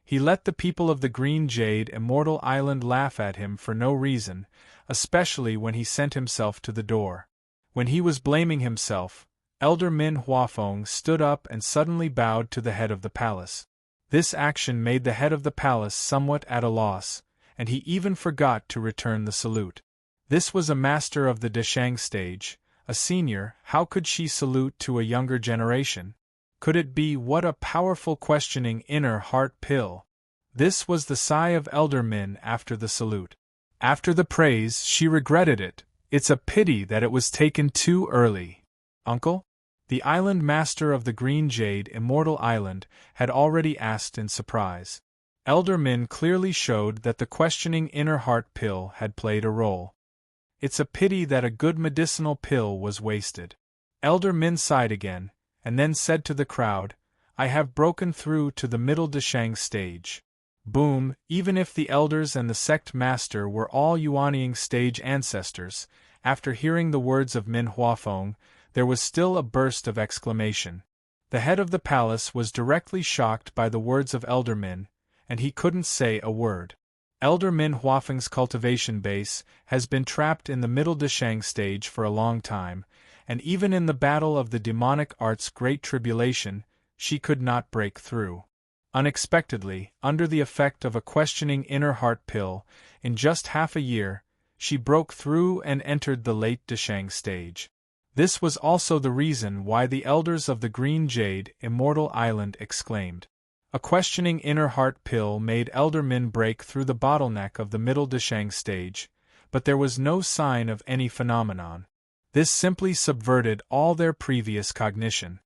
He let the people of the Green Jade Immortal Island laugh at him for no reason, especially when he sent himself to the door. When he was blaming himself, Elder Min Huafeng stood up and suddenly bowed to the head of the palace. This action made the head of the palace somewhat at a loss, and he even forgot to return the salute. This was a master of the Deshang stage, a senior. How could she salute to a younger generation? Could it be what a powerful questioning inner heart pill? This was the sigh of Elder Min after the salute. After the praise, she regretted it. It's a pity that it was taken too early. Uncle? The island master of the Green Jade Immortal Island had already asked in surprise. Elder Min clearly showed that the questioning inner heart pill had played a role. It's a pity that a good medicinal pill was wasted. Elder Min sighed again, and then said to the crowd, I have broken through to the middle Deshang stage. Boom, even if the elders and the sect master were all Yuanying stage ancestors, after hearing the words of Min Huafeng, there was still a burst of exclamation. The head of the palace was directly shocked by the words of Elder Min, and he couldn't say a word. Elder Min Huafeng's cultivation base has been trapped in the middle Deshang stage for a long time, and even in the battle of the demonic arts Great Tribulation, she could not break through. Unexpectedly, under the effect of a questioning inner heart pill, in just half a year, she broke through and entered the late Deshang stage. This was also the reason why the elders of the Green Jade Immortal Island exclaimed. A questioning inner heart pill made Elder Min break through the bottleneck of the middle Deshang stage, but there was no sign of any phenomenon. This simply subverted all their previous cognition.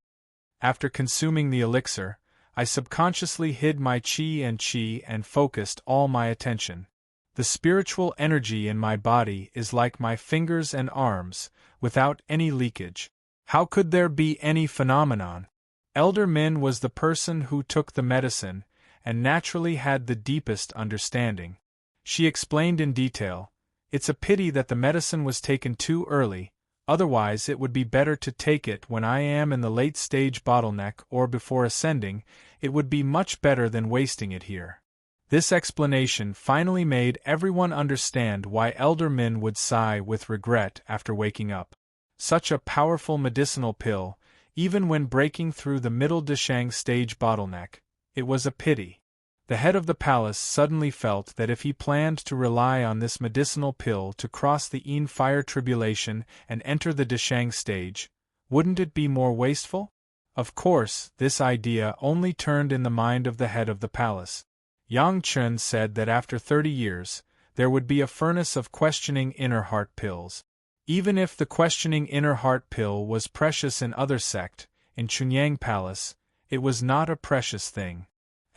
After consuming the elixir, I subconsciously hid my qi and focused all my attention. The spiritual energy in my body is like my fingers and arms, without any leakage. How could there be any phenomenon? Elder Min was the person who took the medicine, and naturally had the deepest understanding. She explained in detail, It's a pity that the medicine was taken too early, otherwise it would be better to take it when I am in the late stage bottleneck or before ascending. It would be much better than wasting it here. This explanation finally made everyone understand why Elder Min would sigh with regret after waking up. Such a powerful medicinal pill, even when breaking through the middle Deshang stage bottleneck, it was a pity. The head of the palace suddenly felt that if he planned to rely on this medicinal pill to cross the Yin fire tribulation and enter the Deshang stage, wouldn't it be more wasteful? Of course, this idea only turned in the mind of the head of the palace. Yang Chen said that after 30 years, there would be a furnace of questioning inner heart pills. Even if the questioning inner heart pill was precious in other sect, in Chunyang Palace, it was not a precious thing.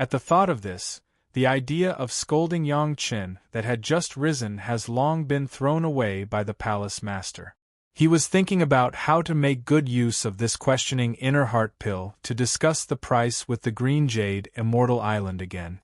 At the thought of this, the idea of scolding Yang Chen that had just risen has long been thrown away by the palace master. He was thinking about how to make good use of this questioning inner heart pill to discuss the price with the Green Jade Immortal Island again.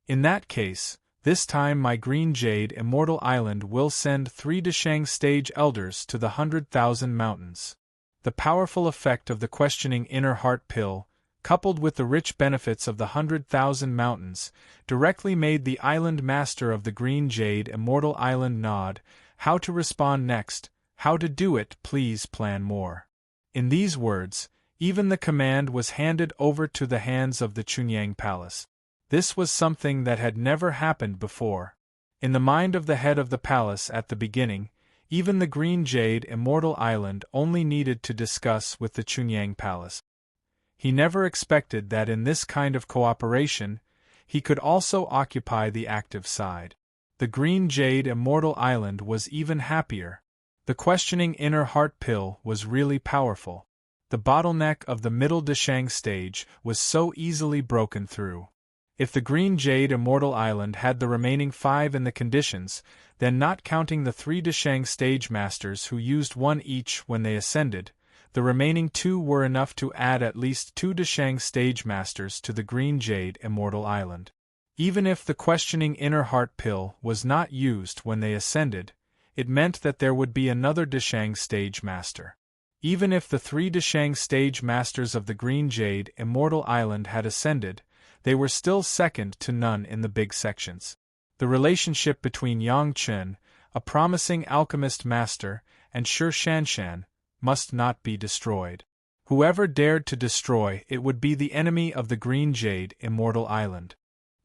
In that case, this time my Green Jade Immortal Island will send 3 Deshang stage elders to the 100,000 mountains. The powerful effect of the questioning inner heart pill, coupled with the rich benefits of the 100,000 mountains, directly made the island master of the Green Jade Immortal Island nod. How to respond next, how to do it, please plan more. In these words, even the command was handed over to the hands of the Chunyang Palace. This was something that had never happened before. In the mind of the head of the palace at the beginning, even the Green Jade Immortal Island only needed to discuss with the Chunyang Palace. He never expected that in this kind of cooperation, he could also occupy the active side. The Green Jade Immortal Island was even happier. The questioning inner heart pill was really powerful. The bottleneck of the middle Deshang stage was so easily broken through. If the green jade Immortal Island had the remaining 5 in the conditions, then not counting the 3 Deshang stage masters who used 1 each when they ascended, the remaining 2 were enough to add at least 2 Deshang stage masters to the green jade Immortal Island. Even if the questioning inner heart pill was not used when they ascended, it meant that there would be another Deshang stage master. Even if the 3 Deshang stage masters of the green jade Immortal Island had ascended, they were still second to none in the big sections. The relationship between Yang Chen, a promising alchemist master, and Shi Shanshan must not be destroyed. Whoever dared to destroy it would be the enemy of the green jade Immortal Island.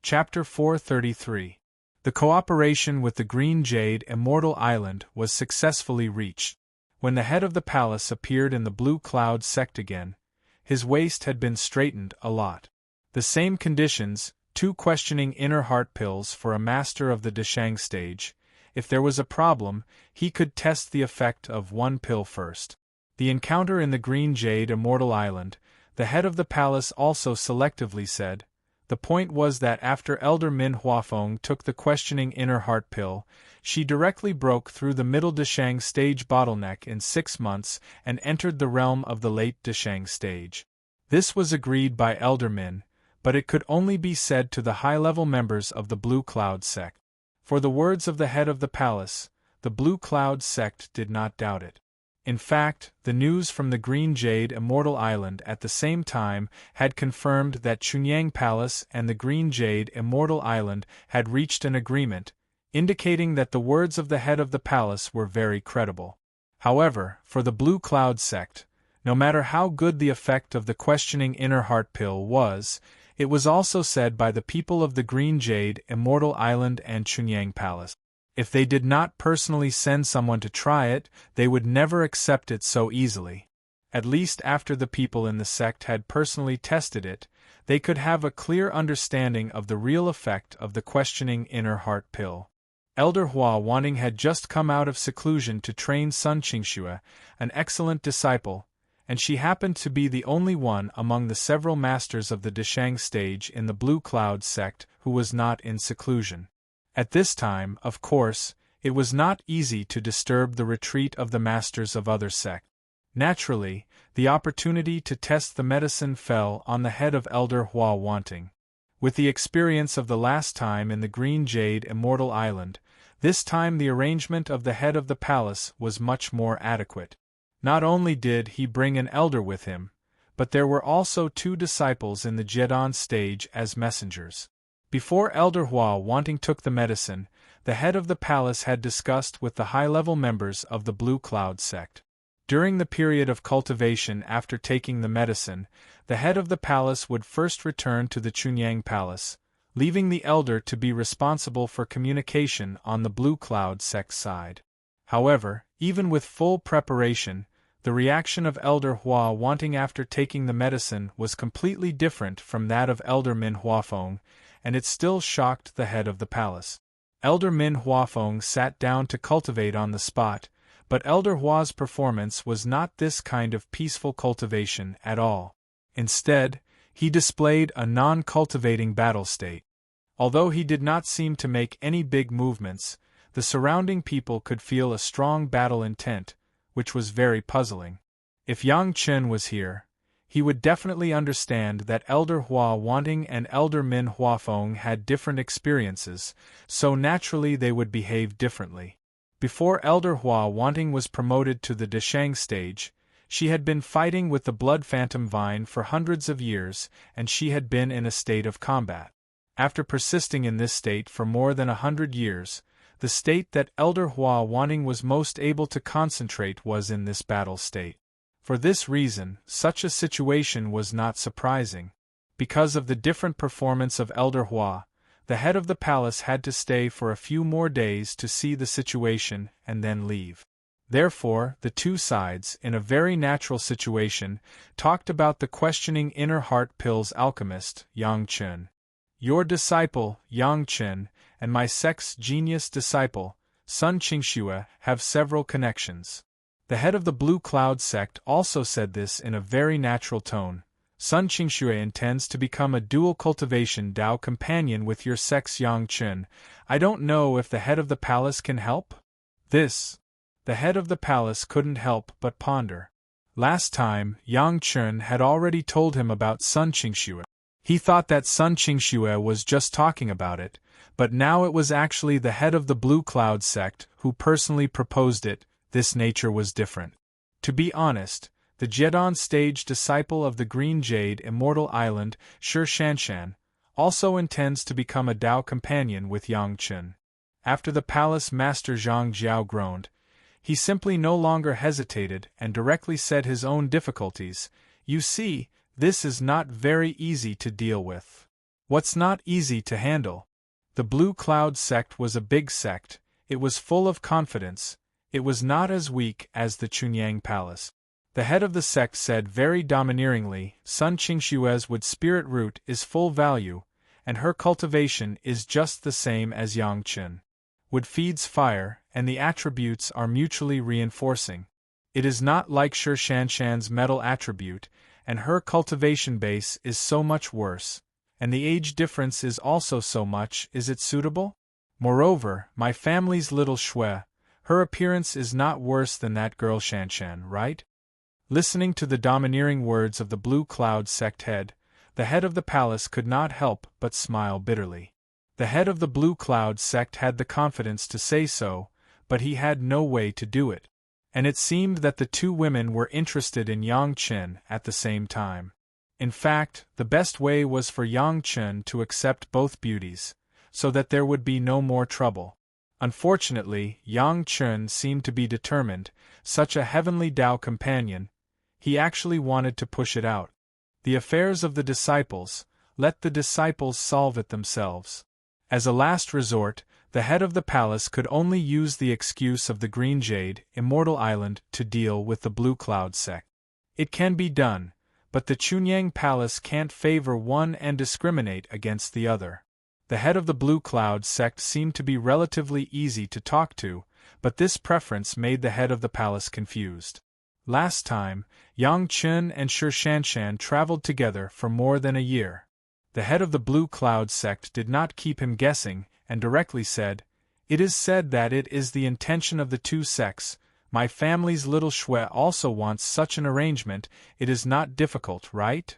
Chapter 433. The cooperation with the green jade Immortal Island was successfully reached. When the head of the palace appeared in the blue cloud sect again, his waist had been straightened a lot. The same conditions, 2 questioning inner heart pills for a master of the Deshang stage. If there was a problem, he could test the effect of 1 pill first. The encounter in the green jade Immortal Island, the head of the palace also selectively said. The point was that after Elder Min Huafeng took the questioning inner heart pill, she directly broke through the middle Deshang stage bottleneck in 6 months and entered the realm of the late Deshang stage. This was agreed by Elder Min, but it could only be said to the high-level members of the Blue Cloud sect. For the words of the head of the palace, the Blue Cloud sect did not doubt it. In fact, the news from the Green Jade Immortal Island at the same time had confirmed that Chunyang Palace and the Green Jade Immortal Island had reached an agreement, indicating that the words of the head of the palace were very credible. However, for the Blue Cloud sect, no matter how good the effect of the questioning inner heart pill was, it was also said by the people of the Green Jade Immortal Island and Chunyang Palace. If they did not personally send someone to try it, they would never accept it so easily. At least after the people in the sect had personally tested it, they could have a clear understanding of the real effect of the questioning inner heart pill. Elder Hua Wanting had just come out of seclusion to train Sun Qingxue, an excellent disciple, and she happened to be the only one among the several masters of the Deshang stage in the Blue Cloud sect who was not in seclusion. At this time, of course, it was not easy to disturb the retreat of the masters of other sects. Naturally, the opportunity to test the medicine fell on the head of Elder Hua Wanting. With the experience of the last time in the Green Jade Immortal Island, this time the arrangement of the head of the palace was much more adequate. Not only did he bring an elder with him, but there were also 2 disciples in the Jedon stage as messengers. Before Elder Hua Wanting took the medicine, the head of the palace had discussed with the high-level members of the Blue Cloud sect. During the period of cultivation after taking the medicine, the head of the palace would first return to the Chunyang Palace, leaving the elder to be responsible for communication on the Blue Cloud sect side. However, even with full preparation, the reaction of Elder Hua Wanting after taking the medicine was completely different from that of Elder Min Huafeng, and it still shocked the head of the palace. Elder Min Huafeng sat down to cultivate on the spot, but Elder Hua's performance was not this kind of peaceful cultivation at all. Instead, he displayed a non-cultivating battle state. Although he did not seem to make any big movements, the surrounding people could feel a strong battle intent, which was very puzzling. If Yang Chen was here, he would definitely understand that Elder Hua Wanting and Elder Min Huafeng had different experiences, so naturally they would behave differently. Before Elder Hua Wanting was promoted to the Deshang stage, she had been fighting with the Blood Phantom Vine for hundreds of years, and she had been in a state of combat. After persisting in this state for more than 100 years, the state that Elder Hua Wanting was most able to concentrate was in this battle state. For this reason, such a situation was not surprising. Because of the different performance of Elder Hua, the head of the palace had to stay for a few more days to see the situation and then leave. Therefore, the 2 sides, in a very natural situation, talked about the questioning inner heart pill's alchemist, Yang Chen. Your disciple, Yang Chen, and my sect's genius disciple, Sun Qingxue, have several connections. The head of the Blue Cloud sect also said this in a very natural tone, Sun Qingxue intends to become a dual cultivation Dao companion with your sex Yang Chun. I don't know if the head of the palace can help? This. The head of the palace couldn't help but ponder. Last time, Yang Chun had already told him about Sun Qingxue. He thought that Sun Qingxue was just talking about it, but now it was actually the head of the Blue Cloud sect who personally proposed it. This nature was different. To be honest, the Jiedon stage disciple of the Green Jade Immortal Island, Shi Shanshan, also intends to become a Dao companion with Yang Chun. After the palace master Zhang Jiao groaned, he simply no longer hesitated and directly said his own difficulties. You see, this is not very easy to deal with. What's not easy to handle? The Blue Cloud sect was a big sect, it was full of confidence, it was not as weak as the Chunyang Palace. The head of the sect said very domineeringly, Sun Qingxue's wood spirit root is full value, and her cultivation is just the same as Yang Chun. Wood feeds fire, and the attributes are mutually reinforcing. It is not like Shi Shanshan's metal attribute, and her cultivation base is so much worse, and the age difference is also so much. Is it suitable? Moreover, my family's little Shui, her appearance is not worse than that girl Shanshan, right? Listening to the domineering words of the Blue Cloud sect head, the head of the palace could not help but smile bitterly. The head of the Blue Cloud sect had the confidence to say so, but he had no way to do it. And it seemed that the two women were interested in Yang Chun at the same time. In fact, the best way was for Yang Chun to accept both beauties, so that there would be no more trouble. Unfortunately, Yang Chun seemed to be determined, such a heavenly Dao companion, he actually wanted to push it out. The affairs of the disciples, let the disciples solve it themselves. As a last resort, the head of the palace could only use the excuse of the Green Jade, Immortal Island, to deal with the Blue Cloud sect. It can be done, but the Chunyang Palace can't favor one and discriminate against the other. The head of the Blue Cloud sect seemed to be relatively easy to talk to, but this preference made the head of the palace confused. Last time, Yang Chun and Shi Shanshan traveled together for more than a year. The head of the Blue Cloud sect did not keep him guessing, and directly said, It is said that it is the intention of the two sects. My family's little Shui also wants such an arrangement. It is not difficult, right?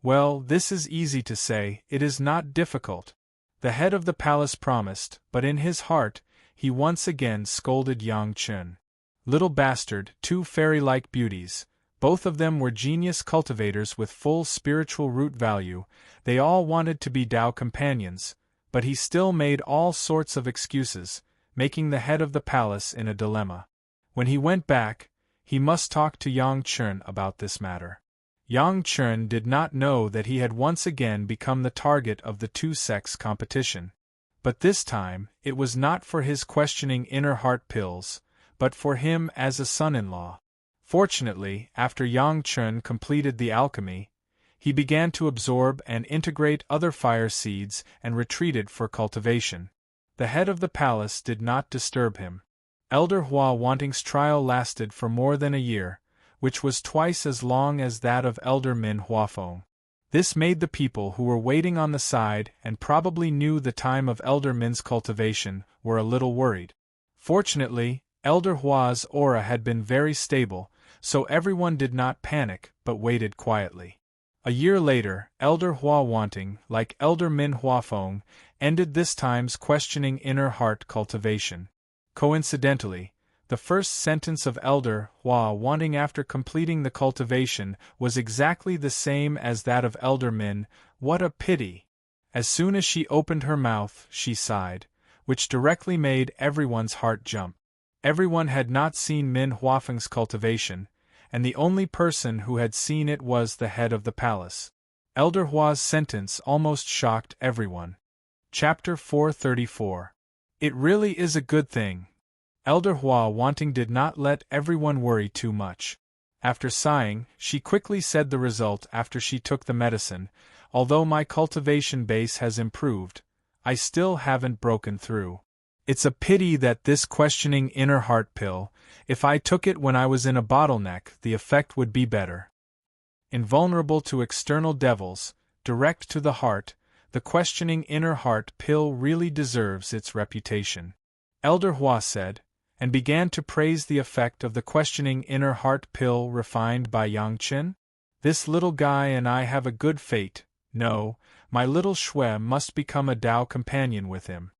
Well, this is easy to say, it is not difficult. The head of the palace promised, but in his heart, he once again scolded Yang Chun. Little bastard, two fairy-like beauties. Both of them were genius cultivators with full spiritual root value. They all wanted to be Dao companions, but he still made all sorts of excuses, making the head of the palace in a dilemma. When he went back, he must talk to Yang Chun about this matter. Yang Chun did not know that he had once again become the target of the two sects' competition. But this time, it was not for his questioning inner heart pills, but for him as a son-in-law. Fortunately, after Yang Chun completed the alchemy, he began to absorb and integrate other fire seeds and retreated for cultivation. The head of the palace did not disturb him. Elder Hua Wanting's trial lasted for more than a year, which was twice as long as that of Elder Min Huafeng. This made the people who were waiting on the side and probably knew the time of Elder Min's cultivation were a little worried. Fortunately, Elder Hua's aura had been very stable, so everyone did not panic but waited quietly. A year later, Elder Hua Wanting, like Elder Min Huafeng, ended this time's questioning inner heart cultivation. Coincidentally, the first sentence of Elder Hua Wanting after completing the cultivation was exactly the same as that of Elder Min. What a pity! As soon as she opened her mouth, she sighed, which directly made everyone's heart jump. Everyone had not seen Min Huafeng's cultivation, and the only person who had seen it was the head of the palace. Elder Hua's sentence almost shocked everyone. Chapter 434. It really is a good thing. Elder Hua Wanting did not let everyone worry too much. After sighing, she quickly said the result after she took the medicine. Although my cultivation base has improved, I still haven't broken through. It's a pity that this questioning inner heart pill, if I took it when I was in a bottleneck, the effect would be better. invulnerable to external devils, direct to the heart, the questioning inner heart pill really deserves its reputation. Elder Hua said, and began to praise the effect of the questioning inner heart pill refined by Yang Chen. This little guy and I have a good fate. No, my little Shui must become a Tao companion with him.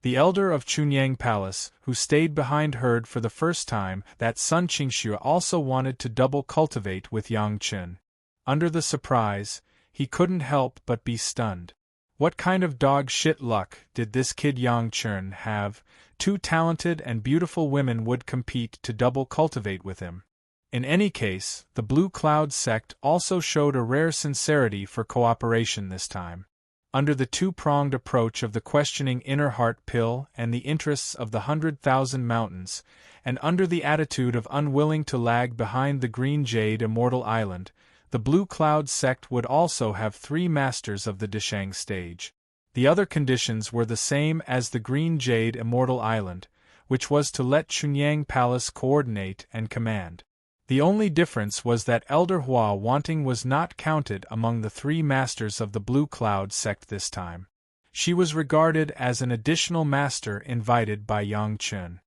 The elder of Chunyang Palace, who stayed behind, heard for the first time that Sun Qingxue also wanted to double cultivate with Yang Chen. Under the surprise, he couldn't help but be stunned. What kind of dog shit luck did this kid Yang Chen have? 2 talented and beautiful women would compete to double cultivate with him. In any case, the Blue Cloud sect also showed a rare sincerity for cooperation this time. Under the two-pronged approach of the questioning inner heart pill and the interests of the 100,000 mountains, and under the attitude of unwilling to lag behind the Green Jade Immortal Island, the Blue Cloud sect would also have 3 masters of the Deshang stage. The other conditions were the same as the Green Jade Immortal Island, which was to let Chunyang Palace coordinate and command. The only difference was that Elder Hua Wanting was not counted among the 3 masters of the Blue Cloud sect this time. She was regarded as an additional master invited by Yang Chen.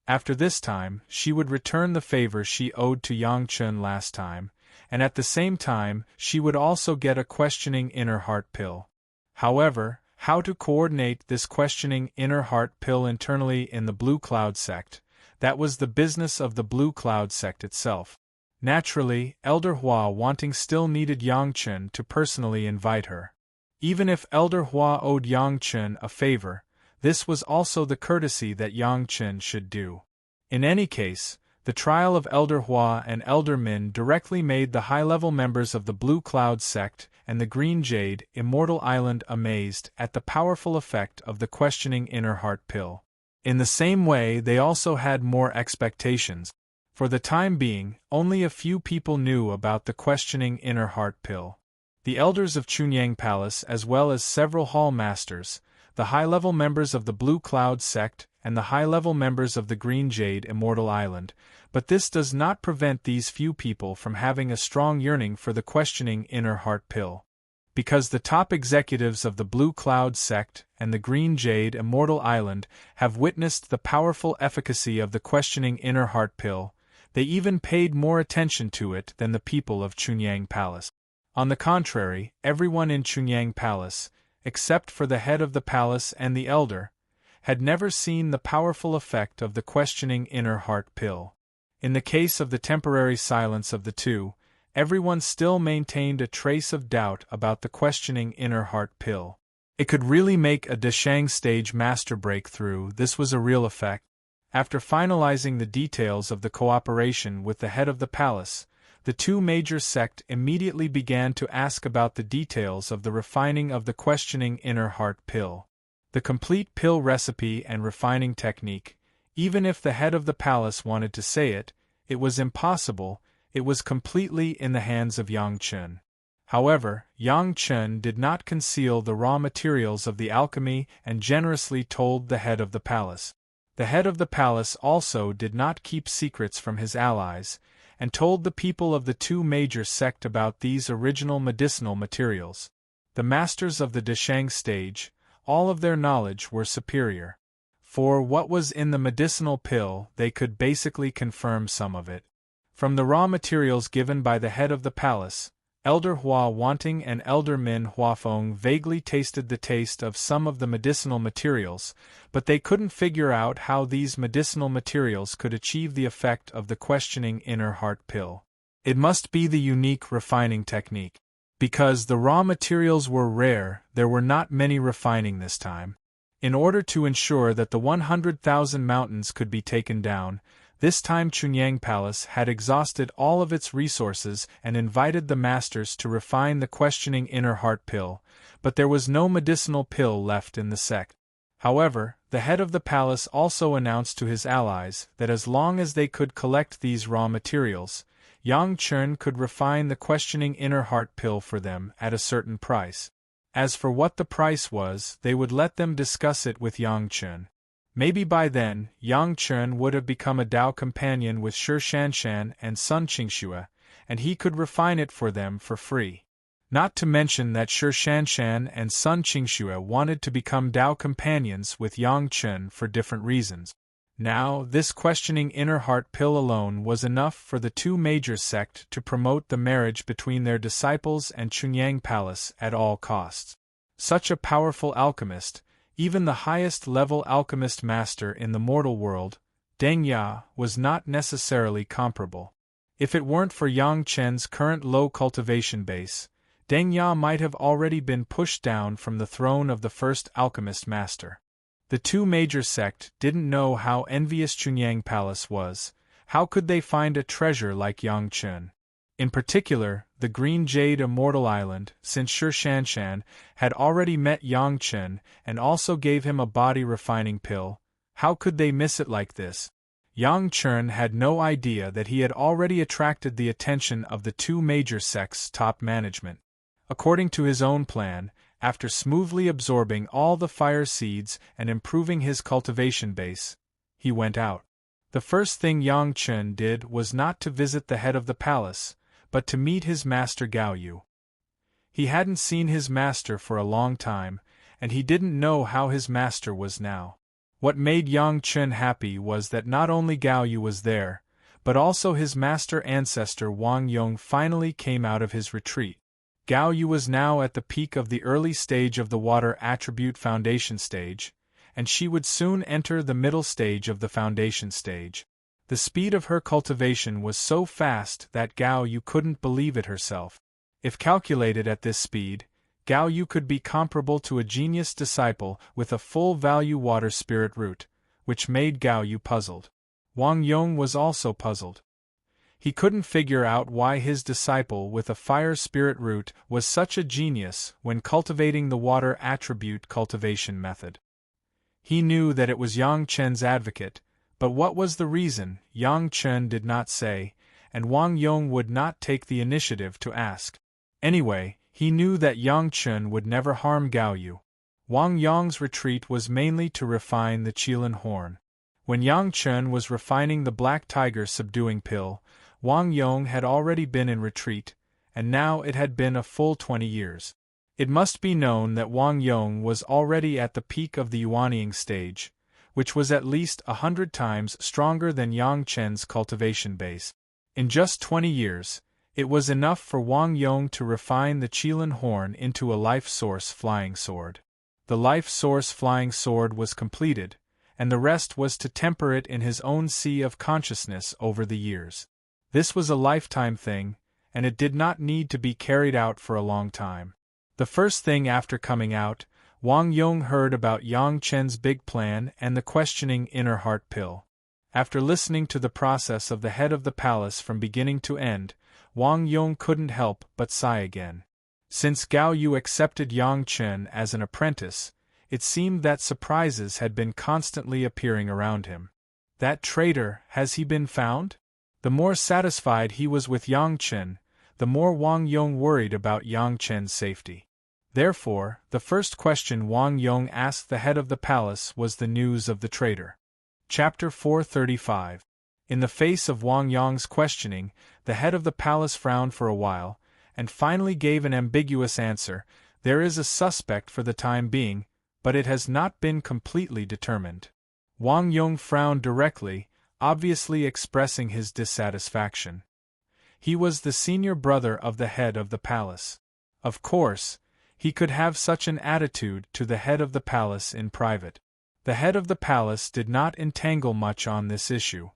After this time, she would return the favor she owed to Yang Chen last time, and at the same time she would also get a questioning inner heart pill. However, how to coordinate this questioning inner heart pill internally in the Blue Cloud sect, that was the business of the Blue Cloud sect itself. Naturally, Elder Hua Wanting still needed Yang Chen to personally invite her. Even if Elder Hua owed Yang Chen a favor, this was also the courtesy that Yang Chen should do. In any case, the trial of Elder Hua and Elder Min directly made the high-level members of the Blue Cloud sect and the Green Jade Immortal Island amazed at the powerful effect of the questioning inner heart pill. In the same way, they also had more expectations. For the time being, only a few people knew about the questioning inner heart pill. The elders of Chunyang Palace, as well as several hall masters, the high-level members of the Blue Cloud sect, and the high-level members of the Green Jade Immortal Island, but this does not prevent these few people from having a strong yearning for the questioning inner heart pill. Because the top executives of the Blue Cloud sect and the Green Jade Immortal Island have witnessed the powerful efficacy of the questioning inner heart pill, they even paid more attention to it than the people of Chunyang Palace. On the contrary, everyone in Chunyang Palace, except for the head of the palace and the elder, had never seen the powerful effect of the questioning inner heart pill. In the case of the temporary silence of the two, everyone still maintained a trace of doubt about the questioning inner heart pill. It could really make a Deshang stage master breakthrough. This was a real effect. After finalizing the details of the cooperation with the head of the palace, the 2 major sects immediately began to ask about the details of the refining of the questioning inner heart pill. The complete pill recipe and refining technique, even if the head of the palace wanted to say it, it was impossible. It was completely in the hands of Yang Chen. However, Yang Chen did not conceal the raw materials of the alchemy and generously told the head of the palace. The head of the palace also did not keep secrets from his allies, and told the people of the 2 major sects about these original medicinal materials. The masters of the Deshang stage, all of their knowledge were superior. For what was in the medicinal pill, they could basically confirm some of it. From the raw materials given by the head of the palace, Elder Hua Wanting and Elder Min Huafeng vaguely tasted the taste of some of the medicinal materials, but they couldn't figure out how these medicinal materials could achieve the effect of the questioning inner heart pill. It must be the unique refining technique. Because the raw materials were rare, there were not many refining this time. In order to ensure that the 100,000 mountains could be taken down, this time Chunyang Palace had exhausted all of its resources and invited the masters to refine the questioning inner heart pill, but there was no medicinal pill left in the sect. However, the head of the palace also announced to his allies that as long as they could collect these raw materials, Yang Chen could refine the questioning inner heart pill for them at a certain price. As for what the price was, they would let them discuss it with Yang Chen. Maybe by then, Yang Chen would have become a Tao companion with Shi Shanshan and Sun Qingxue, and he could refine it for them for free. Not to mention that Shi Shanshan and Sun Qingxue wanted to become Dao companions with Yang Chen for different reasons. Now, this questioning inner heart pill alone was enough for the two major sects to promote the marriage between their disciples and Chunyang Palace at all costs. Such a powerful alchemist, even the highest-level alchemist master in the mortal world, Deng Ya, was not necessarily comparable. If it weren't for Yang Chen's current low cultivation base, Deng Ya might have already been pushed down from the throne of the first alchemist master. The two major sects didn't know how envious Chunyang Palace was. How could they find a treasure like Yang Chen? In particular, the Green Jade Immortal Island, since Shi Shanshan had already met Yang Chen and also gave him a body-refining pill. How could they miss it like this? Yang Chen had no idea that he had already attracted the attention of the two major sects' top management. According to his own plan, after smoothly absorbing all the fire seeds and improving his cultivation base, he went out. The first thing Yang Chen did was not to visit the head of the palace, but to meet his master Gao Yu. He hadn't seen his master for a long time, and he didn't know how his master was now. What made Yang Chen happy was that not only Gao Yu was there, but also his master ancestor Wang Yong finally came out of his retreat. Gao Yu was now at the peak of the early stage of the water attribute foundation stage, and she would soon enter the middle stage of the foundation stage. The speed of her cultivation was so fast that Gao Yu couldn't believe it herself. If calculated at this speed, Gao Yu could be comparable to a genius disciple with a full-value water spirit root, which made Gao Yu puzzled. Wang Yong was also puzzled. He couldn't figure out why his disciple with a fire spirit root was such a genius when cultivating the water attribute cultivation method. He knew that it was Yang Chen's advocate, but what was the reason, Yang Chen did not say, and Wang Yong would not take the initiative to ask. Anyway, he knew that Yang Chen would never harm Gao Yu. Wang Yong's retreat was mainly to refine the Qilin horn. When Yang Chen was refining the Black Tiger subduing pill, Wang Yong had already been in retreat, and now it had been a full 20 years. It must be known that Wang Yong was already at the peak of the Yuanying stage, which was at least 100 times stronger than Yang Chen's cultivation base. In just 20 years, it was enough for Wang Yong to refine the Qilin horn into a life source flying sword. The life source flying sword was completed, and the rest was to temper it in his own sea of consciousness over the years. This was a lifetime thing, and it did not need to be carried out for a long time. The first thing after coming out, Wang Yong heard about Yang Chen's big plan and the questioning inner heart pill. After listening to the process of the head of the palace from beginning to end, Wang Yong couldn't help but sigh again. Since Gao Yu accepted Yang Chen as an apprentice, it seemed that surprises had been constantly appearing around him. That traitor, has he been found? The more satisfied he was with Yang Chen, the more Wang Yong worried about Yang Chen's safety. Therefore, the first question Wang Yong asked the head of the palace was the news of the traitor. Chapter 435. In the face of Wang Yong's questioning, the head of the palace frowned for a while, and finally gave an ambiguous answer. There is a suspect for the time being, but it has not been completely determined. Wang Yong frowned directly, obviously expressing his dissatisfaction. He was the senior brother of the head of the palace. Of course, he could have such an attitude to the head of the palace in private. The head of the palace did not entangle much on this issue.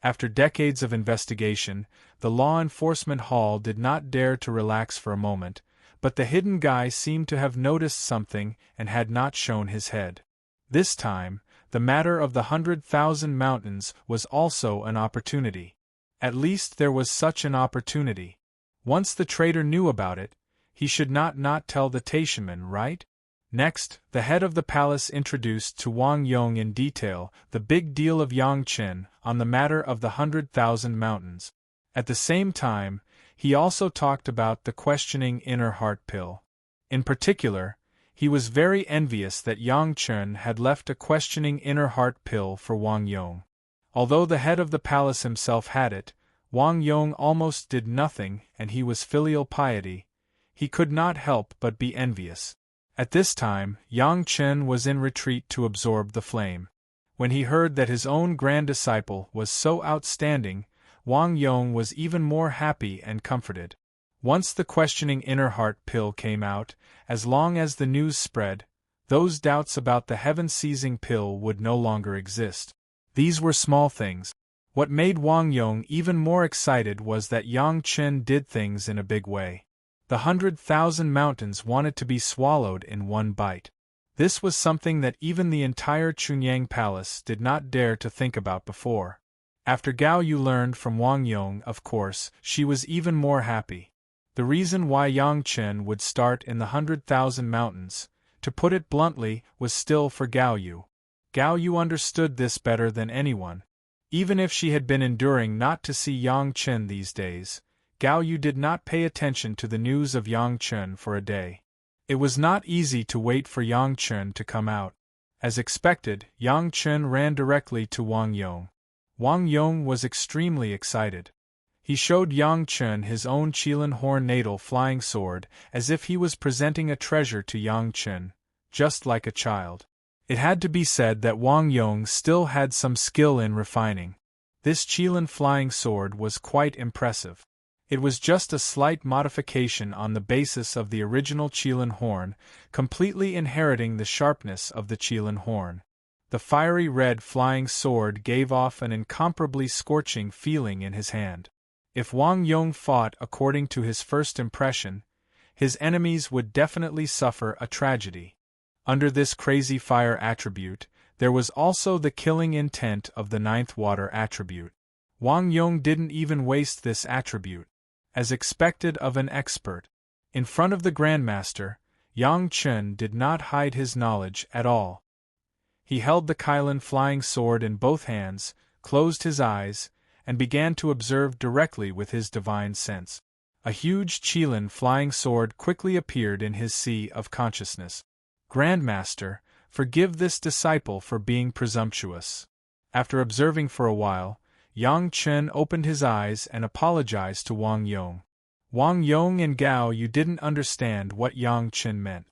After decades of investigation, the law enforcement hall did not dare to relax for a moment, but the hidden guy seemed to have noticed something and had not shown his head. This time, the matter of the 100,000 mountains was also an opportunity. At least there was such an opportunity. Once the traitor knew about it, he should not tell the Taishaman, right? Next, the head of the palace introduced to Wang Yong in detail the big deal of Yang Chen on the matter of the 100,000 mountains. At the same time, he also talked about the questioning inner heart pill. In particular, he was very envious that Yang Chen had left a questioning inner heart pill for Wang Yong. Although the head of the palace himself had it, Wang Yong almost did nothing, and he was filial piety. He could not help but be envious. At this time, Yang Chen was in retreat to absorb the flame. When he heard that his own grand disciple was so outstanding, Wang Yong was even more happy and comforted. Once the questioning inner heart pill came out, as long as the news spread, those doubts about the heaven-seizing pill would no longer exist. These were small things. What made Wang Yong even more excited was that Yang Chen did things in a big way. The 100,000 mountains wanted to be swallowed in one bite. This was something that even the entire Chunyang Palace did not dare to think about before. After Gao Yu learned from Wang Yong, of course, she was even more happy. The reason why Yang Chen would start in the 100,000 mountains, to put it bluntly, was still for Gao Yu. Gao Yu understood this better than anyone. Even if she had been enduring not to see Yang Chen these days, Gao Yu did not pay attention to the news of Yang Chen for a day. It was not easy to wait for Yang Chen to come out. As expected, Yang Chen ran directly to Wang Yong. Wang Yong was extremely excited. He showed Yang Chen his own Qilin horn natal flying sword, as if he was presenting a treasure to Yang Chen, just like a child. It had to be said that Wang Yong still had some skill in refining. This Qilin flying sword was quite impressive. It was just a slight modification on the basis of the original Qilin horn, completely inheriting the sharpness of the Qilin horn. The fiery red flying sword gave off an incomparably scorching feeling in his hand. If Wang Yong fought according to his first impression, his enemies would definitely suffer a tragedy. Under this crazy fire attribute, there was also the killing intent of the ninth water attribute. Wang Yong didn't even waste this attribute. As expected of an expert, in front of the Grandmaster, Yang Chen did not hide his knowledge at all. He held the Qilin flying sword in both hands, closed his eyes, and began to observe directly with his divine sense. A huge Qilin flying sword quickly appeared in his sea of consciousness. Grandmaster, forgive this disciple for being presumptuous. After observing for a while, Yang Chen opened his eyes and apologized to Wang Yong. Wang Yong and Gao Yu didn't understand what Yang Chen meant.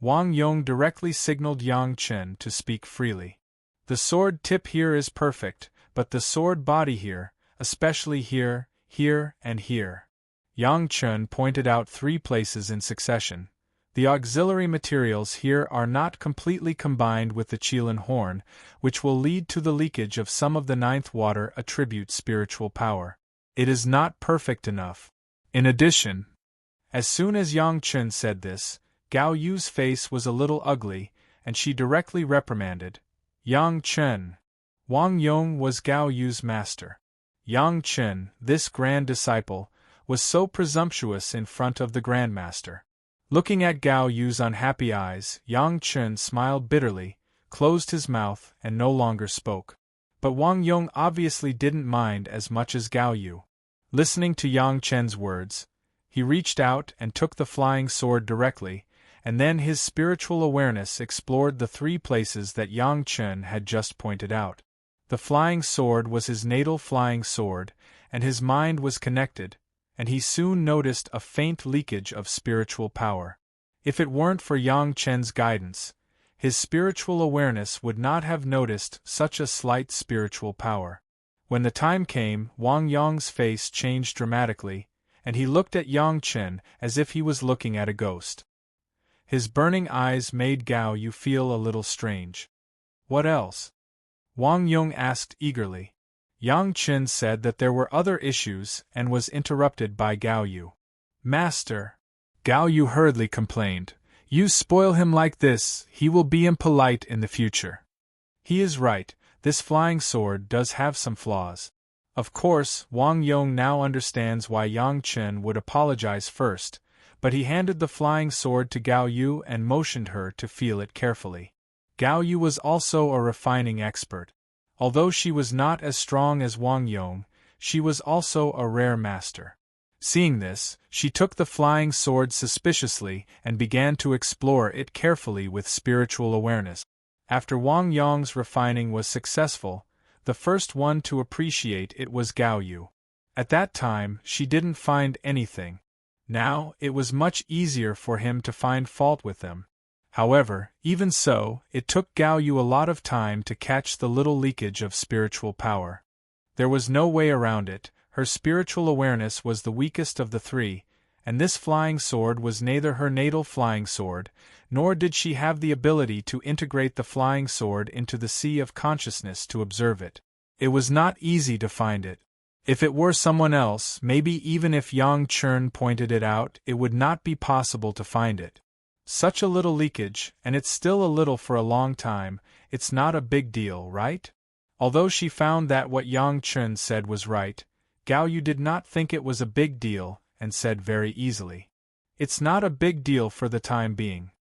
Wang Yong directly signaled Yang Chen to speak freely. The sword tip here is perfect, but the sword body here, especially here, here, and here. Yang Chen pointed out 3 places in succession. The auxiliary materials here are not completely combined with the Qilin horn, which will lead to the leakage of some of the ninth water attribute spiritual power. It is not perfect enough. In addition, as soon as Yang Chen said this, Gao Yu's face was a little ugly, and she directly reprimanded Yang Chen. Wang Yong was Gao Yu's master. Yang Chen, this grand disciple, was so presumptuous in front of the Grandmaster. Looking at Gao Yu's unhappy eyes, Yang Chen smiled bitterly, closed his mouth, and no longer spoke. But Wang Yong obviously didn't mind as much as Gao Yu. Listening to Yang Chen's words, he reached out and took the flying sword directly, and then his spiritual awareness explored the 3 places that Yang Chen had just pointed out. The flying sword was his natal flying sword, and his mind was connected, and he soon noticed a faint leakage of spiritual power. If it weren't for Yang Chen's guidance, his spiritual awareness would not have noticed such a slight spiritual power. When the time came, Wang Yong's face changed dramatically, and he looked at Yang Chen as if he was looking at a ghost. His burning eyes made Gao Yu feel a little strange. What else? Wang Yong asked eagerly. Yang Chen said that there were other issues and was interrupted by Gao Yu. Master, Gao Yu hurriedly complained, you spoil him like this, he will be impolite in the future. He is right, this flying sword does have some flaws. Of course, Wang Yong now understands why Yang Chen would apologize first, but he handed the flying sword to Gao Yu and motioned her to feel it carefully. Gao Yu was also a refining expert. Although she was not as strong as Wang Yong, she was also a rare master. Seeing this, she took the flying sword suspiciously and began to explore it carefully with spiritual awareness. After Wang Yong's refining was successful, the first one to appreciate it was Gao Yu. At that time, she didn't find anything. Now, it was much easier for him to find fault with them. However, even so, it took Gao Yu a lot of time to catch the little leakage of spiritual power. There was no way around it. Her spiritual awareness was the weakest of the three, and this flying sword was neither her natal flying sword, nor did she have the ability to integrate the flying sword into the sea of consciousness to observe it. It was not easy to find it. If it were someone else, maybe even if Yang Chun pointed it out, it would not be possible to find it. Such a little leakage, and it's still a little for a long time, it's not a big deal, right? Although she found that what Yang Chun said was right, Gao Yu did not think it was a big deal, and said very easily, "It's not a big deal for the time being."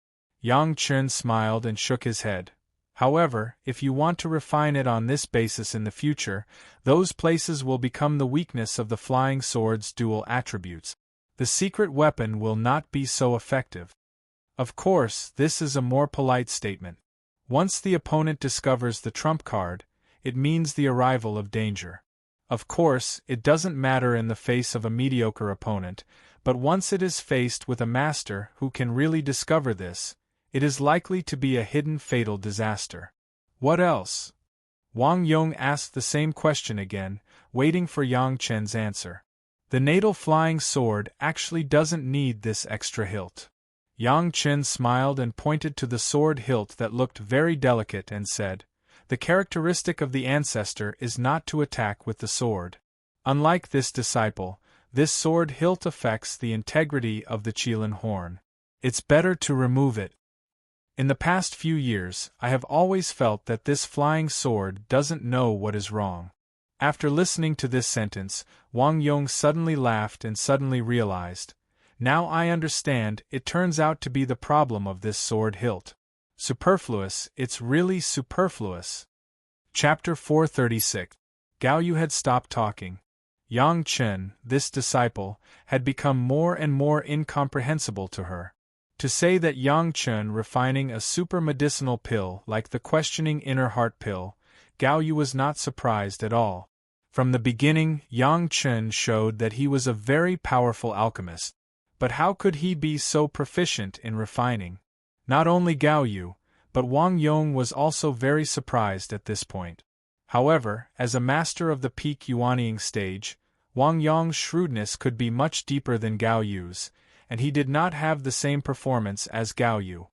Yang Chun smiled and shook his head. "However, if you want to refine it on this basis in the future, those places will become the weakness of the flying sword's dual attributes. The secret weapon will not be so effective." Of course, this is a more polite statement. Once the opponent discovers the trump card, it means the arrival of danger. Of course, it doesn't matter in the face of a mediocre opponent, but once it is faced with a master who can really discover this, it is likely to be a hidden fatal disaster. What else? Wang Yong asked the same question again, waiting for Yang Chen's answer. The natal flying sword actually doesn't need this extra hilt. Yang Chen smiled and pointed to the sword hilt that looked very delicate and said, "The characteristic of the ancestor is not to attack with the sword. Unlike this disciple, this sword hilt affects the integrity of the Qilin horn. It's better to remove it." In the past few years, I have always felt that this flying sword doesn't know what is wrong. After listening to this sentence, Wang Yong suddenly laughed and suddenly realized, "Now I understand, it turns out to be the problem of this sword hilt. Superfluous, it's really superfluous." Chapter 436. Gao Yu had stopped talking. Yang Chen, this disciple, had become more and more incomprehensible to her. To say that Yang Chen refining a super-medicinal pill like the questioning inner heart pill, Gao Yu was not surprised at all. From the beginning, Yang Chen showed that he was a very powerful alchemist. But how could he be so proficient in refining? Not only Gao Yu, but Wang Yong was also very surprised at this point. However, as a master of the peak Yuanying stage, Wang Yong's shrewdness could be much deeper than Gao Yu's, and he did not have the same performance as Gao Yu.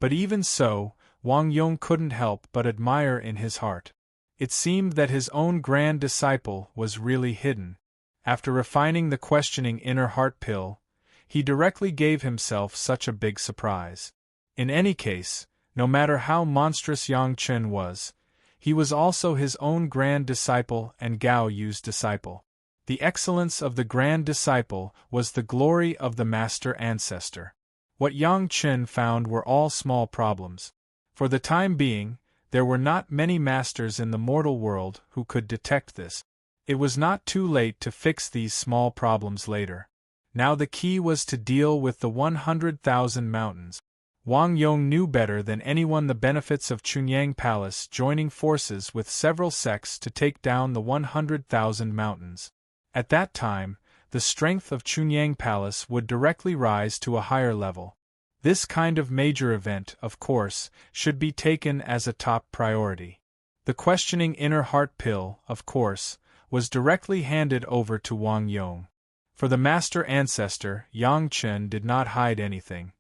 But even so, Wang Yong couldn't help but admire in his heart. It seemed that his own grand disciple was really hidden. After refining the questioning inner heart pill, he directly gave himself such a big surprise. In any case, no matter how monstrous Yang Chen was, he was also his own grand disciple and Gao Yu's disciple. The excellence of the grand disciple was the glory of the master ancestor. What Yang Chen found were all small problems. For the time being, there were not many masters in the mortal world who could detect this. It was not too late to fix these small problems later. Now the key was to deal with the 100,000 mountains. Wang Yong knew better than anyone the benefits of Chunyang Palace joining forces with several sects to take down the 100,000 mountains. At that time, the strength of Chunyang Palace would directly rise to a higher level. This kind of major event, of course, should be taken as a top priority. The questioning inner heart pill, of course, was directly handed over to Wang Yong. For the master ancestor, Yang Chen did not hide anything.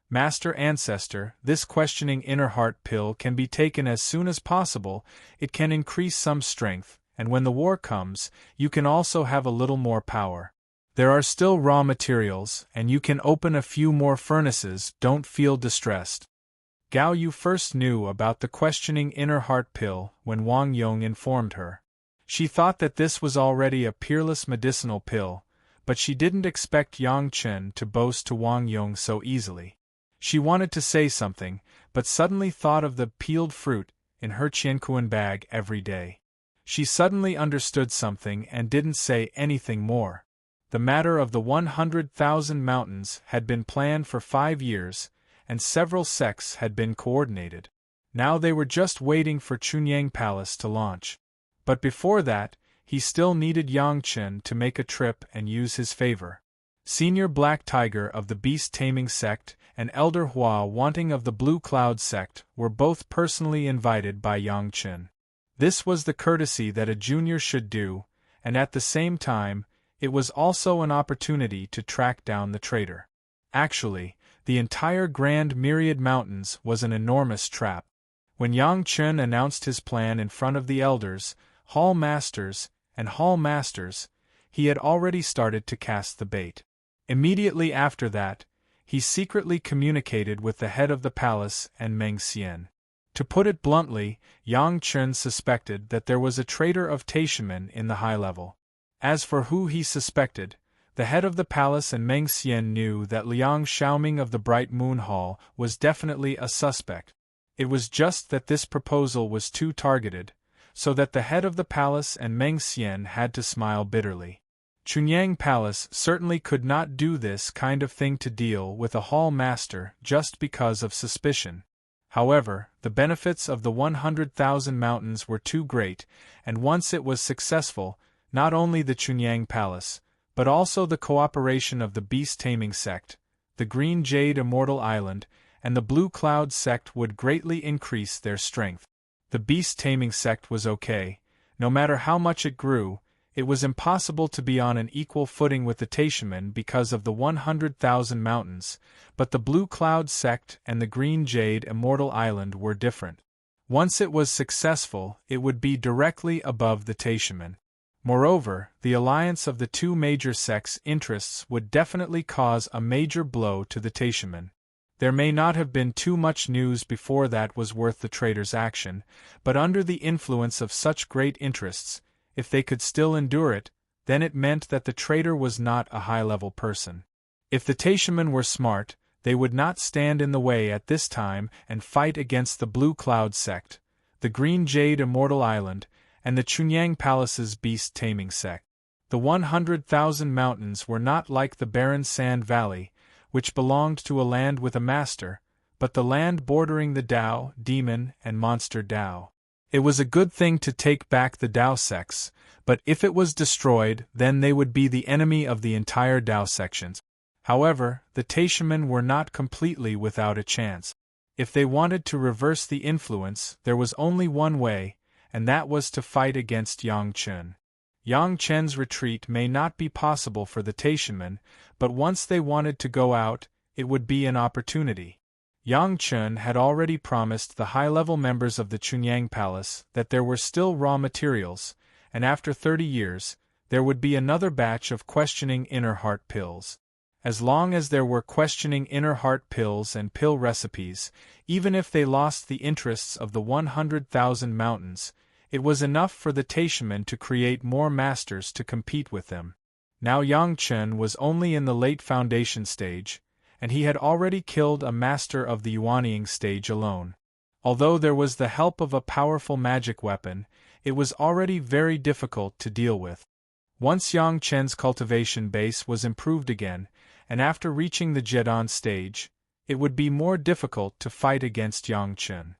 Master ancestor, this questioning inner heart pill can be taken as soon as possible, it can increase some strength, and when the war comes, you can also have a little more power. There are still raw materials, and you can open a few more furnaces, don't feel distressed. Gao Yu first knew about the questioning inner heart pill when Wang Yong informed her. She thought that this was already a peerless medicinal pill, but she didn't expect Yang Chen to boast to Wang Yong so easily. She wanted to say something, but suddenly thought of the peeled fruit in her Qiankuan bag every day. She suddenly understood something and didn't say anything more. The matter of the 100,000 mountains had been planned for 5 years, and several sects had been coordinated. Now they were just waiting for Chunyang Palace to launch. But before that, he still needed Yang Chen to make a trip and use his favor. Senior Black Tiger of the beast-taming sect and Elder Hua Wanting of the Blue Cloud sect were both personally invited by Yang Chen. This was the courtesy that a junior should do, and at the same time, it was also an opportunity to track down the traitor. Actually, the entire Grand Myriad Mountains was an enormous trap. When Yang Chen announced his plan in front of the elders, Hall Masters, and Hall Masters, he had already started to cast the bait. Immediately after that, he secretly communicated with the head of the palace and Meng Xian. To put it bluntly, Yang Chen suspected that there was a traitor of Taishaman in the high level. As for who he suspected, the head of the palace and Meng Xian knew that Liang Xiaoming of the Bright Moon Hall was definitely a suspect. It was just that this proposal was too targeted, so that the head of the palace and Meng Xian had to smile bitterly. Chunyang Palace certainly could not do this kind of thing to deal with a hall master just because of suspicion. However, the benefits of the 100,000 mountains were too great, and once it was successful, not only the Chunyang Palace, but also the cooperation of the beast-taming sect, the Green Jade Immortal Island, and the Blue Cloud sect would greatly increase their strength. The beast-taming sect was okay. No matter how much it grew, it was impossible to be on an equal footing with the Taishaman because of the 100,000 mountains, but the Blue Cloud sect and the Green Jade Immortal Island were different. Once it was successful, it would be directly above the Taishaman. Moreover, the alliance of the two major sects' interests would definitely cause a major blow to the Taishaman. There may not have been too much news before that was worth the traitor's action, but under the influence of such great interests, if they could still endure it, then it meant that the traitor was not a high-level person. If the Taishaman were smart, they would not stand in the way at this time and fight against the Blue Cloud sect, the Green Jade Immortal Island, and the Chunyang Palace's beast-taming sect. The 100,000 mountains were not like the barren sand valley, which belonged to a land with a master, but the land bordering the Dao, Demon, and Monster Dao. It was a good thing to take back the Dao sects, but if it was destroyed, then they would be the enemy of the entire Dao sections. However, the Taishaman were not completely without a chance. If they wanted to reverse the influence, there was only one way, and that was to fight against Yang Chen. Yang Chen's retreat may not be possible for the Taishaman, but once they wanted to go out, it would be an opportunity. Yang Chen had already promised the high-level members of the Chunyang Palace that there were still raw materials, and after 30 years, there would be another batch of questioning inner heart pills. As long as there were questioning inner heart pills and pill recipes, even if they lost the interests of the 100,000 mountains, it was enough for the Taishaman to create more masters to compete with them. Now Yang Chen was only in the late foundation stage, and he had already killed a master of the Yuanying stage alone. Although there was the help of a powerful magic weapon, it was already very difficult to deal with. Once Yang Chen's cultivation base was improved again, and after reaching the Jedon stage, it would be more difficult to fight against Yang Chen.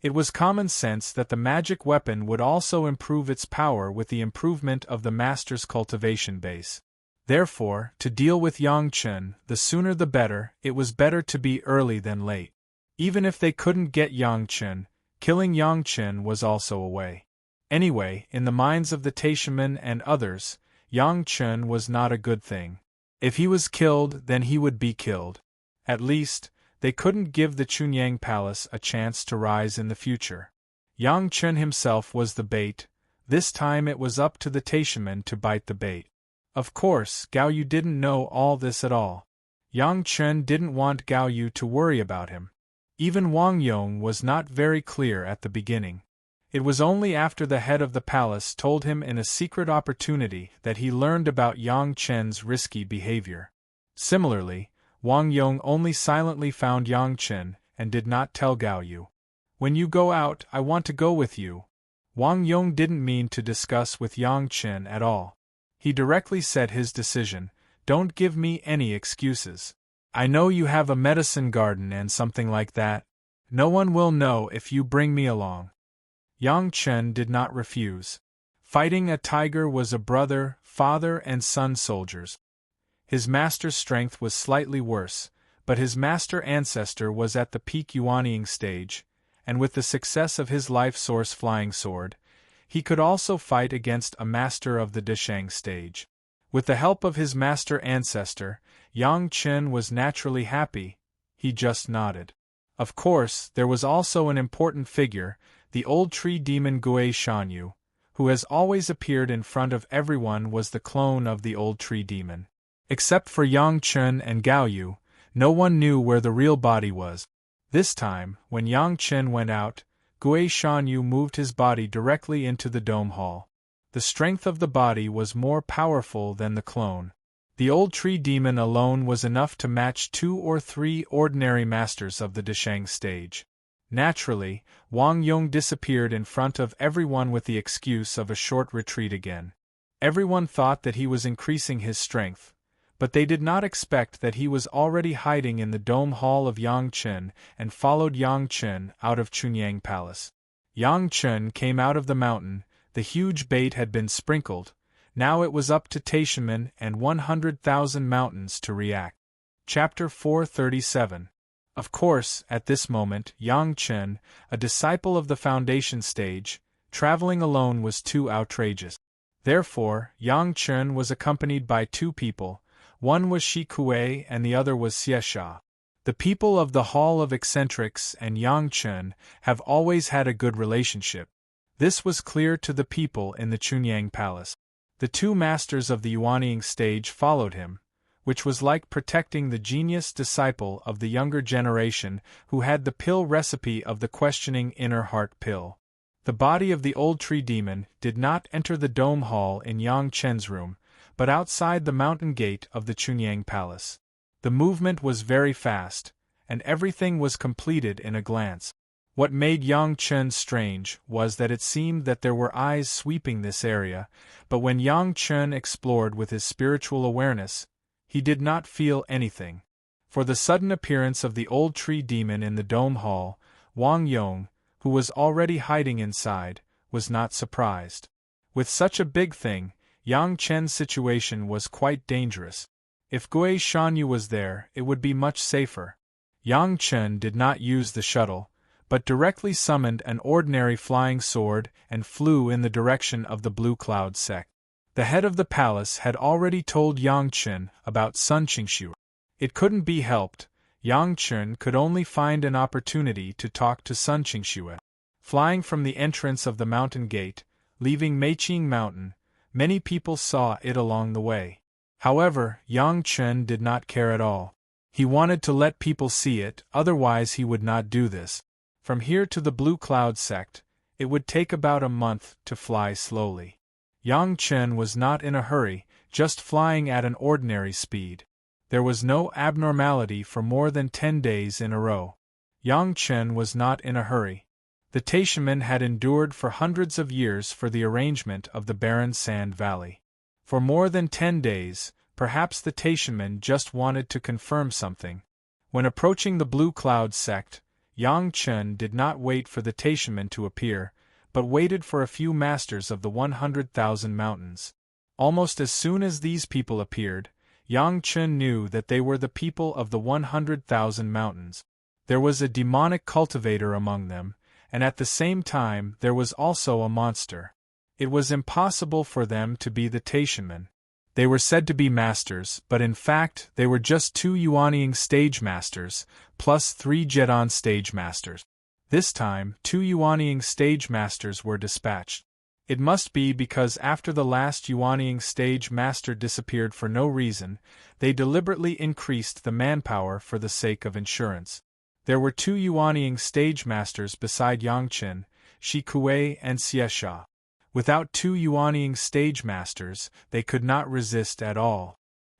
It was common sense that the magic weapon would also improve its power with the improvement of the master's cultivation base. Therefore, to deal with Yang Chen, the sooner the better. It was better to be early than late. Even if they couldn't get Yang Chen, killing Yang Chen was also a way. Anyway, in the minds of the Taishaman and others, Yang Chen was not a good thing. If he was killed, then he would be killed. At least, they couldn't give the Chunyang Palace a chance to rise in the future. Yang Chen himself was the bait. This time it was up to the Taishaman to bite the bait. Of course, Gao Yu didn't know all this at all. Yang Chen didn't want Gao Yu to worry about him. Even Wang Yong was not very clear at the beginning. It was only after the head of the palace told him in a secret opportunity that he learned about Yang Chen's risky behavior. Similarly, Wang Yong only silently found Yang Chen and did not tell Gao Yu. When you go out, I want to go with you. Wang Yong didn't mean to discuss with Yang Chen at all. He directly said his decision, "Don't give me any excuses. I know you have a medicine garden and something like that. No one will know if you bring me along." Yang Chen did not refuse. Fighting a tiger was a brother, father and son soldiers. His master's strength was slightly worse, but his master ancestor was at the peak Yuanying stage, and with the success of his life source flying sword, he could also fight against a master of the Deshang stage. With the help of his master ancestor, Yang Chen was naturally happy. He just nodded. Of course, there was also an important figure, the old tree demon Gui Shanyu, who has always appeared in front of everyone, was the clone of the old tree demon. Except for Yang Chen and Gao Yu, no one knew where the real body was. This time, when Yang Chen went out, Gui Shanyu moved his body directly into the dome hall. The strength of the body was more powerful than the clone. The old tree demon alone was enough to match 2 or 3 ordinary masters of the Deshang stage. Naturally, Wang Yong disappeared in front of everyone with the excuse of a short retreat again. Everyone thought that he was increasing his strength, but they did not expect that he was already hiding in the dome hall of Yang Chen and followed Yang Chen out of Chunyang Palace. Yang Chen came out of the mountain, the huge bait had been sprinkled, now it was up to Taishanmen and 100,000 mountains to react. Chapter 437. Of course, at this moment, Yang Chen, a disciple of the foundation stage, traveling alone was too outrageous. Therefore, Yang Chen was accompanied by 2 people. One was Shi Kuei and the other was Xie Sha. The people of the Hall of Eccentrics and Yang Chen have always had a good relationship. This was clear to the people in the Chunyang Palace. The 2 masters of the Yuanying stage followed him, which was like protecting the genius disciple of the younger generation who had the pill recipe of the questioning inner heart pill. The body of the old tree demon did not enter the dome hall in Yang Chen's room, but outside the mountain gate of the Chunyang Palace. The movement was very fast, and everything was completed in a glance. What made Yang Chen strange was that it seemed that there were eyes sweeping this area, but when Yang Chen explored with his spiritual awareness, he did not feel anything. For the sudden appearance of the old tree demon in the dome hall, Wang Yong, who was already hiding inside, was not surprised. With such a big thing, Yang Chen's situation was quite dangerous. If Gui Shanyu was there, it would be much safer. Yang Chen did not use the shuttle, but directly summoned an ordinary flying sword and flew in the direction of the Blue Cloud sect. The head of the palace had already told Yang Chen about Sun Qingshu. It couldn't be helped, Yang Chen could only find an opportunity to talk to Sun Qingshu. Flying from the entrance of the mountain gate, leaving Meiqing Mountain, many people saw it along the way. However, Yang Chen did not care at all. He wanted to let people see it, otherwise he would not do this. From here to the Blue Cloud sect, it would take about a month to fly slowly. Yang Chen was not in a hurry, just flying at an ordinary speed. There was no abnormality for more than 10 days in a row. Yang Chen was not in a hurry. The Taishanmen had endured for hundreds of years for the arrangement of the barren sand valley. For more than 10 days, perhaps the Taishanmen just wanted to confirm something. When approaching the Blue Cloud sect, Yang Chen did not wait for the Taishanmen to appear, but waited for a few masters of the 100,000 mountains. Almost as soon as these people appeared, Yang Chen knew that they were the people of the 100,000 mountains. There was a demonic cultivator among them, and at the same time there was also a monster. It was impossible for them to be the Taishanmen. They were said to be masters, but in fact they were just 2 Yuanying stage masters, plus 3 Jedon stage masters. This time, 2 Yuanying stage masters were dispatched. It must be because after the last Yuanying stage master disappeared for no reason, they deliberately increased the manpower for the sake of insurance. There were 2 Yuanying stage masters beside Yang Chen, Shi Kuei and Xie Sha. Without 2 Yuanying stage masters, they could not resist at all.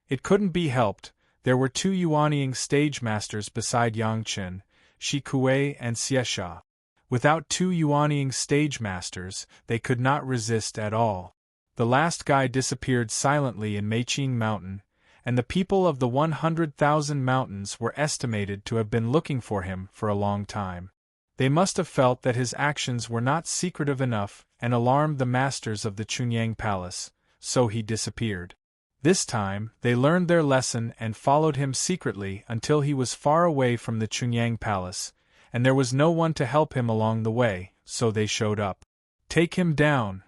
It couldn't be helped, there were 2 Yuanying stage masters beside Yang Chen, Shi Kuei and Xie Sha. Without 2 Yuanying stage masters, they could not resist at all. The last guy disappeared silently in Meiqing Mountain, and the people of the 100,000 mountains were estimated to have been looking for him for a long time. They must have felt that his actions were not secretive enough and alarmed the masters of the Chunyang Palace, so he disappeared. This time, they learned their lesson and followed him secretly until he was far away from the Chunyang Palace, and there was no one to help him along the way, so they showed up. Take him down!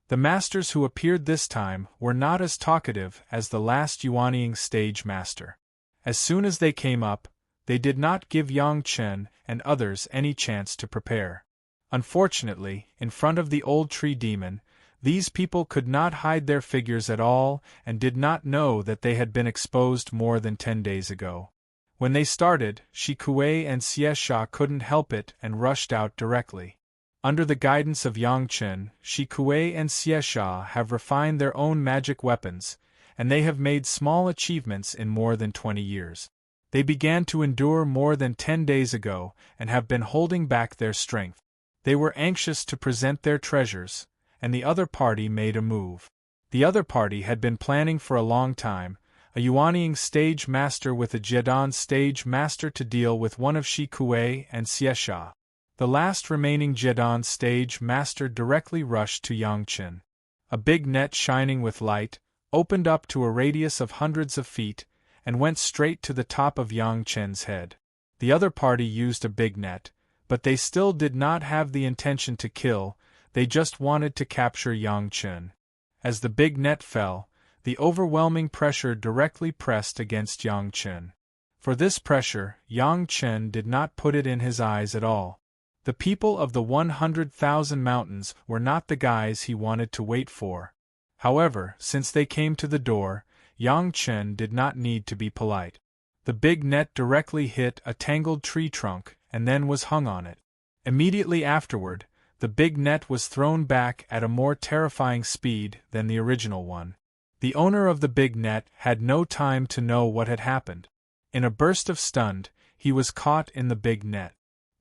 The masters who appeared this time were not as talkative as the last Yuanying stage master. As soon as they came up, they did not give Yang Chen and others any chance to prepare. Unfortunately, in front of the old tree demon, these people could not hide their figures at all and did not know that they had been exposed more than 10 days ago. When they started, Shi Kuei and Xie Sha couldn't help it and rushed out directly. Under the guidance of Yang Chen, Shi Kuei and Xie Sha have refined their own magic weapons, and they have made small achievements in more than 20 years. They began to endure more than 10 days ago and have been holding back their strength. They were anxious to present their treasures, and the other party made a move. The other party had been planning for a long time, a Yuanying stage master with a Jedan stage master to deal with one of Shi Kuei and Xie Sha. The last remaining Jedan stage master directly rushed to Yang Chen. A big net shining with light opened up to a radius of hundreds of feet and went straight to the top of Yang Chen's head. The other party used a big net, but they still did not have the intention to kill, they just wanted to capture Yang Chen. As the big net fell, the overwhelming pressure directly pressed against Yang Chen. For this pressure, Yang Chen did not put it in his eyes at all. The people of the 100,000 mountains were not the guys he wanted to wait for. However, since they came to the door, Yang Chen did not need to be polite. The big net directly hit a tangled tree trunk and then was hung on it. Immediately afterward, the big net was thrown back at a more terrifying speed than the original one. The owner of the big net had no time to know what had happened. In a burst of stun, he was caught in the big net.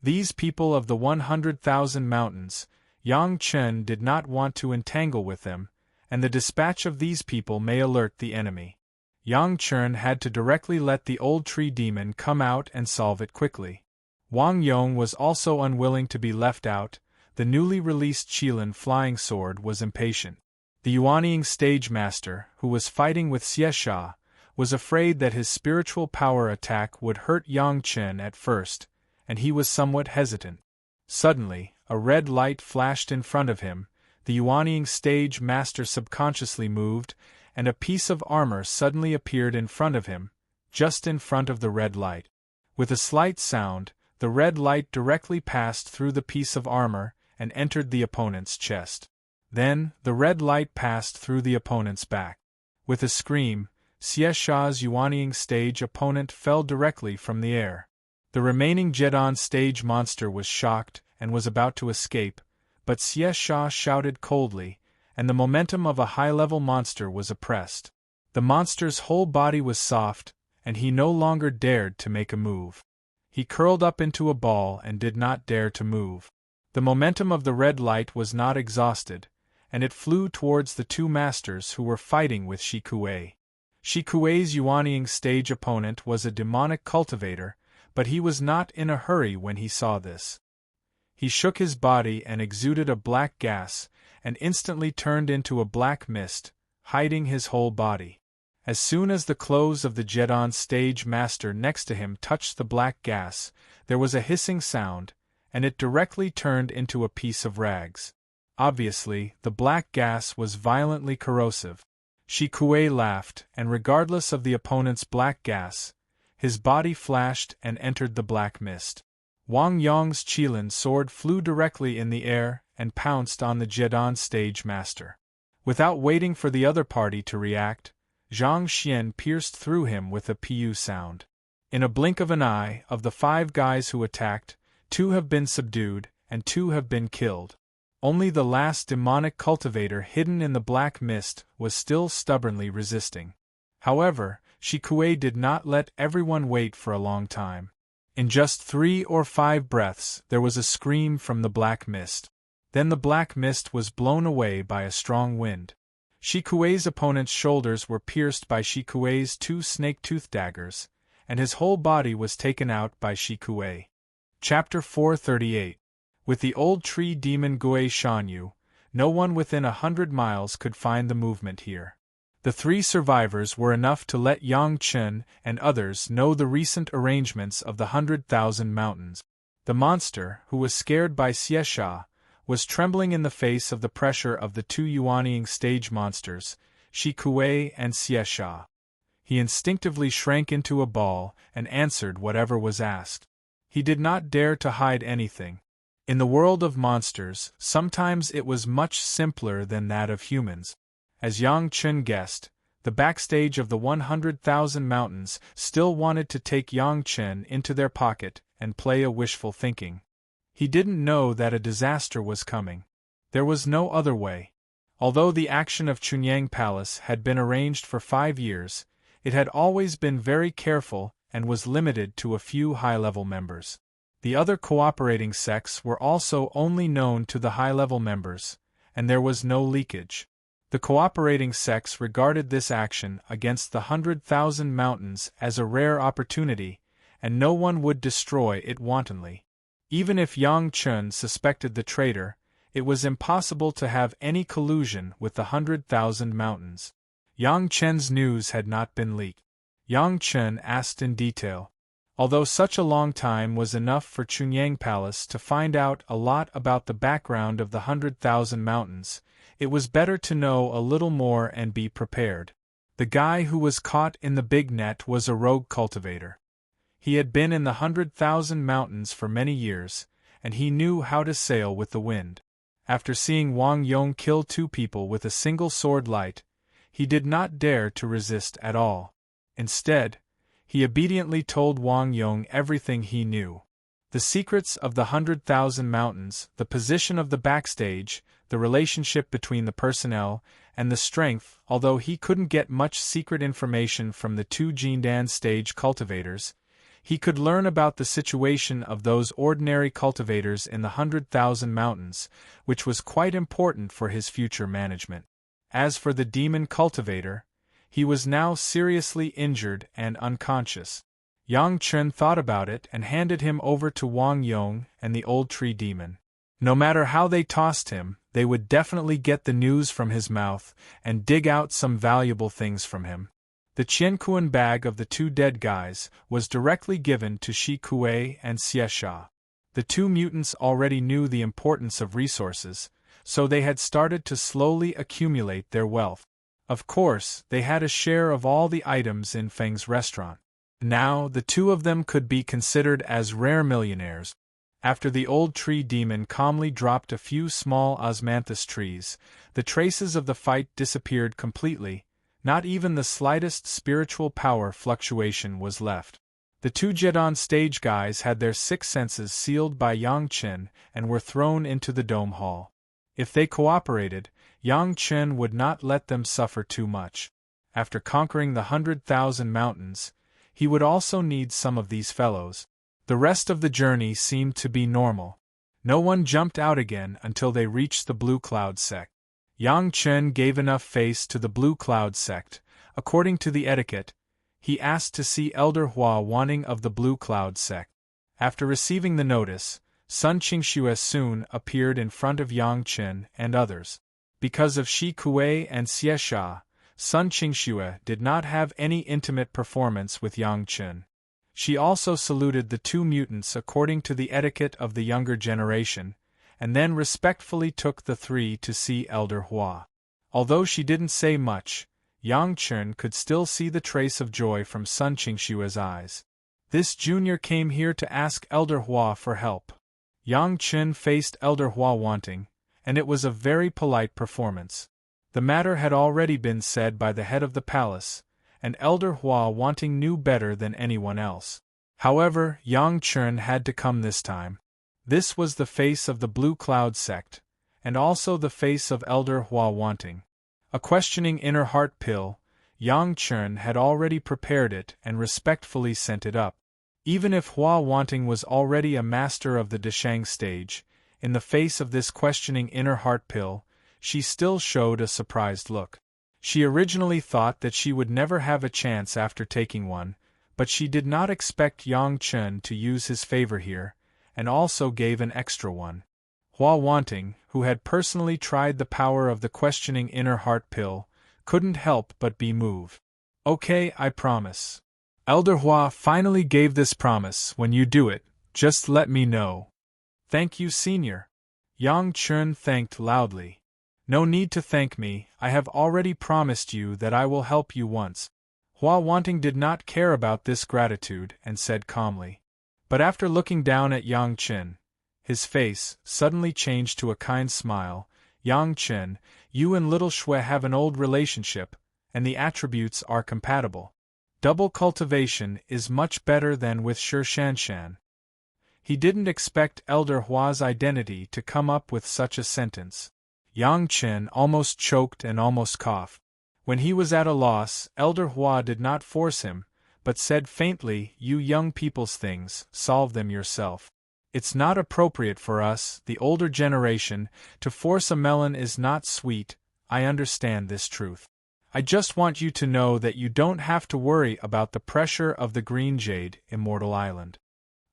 These people of the 100,000 mountains, Yang Chen did not want to entangle with them, and the dispatch of these people may alert the enemy. Yang Chen had to directly let the old tree demon come out and solve it quickly. Wang Yong was also unwilling to be left out. The newly released Qilin flying sword was impatient. The Yuanying stage master, who was fighting with Xie Sha, was afraid that his spiritual power attack would hurt Yang Chen at first, and he was somewhat hesitant. Suddenly, a red light flashed in front of him, the Yuanying stage master subconsciously moved, and a piece of armor suddenly appeared in front of him, just in front of the red light. With a slight sound, the red light directly passed through the piece of armor and entered the opponent's chest. Then, the red light passed through the opponent's back. With a scream, Xie Sha's Yuanying stage opponent fell directly from the air. The remaining Jedan stage monster was shocked and was about to escape, but Xie Sha shouted coldly, and the momentum of a high-level monster was oppressed. The monster's whole body was soft, and he no longer dared to make a move. He curled up into a ball and did not dare to move. The momentum of the red light was not exhausted, and it flew towards the two masters who were fighting with Shi Kuei. Shi Kuei's Yuanying stage opponent was a demonic cultivator, but he was not in a hurry when he saw this. He shook his body and exuded a black gas, and instantly turned into a black mist, hiding his whole body. As soon as the clothes of the Jedan stage master next to him touched the black gas, there was a hissing sound, and it directly turned into a piece of rags. Obviously, the black gas was violently corrosive. Shi Kuei laughed, and regardless of the opponent's black gas, his body flashed and entered the black mist. Wang Yong's Qilin sword flew directly in the air and pounced on the Jedan stage master. Without waiting for the other party to react, Zhang Xian pierced through him with a pu sound. In a blink of an eye, of the 5 guys who attacked, 2 have been subdued, and 2 have been killed. Only the last demonic cultivator hidden in the black mist was still stubbornly resisting. However, Shi Kuei did not let everyone wait for a long time. In just 3 or 5 breaths, there was a scream from the black mist. Then the black mist was blown away by a strong wind. Shi Kuei's opponent's shoulders were pierced by Shi Kuei's 2 snake-tooth daggers, and his whole body was taken out by Shi Kuei. Chapter 438. With the old tree demon Gui Shanyu, no one within 100 miles could find the movement here. The 3 survivors were enough to let Yang Chen and others know the recent arrangements of the 100,000 mountains. The monster, who was scared by Xiesha, was trembling in the face of the pressure of the 2 Yuanying stage monsters, Shi Kuei and Xiesha. He instinctively shrank into a ball and answered whatever was asked. He did not dare to hide anything. In the world of monsters, sometimes it was much simpler than that of humans. As Yang Chen guessed, the backstage of the 100,000 mountains still wanted to take Yang Chen into their pocket and play a wishful thinking. He didn't know that a disaster was coming. There was no other way. Although the action of Chunyang Palace had been arranged for 5 years, it had always been very careful and was limited to a few high-level members. The other cooperating sects were also only known to the high-level members, and there was no leakage. The cooperating sects regarded this action against the 100,000 mountains as a rare opportunity, and no one would destroy it wantonly. Even if Yang Chen suspected the traitor, it was impossible to have any collusion with the 100,000 mountains. Yang Chen's news had not been leaked. Yang Chen asked in detail. Although such a long time was enough for Chunyang Palace to find out a lot about the background of the 100,000 mountains, it was better to know a little more and be prepared. The guy who was caught in the big net was a rogue cultivator. He had been in the 100,000 mountains for many years, and he knew how to sail with the wind. After seeing Wang Yong kill 2 people with a single sword light, he did not dare to resist at all. Instead, he obediently told Wang Yong everything he knew. The secrets of the 100,000 mountains, the position of the backstage, the relationship between the personnel, and the strength. Although he couldn't get much secret information from the 2 Jindan stage cultivators, he could learn about the situation of those ordinary cultivators in the 100,000 mountains, which was quite important for his future management. As for the demon cultivator, he was now seriously injured and unconscious. Yang Chen thought about it and handed him over to Wang Yong and the old tree demon. No matter how they tossed him, they would definitely get the news from his mouth and dig out some valuable things from him. The Qiankuan bag of the 2 dead guys was directly given to Shi Kuei and Xiesha. The 2 mutants already knew the importance of resources, so they had started to slowly accumulate their wealth. Of course, they had a share of all the items in Feng's restaurant. Now, the 2 of them could be considered as rare millionaires. After the old tree demon calmly dropped a few small osmanthus trees, the traces of the fight disappeared completely. Not even the slightest spiritual power fluctuation was left. The 2 Jedon stage guys had their 6 senses sealed by Yang Chen and were thrown into the dome hall. If they cooperated, Yang Chen would not let them suffer too much. After conquering the 100,000 mountains, he would also need some of these fellows. The rest of the journey seemed to be normal. No one jumped out again until they reached the Blue Cloud sect. Yang Chen gave enough face to the Blue Cloud sect. According to the etiquette, he asked to see Elder Hua Wanting of the Blue Cloud sect. After receiving the notice, Sun Qingxue soon appeared in front of Yang Chen and others. Because of Shi Kuei and Xiesha, Sun Qingxue did not have any intimate performance with Yang Chen. She also saluted the 2 mutants according to the etiquette of the younger generation, and then respectfully took the 3 to see Elder Hua. Although she didn't say much, Yang Chen could still see the trace of joy from Sun Qingxue's eyes. This junior came here to ask Elder Hua for help. Yang Chen faced Elder Hua Wanting, and it was a very polite performance. The matter had already been said by the head of the palace, and Elder Hua Wanting knew better than anyone else. However, Yang Chen had to come this time. This was the face of the Blue Cloud sect, and also the face of Elder Hua Wanting. A questioning inner heart pill, Yang Chen had already prepared it and respectfully sent it up. Even if Hua Wanting was already a master of the Deshang stage, in the face of this questioning inner heart pill, she still showed a surprised look. She originally thought that she would never have a chance after taking one, but she did not expect Yang Chen to use his favor here, and also gave an extra one. Hua Wanting, who had personally tried the power of the questioning inner heart pill, couldn't help but be moved. Okay, I promise. Elder Hua finally gave this promise. When you do it, just let me know. Thank you, Senior. Yang Chun thanked loudly. No need to thank me, I have already promised you that I will help you once. Hua Wanting did not care about this gratitude and said calmly. But after looking down at Yang Chen, his face suddenly changed to a kind smile. Yang Chen, you and Little Shui have an old relationship, and the attributes are compatible. Double cultivation is much better than with Shi Shanshan. He didn't expect Elder Hua's identity to come up with such a sentence. Yang Chen almost choked and almost coughed. When he was at a loss, Elder Hua did not force him, but said faintly, you young people's things, solve them yourself. It's not appropriate for us, the older generation, to force a melon is not sweet, I understand this truth. I just want you to know that you don't have to worry about the pressure of the green jade, Immortal Island.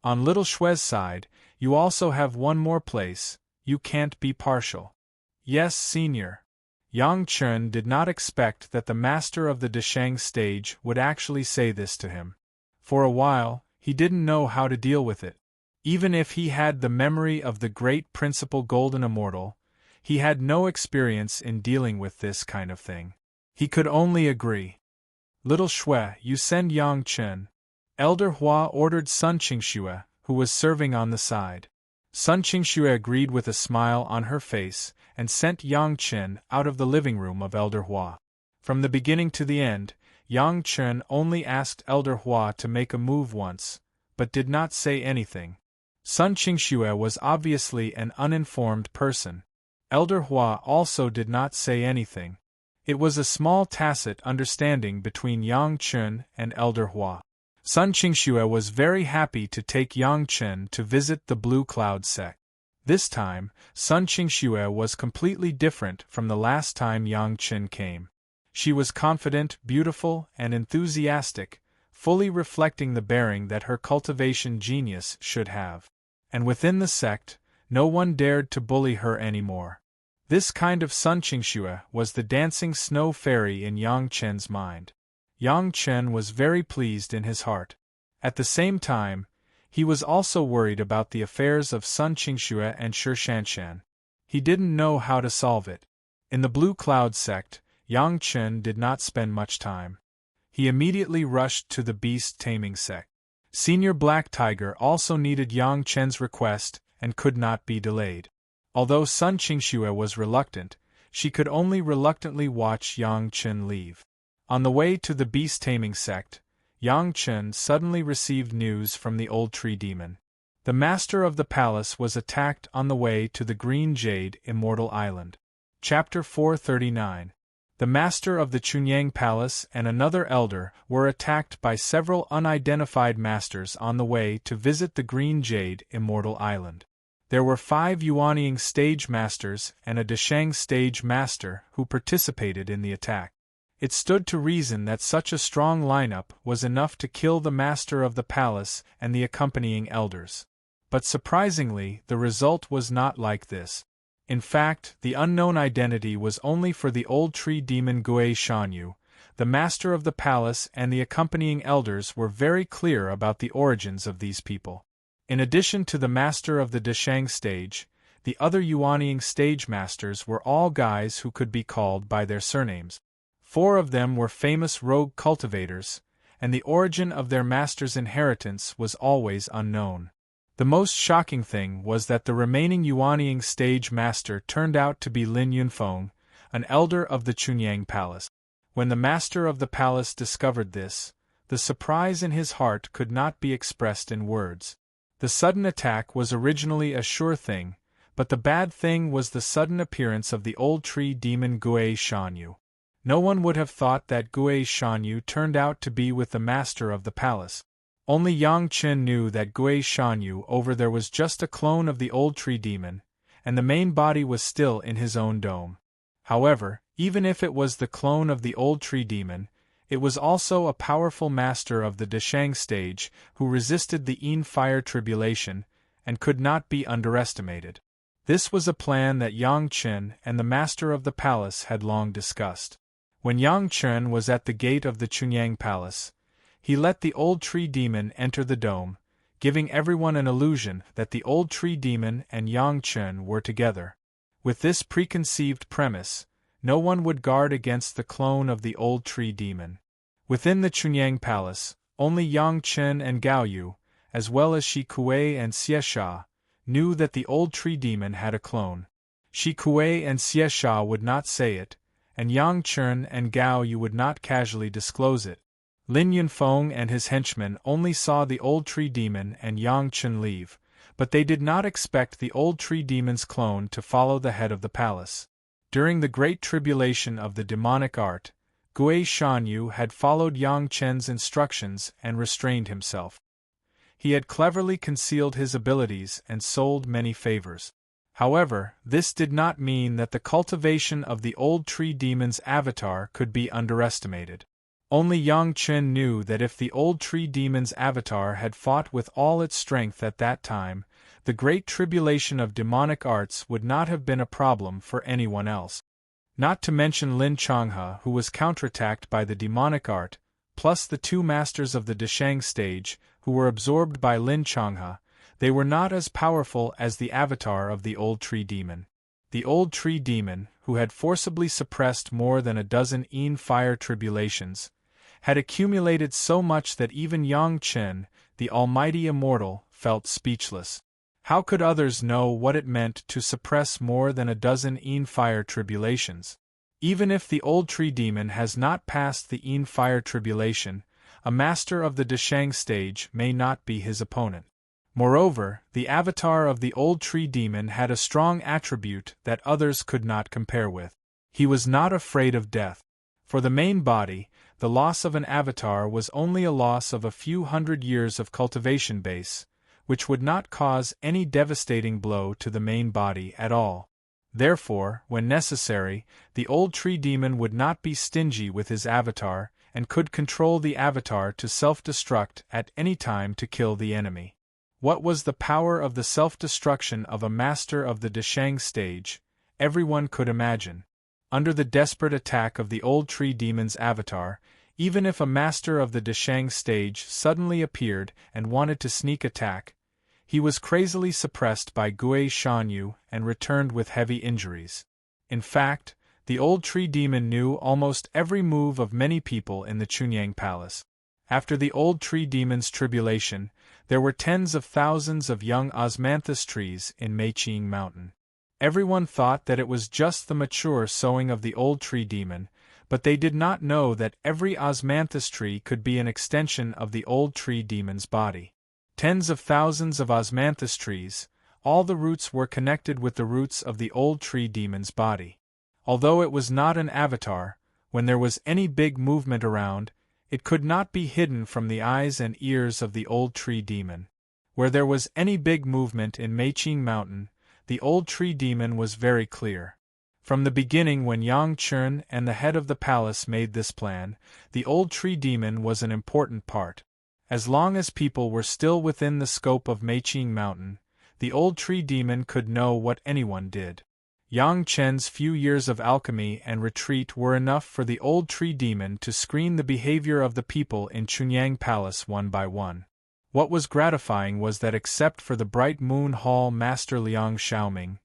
On Little Shui's side, you also have one more place, you can't be partial. Yes, Senior. Yang Chun did not expect that the master of the Deshang stage would actually say this to him. For a while, he didn't know how to deal with it. Even if he had the memory of the great principal Golden Immortal, he had no experience in dealing with this kind of thing. He could only agree. Little Shui, you send Yang Chun. Elder Hua ordered Sun Qingxue, who was serving on the side. Sun Qingxue agreed with a smile on her face, and sent Yang Chen out of the living room of Elder Hua. From the beginning to the end, Yang Chen only asked Elder Hua to make a move once, but did not say anything. Sun Qingxue was obviously an uninformed person. Elder Hua also did not say anything. It was a small tacit understanding between Yang Chen and Elder Hua. Sun Qingxue was very happy to take Yang Chen to visit the Blue Cloud sect. This time, Sun Qingxue was completely different from the last time Yang Chen came. She was confident, beautiful, and enthusiastic, fully reflecting the bearing that her cultivation genius should have. And within the sect, no one dared to bully her anymore. This kind of Sun Qingxue was the dancing snow fairy in Yang Chen's mind. Yang Chen was very pleased in his heart. At the same time, he was also worried about the affairs of Sun Qingxue and Shi Shanshan. He didn't know how to solve it. In the Blue Cloud sect, Yang Chen did not spend much time. He immediately rushed to the beast taming sect. Senior Black Tiger also needed Yang Chen's request and could not be delayed. Although Sun Qingxue was reluctant, she could only reluctantly watch Yang Chen leave. On the way to the beast taming sect, Yang Chen suddenly received news from the old tree demon. The master of the palace was attacked on the way to the Green Jade Immortal Island. Chapter 439. The master of the Chunyang Palace and another elder were attacked by several unidentified masters on the way to visit the Green Jade Immortal Island. There were 5 Yuanying stage masters and a Deshang stage master who participated in the attack. It stood to reason that such a strong lineup was enough to kill the master of the palace and the accompanying elders. But surprisingly, the result was not like this. In fact, the unknown identity was only for the old tree demon Gui Shanyu. The master of the palace and the accompanying elders were very clear about the origins of these people. In addition to the master of the Deshang stage, the other Yuanying stage masters were all guys who could be called by their surnames. 4 of them were famous rogue cultivators, and the origin of their master's inheritance was always unknown. The most shocking thing was that the remaining Yuanying stage master turned out to be Lin Yunfeng, an elder of the Chunyang Palace. When the master of the palace discovered this, the surprise in his heart could not be expressed in words. The sudden attack was originally a sure thing, but the bad thing was the sudden appearance of the old tree demon Gui Shanyu. No one would have thought that Gui Shanyu turned out to be with the master of the palace. Only Yang Chen knew that Gui Shanyu over there was just a clone of the old tree demon, and the main body was still in his own dome. However, even if it was the clone of the old tree demon, it was also a powerful master of the Deshang stage who resisted the Yin fire tribulation, and could not be underestimated. This was a plan that Yang Chen and the master of the palace had long discussed. When Yang Chen was at the gate of the Chunyang Palace, he let the old tree demon enter the dome, giving everyone an illusion that the old tree demon and Yang Chen were together. With this preconceived premise, no one would guard against the clone of the old tree demon. Within the Chunyang Palace, only Yang Chen and Gao Yu, as well as Shi Kuei and Xie Sha, knew that the old tree demon had a clone. Shi Kuei and Xie Sha would not say it, and Yang Chen and Gao Yu would not casually disclose it. Lin Yunfeng and his henchmen only saw the old tree demon and Yang Chen leave, but they did not expect the old tree demon's clone to follow the head of the palace. During the great tribulation of the demonic art, Gui Shanyu had followed Yang Chen's instructions and restrained himself. He had cleverly concealed his abilities and sold many favors. However, this did not mean that the cultivation of the old tree demon's avatar could be underestimated. Only Yang Chen knew that if the old tree demon's avatar had fought with all its strength at that time, the great tribulation of demonic arts would not have been a problem for anyone else. Not to mention Lin Changhe, who was counterattacked by the demonic art, plus the two masters of the Deshang stage, who were absorbed by Lin Changhe, they were not as powerful as the avatar of the old tree demon. The old tree demon, who had forcibly suppressed more than a dozen fire tribulations, had accumulated so much that even Yang Chen, the almighty Immortal, felt speechless. How could others know what it meant to suppress more than a dozen fire tribulations? Even if the old tree demon has not passed the fire tribulation, a master of the Deshang stage may not be his opponent. Moreover, the avatar of the old tree demon had a strong attribute that others could not compare with. He was not afraid of death. For the main body, the loss of an avatar was only a loss of a few hundred years of cultivation base, which would not cause any devastating blow to the main body at all. Therefore, when necessary, the old tree demon would not be stingy with his avatar, and could control the avatar to self-destruct at any time to kill the enemy. What was the power of the self-destruction of a master of the Deshang stage, everyone could imagine. Under the desperate attack of the old tree demon's avatar, even if a master of the Deshang stage suddenly appeared and wanted to sneak attack, he was crazily suppressed by Gui Shanyu and returned with heavy injuries. In fact, the old tree demon knew almost every move of many people in the Chunyang Palace. After the old tree demon's tribulation, there were tens of thousands of young osmanthus trees in Meiqing Mountain. Everyone thought that it was just the mature sowing of the old tree demon, but they did not know that every osmanthus tree could be an extension of the old tree demon's body. Tens of thousands of osmanthus trees, all the roots were connected with the roots of the old tree demon's body. Although it was not an avatar, when there was any big movement around, it could not be hidden from the eyes and ears of the old tree demon. Where there was any big movement in Meiqing Mountain, the old tree demon was very clear. From the beginning, when Yang Chen and the head of the palace made this plan, the old tree demon was an important part. As long as people were still within the scope of Meiqing Mountain, the old tree demon could know what anyone did. Yang Chen's few years of alchemy and retreat were enough for the old tree demon to screen the behavior of the people in Chunyang Palace one by one. What was gratifying was that except for the Bright Moon Hall master Liang Xiaoming,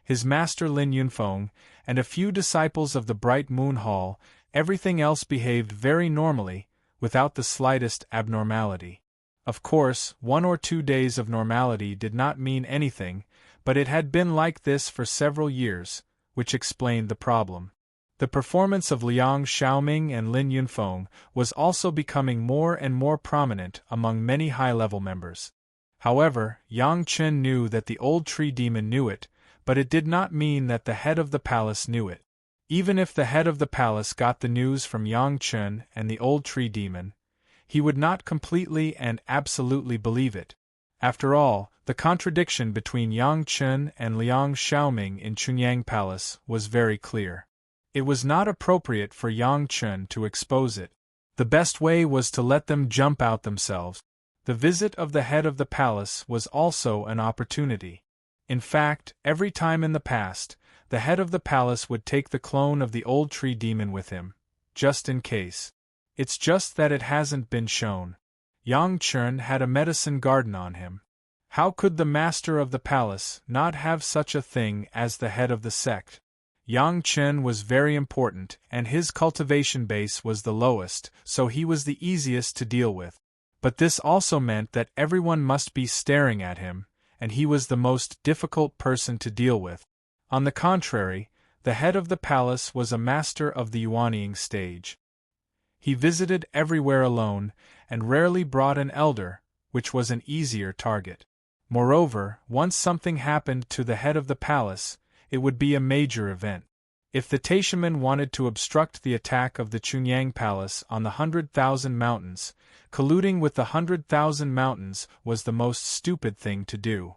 his master Lin Yunfeng, and a few disciples of the Bright Moon Hall, everything else behaved very normally, without the slightest abnormality. Of course, 1 or 2 days of normality did not mean anything, but it had been like this for several years, which explained the problem. The performance of Liang Xiaoming and Lin Yunfeng was also becoming more and more prominent among many high-level members. However, Yang Chen knew that the old tree demon knew it, but it did not mean that the head of the palace knew it. Even if the head of the palace got the news from Yang Chen and the old tree demon, he would not completely and absolutely believe it. After all, the contradiction between Yang Chen and Liang Xiaoming in Chunyang Palace was very clear. It was not appropriate for Yang Chen to expose it. The best way was to let them jump out themselves. The visit of the head of the palace was also an opportunity. In fact, every time in the past, the head of the palace would take the clone of the old tree demon with him, just in case. It's just that it hasn't been shown. Yang Chun had a medicine garden on him. How could the master of the palace not have such a thing as the head of the sect? Yang Chun was very important, and his cultivation base was the lowest, so he was the easiest to deal with. But this also meant that everyone must be staring at him, and he was the most difficult person to deal with. On the contrary, the head of the palace was a master of the yuanying stage. He visited everywhere alone, and rarely brought an elder, which was an easier target. Moreover, once something happened to the head of the palace, it would be a major event. If the Taishaman wanted to obstruct the attack of the Chunyang Palace on the 100,000 Mountains, colluding with the 100,000 Mountains was the most stupid thing to do.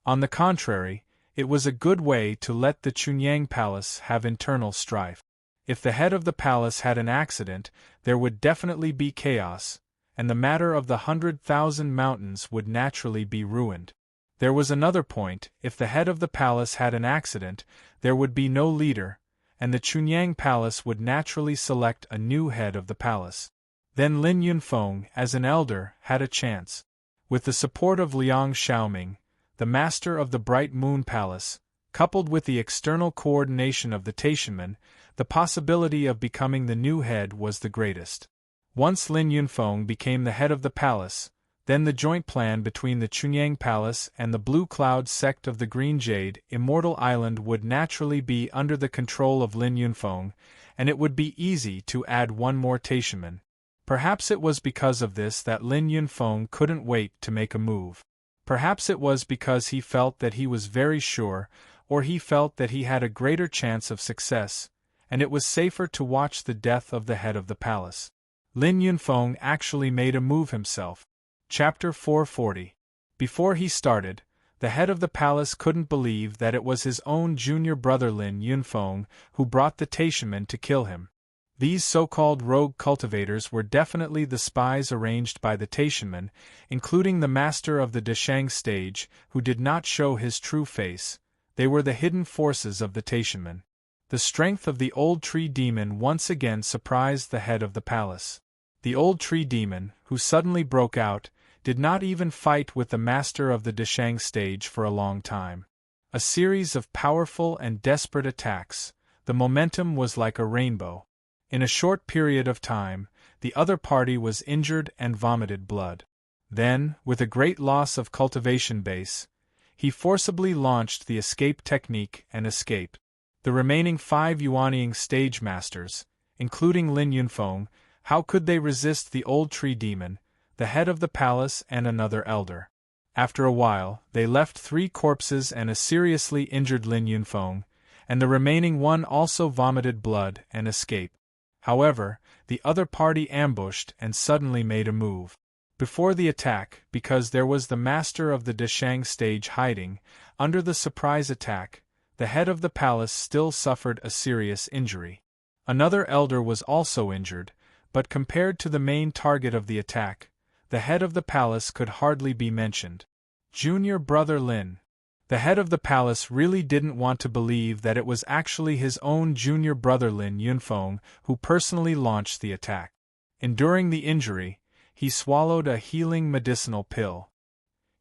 On the contrary, it was a good way to let the Chunyang Palace have internal strife. If the head of the palace had an accident, there would definitely be chaos, and the matter of the 100,000 Mountains would naturally be ruined. There was another point: if the head of the palace had an accident, there would be no leader, and the Chunyang Palace would naturally select a new head of the palace. Then Lin Yunfeng, as an elder, had a chance. With the support of Liang Xiaoming, the master of the Bright Moon Palace, coupled with the external coordination of the Taishaman, the possibility of becoming the new head was the greatest. Once Lin Yunfeng became the head of the palace, then the joint plan between the Chunyang Palace and the Blue Cloud sect of the Green Jade Immortal Island would naturally be under the control of Lin Yunfeng, and it would be easy to add one more Taishaman. Perhaps it was because of this that Lin Yunfeng couldn't wait to make a move. Perhaps it was because he felt that he was very sure, or he felt that he had a greater chance of success, and it was safer to watch the death of the head of the palace. Lin Yunfeng actually made a move himself. Chapter 440. Before he started, the head of the palace couldn't believe that it was his own junior brother Lin Yunfeng who brought the Taishaman to kill him. These so-called rogue cultivators were definitely the spies arranged by the Taishaman, including the master of the Deshang stage, who did not show his true face. They were the hidden forces of the Taishaman. The strength of the old tree demon once again surprised the head of the palace. The old tree demon, who suddenly broke out, did not even fight with the master of the Deshang stage for a long time. A series of powerful and desperate attacks. The momentum was like a rainbow. In a short period of time, the other party was injured and vomited blood. Then, with a great loss of cultivation base, he forcibly launched the escape technique and escaped. The remaining 5 yuanying stage masters, including Lin Yunfeng, how could they resist the old tree demon, the head of the palace and another elder? After a while, they left 3 corpses and a seriously injured Lin Yunfeng, and the remaining one also vomited blood and escaped. However, the other party ambushed and suddenly made a move. Before the attack, because there was the master of the Deshang stage hiding, under the surprise attack, the head of the palace still suffered a serious injury. Another elder was also injured, but compared to the main target of the attack, the head of the palace could hardly be mentioned. Junior brother Lin. The head of the palace really didn't want to believe that it was actually his own junior brother Lin Yunfeng who personally launched the attack. Enduring the injury, he swallowed a healing medicinal pill.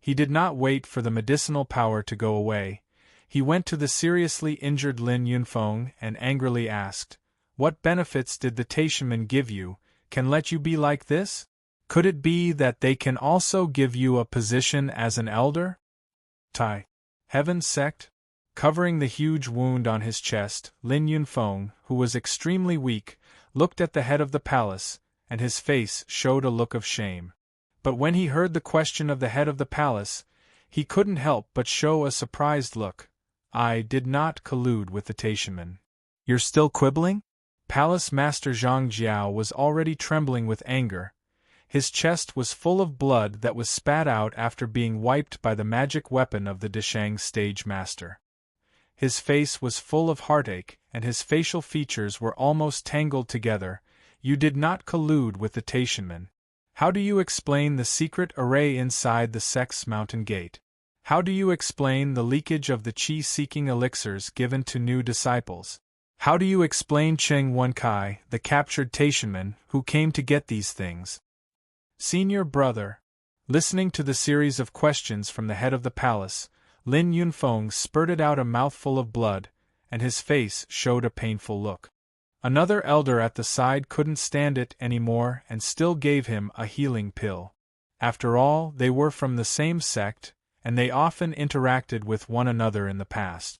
He did not wait for the medicinal power to go away. He went to the seriously injured Lin Yunfeng and angrily asked, "What benefits did the Taishaman give you, can let you be like this? Could it be that they can also give you a position as an elder?" Tai Heaven sect? Covering the huge wound on his chest, Lin Yunfeng, who was extremely weak, looked at the head of the palace, and his face showed a look of shame. But when he heard the question of the head of the palace, he couldn't help but show a surprised look. "I did not collude with the Taishaman." "You're still quibbling?" Palace Master Zhang Jiao was already trembling with anger. His chest was full of blood that was spat out after being wiped by the magic weapon of the Deshang stage master. His face was full of heartache, and his facial features were almost tangled together. "You did not collude with the Taishaman. How do you explain the secret array inside the sect's mountain gate? How do you explain the leakage of the chi-seeking elixirs given to new disciples? How do you explain Cheng Wenkai, the captured Taishanman, who came to get these things? Senior brother. Listening to the series of questions from the head of the palace, Lin Yunfeng spurted out a mouthful of blood, and his face showed a painful look. Another elder at the side couldn't stand it anymore and still gave him a healing pill. After all, they were from the same sect, and they often interacted with one another in the past.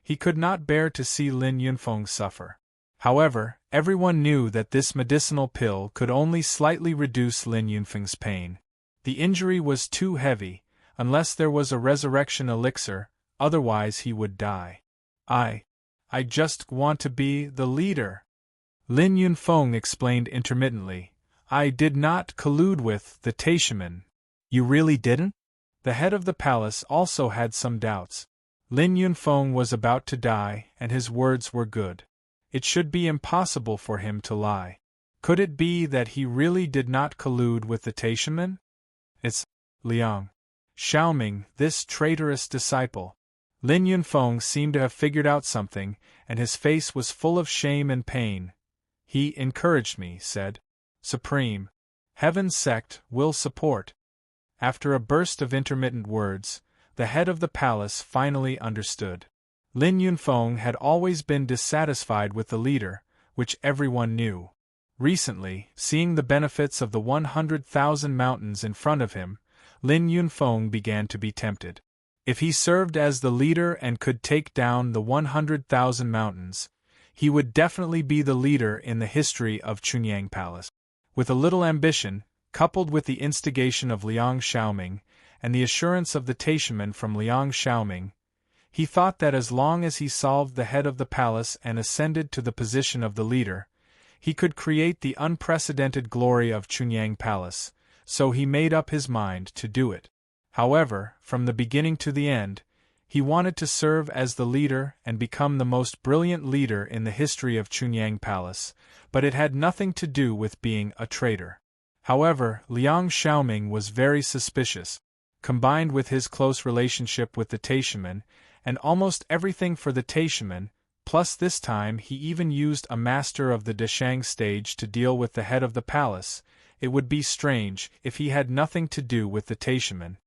He could not bear to see Lin Yunfeng suffer. However, everyone knew that this medicinal pill could only slightly reduce Lin Yunfeng's pain. The injury was too heavy, unless there was a resurrection elixir, otherwise he would die. I just want to be the leader. Lin Yunfeng explained intermittently. I did not collude with the Taishanman. You really didn't? The head of the palace also had some doubts. Lin Yunfeng was about to die, and his words were good. It should be impossible for him to lie. Could it be that he really did not collude with the Taishanman? It's Liang Xiaoming, this traitorous disciple. Lin Yunfeng seemed to have figured out something, and his face was full of shame and pain. He encouraged me, said. Supreme. Heaven's sect will support. After a burst of intermittent words, the head of the palace finally understood. Lin Yunfeng had always been dissatisfied with the leader, which everyone knew. Recently, seeing the benefits of the 100,000 mountains in front of him, Lin Yunfeng began to be tempted. If he served as the leader and could take down the 100,000 mountains, he would definitely be the leader in the history of Chunyang Palace. With a little ambition, coupled with the instigation of Liang Xiaoming, and the assurance of the Taishanman from Liang Xiaoming, he thought that as long as he solved the head of the palace and ascended to the position of the leader, he could create the unprecedented glory of Chunyang Palace, so he made up his mind to do it. However, from the beginning to the end, he wanted to serve as the leader and become the most brilliant leader in the history of Chunyang Palace, but it had nothing to do with being a traitor. However, Liang Xiaoming was very suspicious. Combined with his close relationship with the Taishanman, and almost everything for the Taishanman, plus this time he even used a master of the Deshang stage to deal with the head of the palace, it would be strange if he had nothing to do with the Taishanman.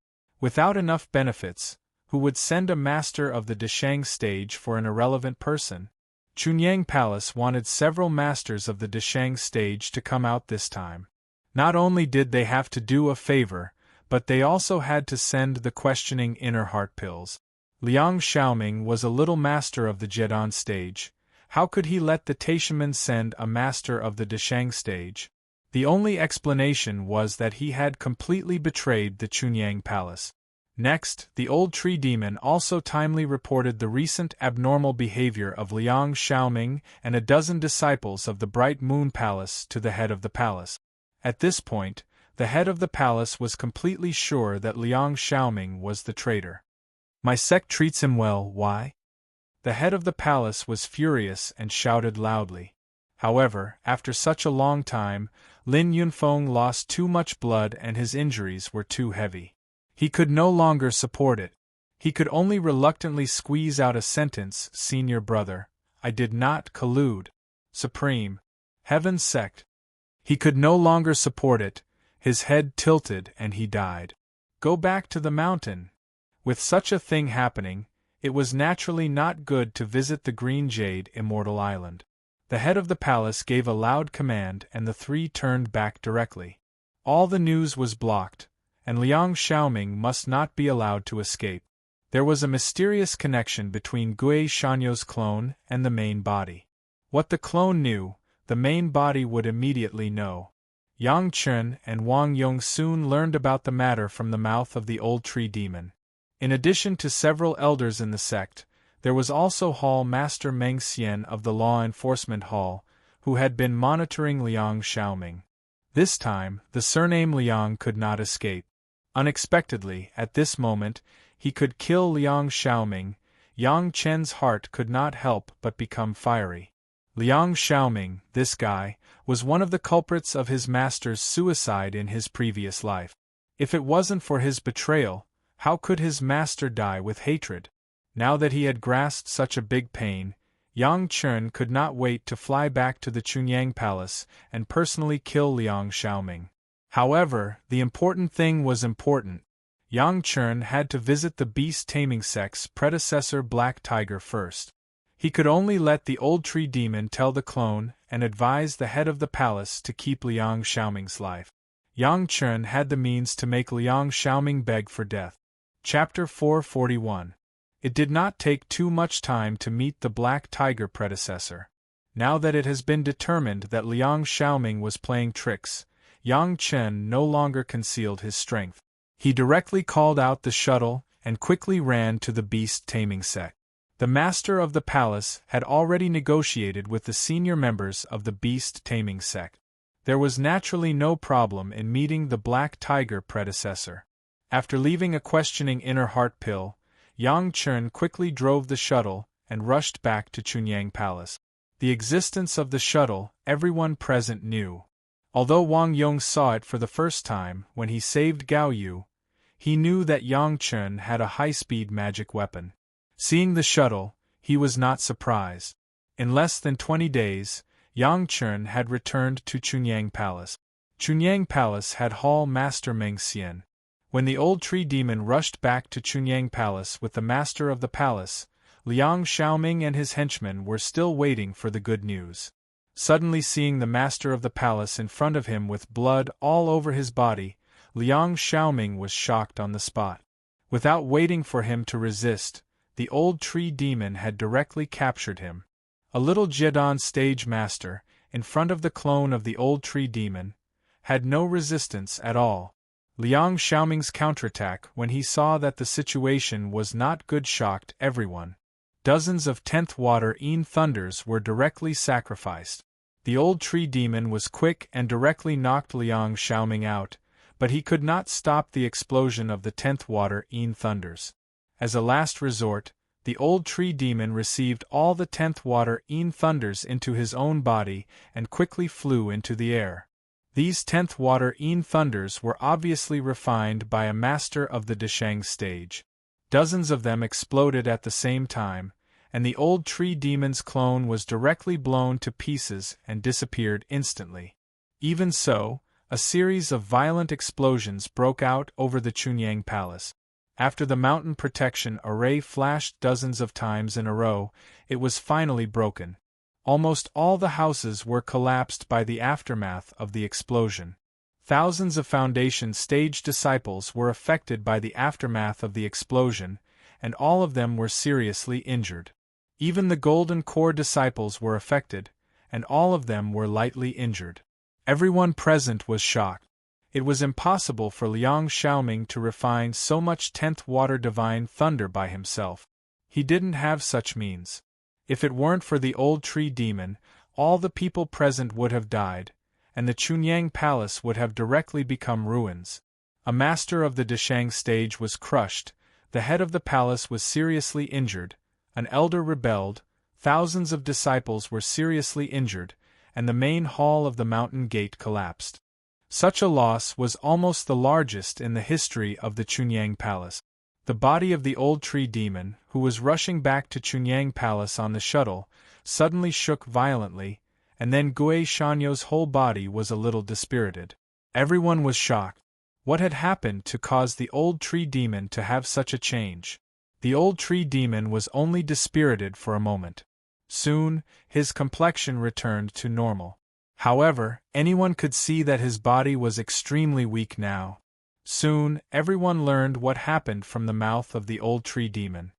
Without enough benefits, who would send a master of the Deshang stage for an irrelevant person? Chunyang Palace wanted several masters of the Deshang stage to come out this time. Not only did they have to do a favor, but they also had to send the questioning inner heart pills. Liang Xiaoming was a little master of the Jedan stage. How could he let the Taishanman send a master of the Deshang stage? The only explanation was that he had completely betrayed the Chunyang Palace. Next, the old tree demon also timely reported the recent abnormal behavior of Liang Xiaoming and a dozen disciples of the Bright Moon Palace to the head of the palace. At this point, the head of the palace was completely sure that Liang Xiaoming was the traitor. My sect treats him well, why? The head of the palace was furious and shouted loudly. However, after such a long time, Lin Yunfeng lost too much blood and his injuries were too heavy. He could no longer support it. He could only reluctantly squeeze out a sentence, Senior brother, I did not collude. Supreme. Heaven's sect. He could no longer support it, his head tilted and he died. Go back to the mountain. With such a thing happening, it was naturally not good to visit the Green Jade Immortal Island. The head of the palace gave a loud command and the three turned back directly. All the news was blocked, and Liang Xiaoming must not be allowed to escape. There was a mysterious connection between Gui Shanyo's clone and the main body. What the clone knew, the main body would immediately know. Yang Chen and Wang Yong soon learned about the matter from the mouth of the old tree demon. In addition to several elders in the sect, there was also Hall Master Meng Xian of the Law Enforcement Hall, who had been monitoring Liang Xiaoming. This time, the surname Liang could not escape. Unexpectedly, at this moment, he could kill Liang Xiaoming. Yang Chen's heart could not help but become fiery. Liang Xiaoming, this guy, was one of the culprits of his master's suicide in his previous life. If it wasn't for his betrayal, how could his master die with hatred? Now that he had grasped such a big pain, Yang Chen could not wait to fly back to the Chunyang Palace and personally kill Liang Xiaoming. However, the important thing was important. Yang Chen had to visit the beast-taming sect's predecessor Black Tiger first. He could only let the old tree demon tell the clone and advise the head of the palace to keep Liang Xiaoming's life. Yang Chen had the means to make Liang Xiaoming beg for death. Chapter 441. It did not take too much time to meet the Black Tiger predecessor. Now that it has been determined that Liang Xiaoming was playing tricks, Yang Chen no longer concealed his strength. He directly called out the shuttle and quickly ran to the beast-taming sect. The master of the palace had already negotiated with the senior members of the beast-taming sect. There was naturally no problem in meeting the Black Tiger predecessor. After leaving a questioning inner heart pill, Yang Chen quickly drove the shuttle and rushed back to Chunyang Palace. The existence of the shuttle everyone present knew. Although Wang Yong saw it for the first time when he saved Gao Yu, he knew that Yang Chen had a high-speed magic weapon. Seeing the shuttle, he was not surprised. In less than 20 days, Yang Chen had returned to Chunyang Palace. Chunyang Palace had Hall Master Meng Xian. When the old tree demon rushed back to Chunyang Palace with the master of the palace, Liang Xiaoming and his henchmen were still waiting for the good news. Suddenly seeing the master of the palace in front of him with blood all over his body, Liang Xiaoming was shocked on the spot. Without waiting for him to resist, the old tree demon had directly captured him. A little Jedan stage master, in front of the clone of the old tree demon, had no resistance at all. Liang Xiaoming's counterattack when he saw that the situation was not good shocked everyone. Dozens of 10th water Yin thunders were directly sacrificed. The old tree demon was quick and directly knocked Liang Xiaoming out, but he could not stop the explosion of the 10th water Yin thunders. As a last resort, the old tree demon received all the 10th water Yin thunders into his own body and quickly flew into the air. These 10th water Yin thunders were obviously refined by a master of the Deshang stage. Dozens of them exploded at the same time, and the old tree demon's clone was directly blown to pieces and disappeared instantly. Even so, a series of violent explosions broke out over the Chunyang Palace. After the mountain protection array flashed dozens of times in a row, it was finally broken. Almost all the houses were collapsed by the aftermath of the explosion. Thousands of Foundation stage disciples were affected by the aftermath of the explosion, and all of them were seriously injured. Even the Golden Core disciples were affected, and all of them were lightly injured. Everyone present was shocked. It was impossible for Liang Xiaoming to refine so much 10th water divine thunder by himself. He didn't have such means. If it weren't for the old tree demon, all the people present would have died, and the Chunyang Palace would have directly become ruins. A master of the Deshang stage was crushed, the head of the palace was seriously injured, an elder rebelled, thousands of disciples were seriously injured, and the main hall of the mountain gate collapsed. Such a loss was almost the largest in the history of the Chunyang Palace. The body of the old tree demon, who was rushing back to Chunyang Palace on the shuttle, suddenly shook violently, and then Gui Shanyo's whole body was a little dispirited. Everyone was shocked. What had happened to cause the old tree demon to have such a change? The old tree demon was only dispirited for a moment. Soon, his complexion returned to normal. However, anyone could see that his body was extremely weak now. Soon, everyone learned what happened from the mouth of the old tree demon.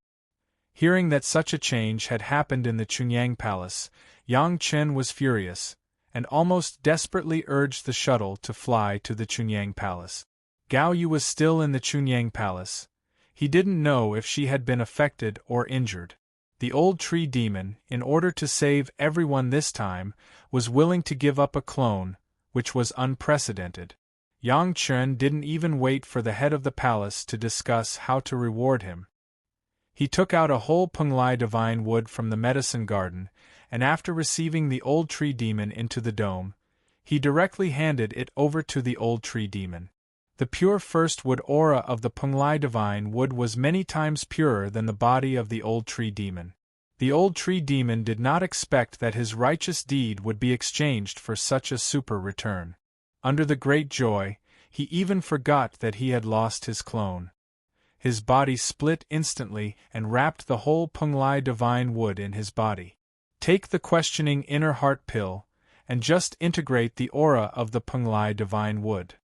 Hearing that such a change had happened in the Chunyang Palace, Yang Chen was furious, and almost desperately urged the shuttle to fly to the Chunyang Palace. Gao Yu was still in the Chunyang Palace. He didn't know if she had been affected or injured. The old tree demon, in order to save everyone this time, was willing to give up a clone, which was unprecedented. Yang Chen didn't even wait for the head of the palace to discuss how to reward him. He took out a whole Penglai divine wood from the medicine garden, and after receiving the old tree demon into the dome, he directly handed it over to the old tree demon. The pure first wood aura of the Penglai divine wood was many times purer than the body of the old tree demon. The old tree demon did not expect that his righteous deed would be exchanged for such a super return. Under the great joy, he even forgot that he had lost his clone. His body split instantly and wrapped the whole Penglai divine wood in his body. Take the questioning inner heart pill, and just integrate the aura of the Penglai divine wood.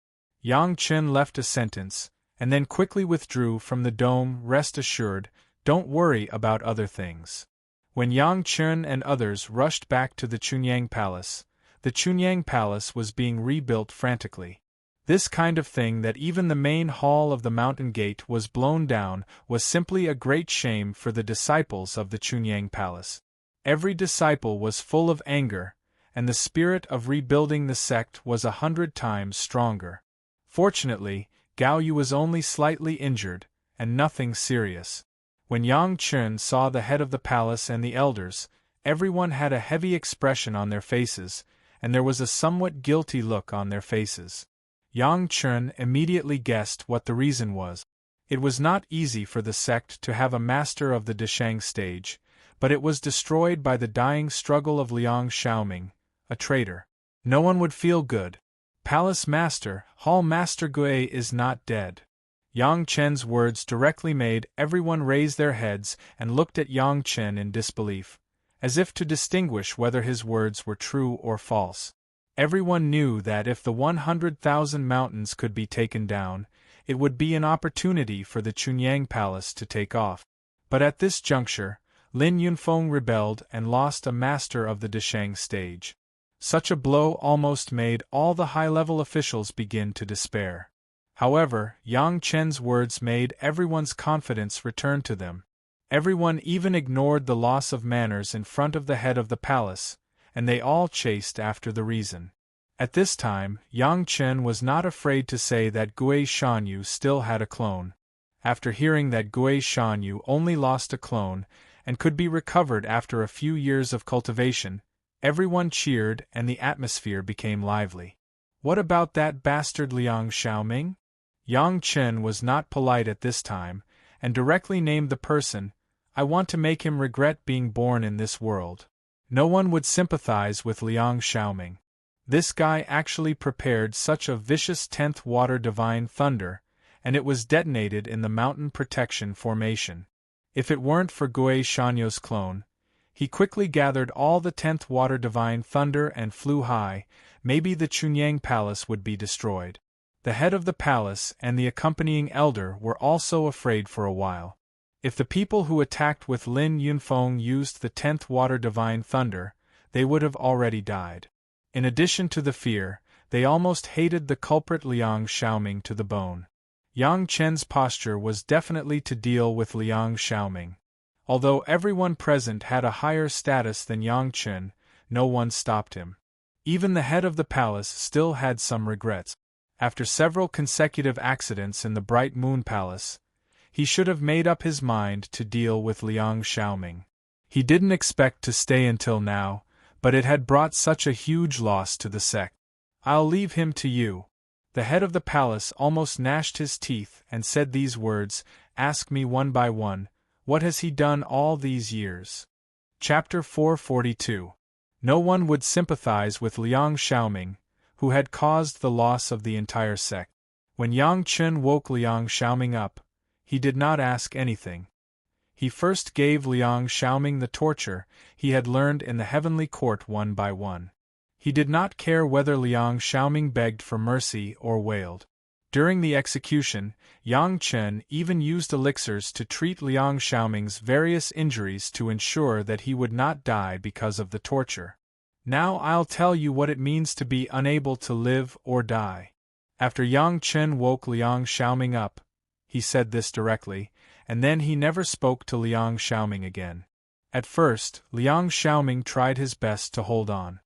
Yang Chen left a sentence, and then quickly withdrew from the dome. Rest assured, don't worry about other things. When Yang Chen and others rushed back to the Chunyang Palace, the Chunyang Palace was being rebuilt frantically. This kind of thing that even the main hall of the mountain gate was blown down was simply a great shame for the disciples of the Chunyang Palace. Every disciple was full of anger, and the spirit of rebuilding the sect was 100 times stronger. Fortunately, Gao Yu was only slightly injured, and nothing serious. When Yang Chen saw the head of the palace and the elders, everyone had a heavy expression on their faces, and there was a somewhat guilty look on their faces. Yang Chen immediately guessed what the reason was. It was not easy for the sect to have a master of the Deshang stage, but it was destroyed by the dying struggle of Liang Xiaoming, a traitor. No one would feel good. Palace Master, Hall Master Gui is not dead. Yang Chen's words directly made everyone raise their heads and looked at Yang Chen in disbelief, as if to distinguish whether his words were true or false. Everyone knew that if the 100,000 mountains could be taken down, it would be an opportunity for the Chunyang Palace to take off. But at this juncture, Lin Yunfeng rebelled and lost a master of the Deshang stage. Such a blow almost made all the high-level officials begin to despair. However, Yang Chen's words made everyone's confidence return to them. Everyone even ignored the loss of manners in front of the head of the palace, and they all chased after the reason. At this time, Yang Chen was not afraid to say that Gui Shanyu still had a clone. After hearing that Gui Shanyu only lost a clone, and could be recovered after a few years of cultivation, everyone cheered and the atmosphere became lively. What about that bastard Liang Xiaoming? Yang Chen was not polite at this time, and directly named the person. I want to make him regret being born in this world. No one would sympathize with Liang Xiaoming. This guy actually prepared such a vicious 10th water divine thunder, and it was detonated in the mountain protection formation. If it weren't for Gui Shanyu's clone, he quickly gathered all the 10th water divine thunder and flew high. Maybe the Chunyang Palace would be destroyed. The head of the palace and the accompanying elder were also afraid for a while. If the people who attacked with Lin Yunfeng used the 10th water divine thunder, they would have already died. In addition to the fear, they almost hated the culprit Liang Xiaoming to the bone. Yang Chen's posture was definitely to deal with Liang Xiaoming. Although everyone present had a higher status than Yang Chen, no one stopped him. Even the head of the palace still had some regrets. After several consecutive accidents in the Bright Moon Palace, he should have made up his mind to deal with Liang Xiaoming. He didn't expect to stay until now, but it had brought such a huge loss to the sect. I'll leave him to you. The head of the palace almost gnashed his teeth and said these words, ask me one by one, what has he done all these years? Chapter 442. No one would sympathize with Liang Xiaoming, who had caused the loss of the entire sect. When Yang Chen woke Liang Xiaoming up, he did not ask anything. He first gave Liang Xiaoming the torture he had learned in the heavenly court one by one. He did not care whether Liang Xiaoming begged for mercy or wailed. During the execution, Yang Chen even used elixirs to treat Liang Xiaoming's various injuries to ensure that he would not die because of the torture. Now I'll tell you what it means to be unable to live or die. After Yang Chen woke Liang Xiaoming up, he said this directly, and then he never spoke to Liang Xiaoming again. At first, Liang Xiaoming tried his best to hold on.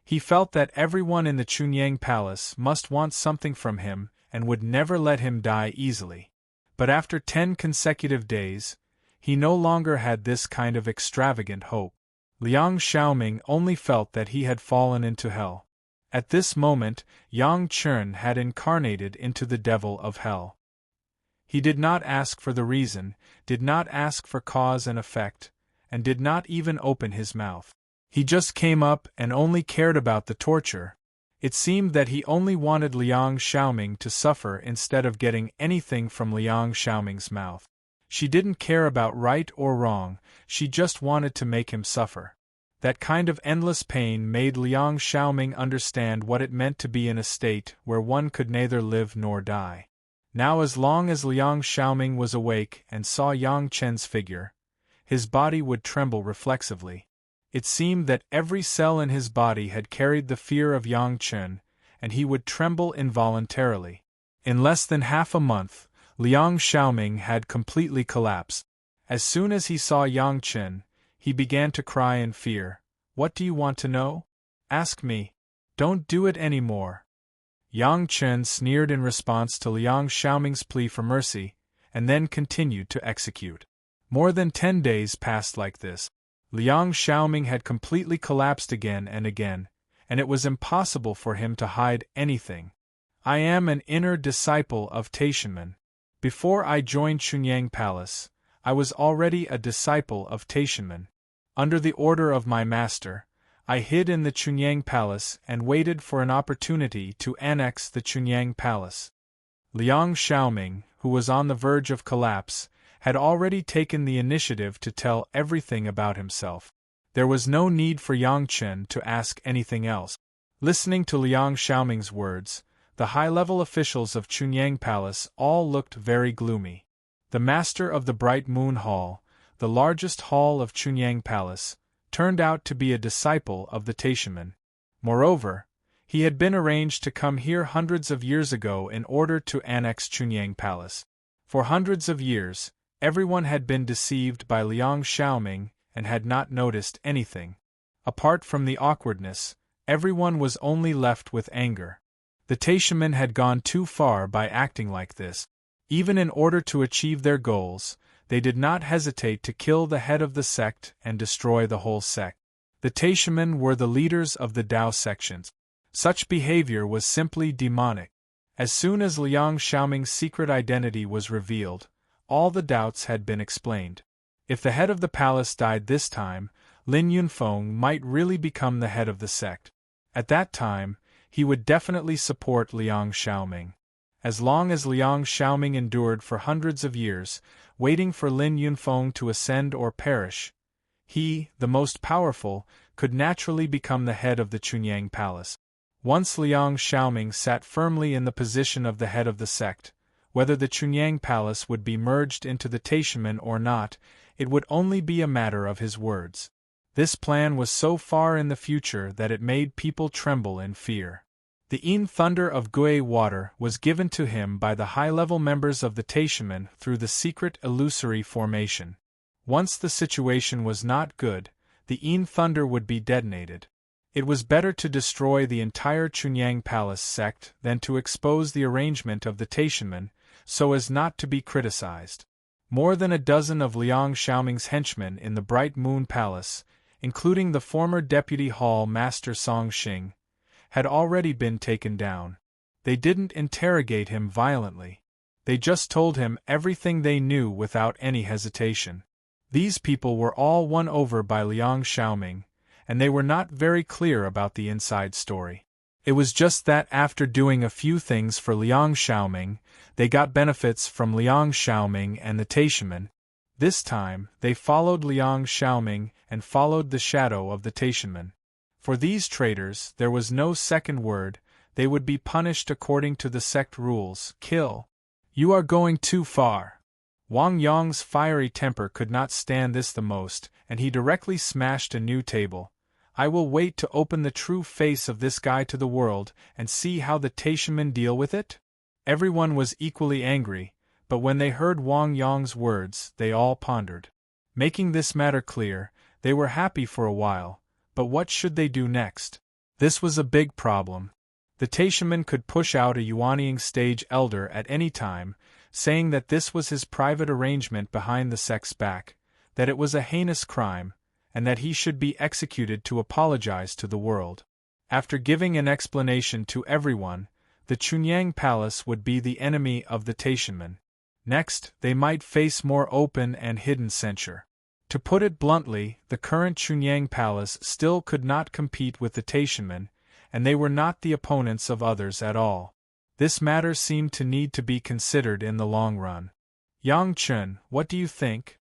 He felt that everyone in the Chunyang Palace must want something from him and would never let him die easily. But after 10 consecutive days, He no longer had this kind of extravagant hope. Liang Xiaoming only felt that he had fallen into hell. At this moment, Yang Chen had incarnated into the devil of hell. He did not ask for the reason, did not ask for cause and effect, and did not even open his mouth. He just came up and only cared about the torture. It seemed that he only wanted Liang Xiaoming to suffer instead of getting anything from Liang Xiaoming's mouth. She didn't care about right or wrong, she just wanted to make him suffer. That kind of endless pain made Liang Xiaoming understand what it meant to be in a state where one could neither live nor die. Now as long as Liang Xiaoming was awake and saw Yang Chen's figure, his body would tremble reflexively. It seemed that every cell in his body had carried the fear of Yang Chen, and he would tremble involuntarily. In less than half a month, Liang Xiaoming had completely collapsed. As soon as he saw Yang Chen, he began to cry in fear. "What do you want to know? Ask me. Don't do it any more." Yang Chen sneered in response to Liang Xiaoming's plea for mercy, and then continued to execute. More than 10 days passed like this. Liang Xiaoming had completely collapsed again, and it was impossible for him to hide anything. "I am an inner disciple of Taishanmen. Before I joined Chunyang Palace, I was already a disciple of Taishanmen. Under the order of my master, I hid in the Chunyang Palace and waited for an opportunity to annex the Chunyang Palace." Liang Xiaoming, who was on the verge of collapse, had already taken the initiative to tell everything about himself. There was no need for Yang Chen to ask anything else. Listening to Liang Xiaoming's words, the high-level officials of Chunyang Palace all looked very gloomy. The master of the Bright Moon Hall, the largest hall of Chunyang Palace, turned out to be a disciple of the Taishanmen. Moreover, he had been arranged to come here hundreds of years ago in order to annex Chunyang Palace. For hundreds of years, everyone had been deceived by Liang Xiaoming and had not noticed anything. Apart from the awkwardness, everyone was only left with anger. The Taishanmen had gone too far by acting like this. Even in order to achieve their goals, they did not hesitate to kill the head of the sect and destroy the whole sect. The Taishanmen were the leaders of the Dao sections. Such behavior was simply demonic. As soon as Liang Xiaoming's secret identity was revealed, all the doubts had been explained. If the head of the palace died this time, Lin Yunfeng might really become the head of the sect. At that time, he would definitely support Liang Xiaoming. As long as Liang Xiaoming endured for hundreds of years, waiting for Lin Yunfeng to ascend or perish, he, the most powerful, could naturally become the head of the Chunyang Palace. Once Liang Xiaoming sat firmly in the position of the head of the sect, whether the Chunyang Palace would be merged into the Taishanmen or not, it would only be a matter of his words. This plan was so far in the future that it made people tremble in fear. The Yin Thunder of Gui water was given to him by the high-level members of the Taishanmen through the secret illusory formation. Once the situation was not good, the Yin Thunder would be detonated. It was better to destroy the entire Chunyang Palace sect than to expose the arrangement of the Taishanmen, so as not to be criticized. More than a dozen of Liang Xiaoming's henchmen in the Bright Moon Palace, including the former Deputy Hall Master Song Xing, had already been taken down. They didn't interrogate him violently. They just told him everything they knew without any hesitation. These people were all won over by Liang Xiaoming, and they were not very clear about the inside story. It was just that after doing a few things for Liang Xiaoming, they got benefits from Liang Xiaoming and the Taishanmen. This time, they followed Liang Xiaoming and followed the shadow of the Taishanmen. For these traitors, there was no second word, they would be punished according to the sect rules, kill. You are going too far. Wang Yong's fiery temper could not stand this the most, and he directly smashed a new table. I will wait to open the true face of this guy to the world and see how the Taishanmen deal with it. Everyone was equally angry, but when they heard Wang Yong's words, they all pondered. Making this matter clear, they were happy for a while. But what should they do next? This was a big problem. The Taishanmen could push out a Yuanying stage elder at any time, saying that this was his private arrangement behind the sect's back, that it was a heinous crime, and that he should be executed to apologize to the world. After giving an explanation to everyone, the Chunyang Palace would be the enemy of the Taishanmen. Next, they might face more open and hidden censure. To put it bluntly, the current Chunyang Palace still could not compete with the Taishanmen, and they were not the opponents of others at all. This matter seemed to need to be considered in the long run. Yang Chun, what do you think?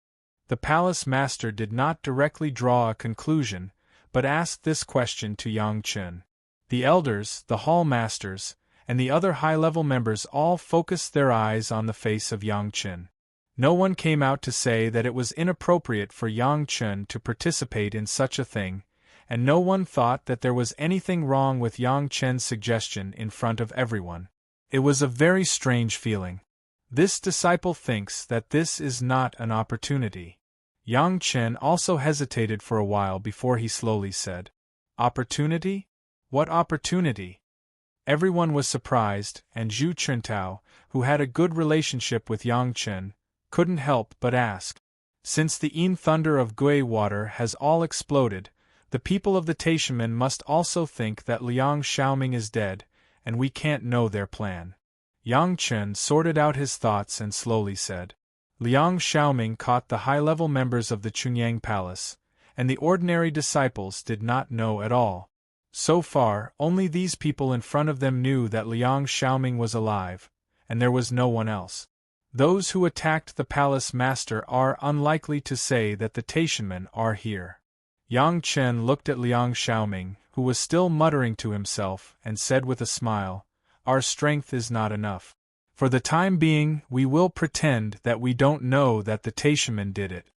The palace master did not directly draw a conclusion, but asked this question to Yang Chun. The elders, the hall masters, and the other high-level members all focused their eyes on the face of Yang Chun. No one came out to say that it was inappropriate for Yang Chun to participate in such a thing, and no one thought that there was anything wrong with Yang Chun's suggestion in front of everyone. It was a very strange feeling. This disciple thinks that this is not an opportunity. Yang Chun also hesitated for a while before he slowly said, "Opportunity? What opportunity?" Everyone was surprised, and Zhu Chuntao, who had a good relationship with Yang Chun, couldn't help but ask. Since the Yin thunder of Gui water has all exploded, the people of the Taishanmen must also think that Liang Xiaoming is dead, and we can't know their plan. Yang Chun sorted out his thoughts and slowly said, "Liang Xiaoming caught the high-level members of the Chunyang Palace, and the ordinary disciples did not know at all. So far, only these people in front of them knew that Liang Xiaoming was alive, and there was no one else. Those who attacked the palace master are unlikely to say that the Taishanmen are here." Yang Chen looked at Liang Xiaoming, who was still muttering to himself, and said with a smile, "Our strength is not enough. For the time being, we will pretend that we don't know that the Taishanmen did it."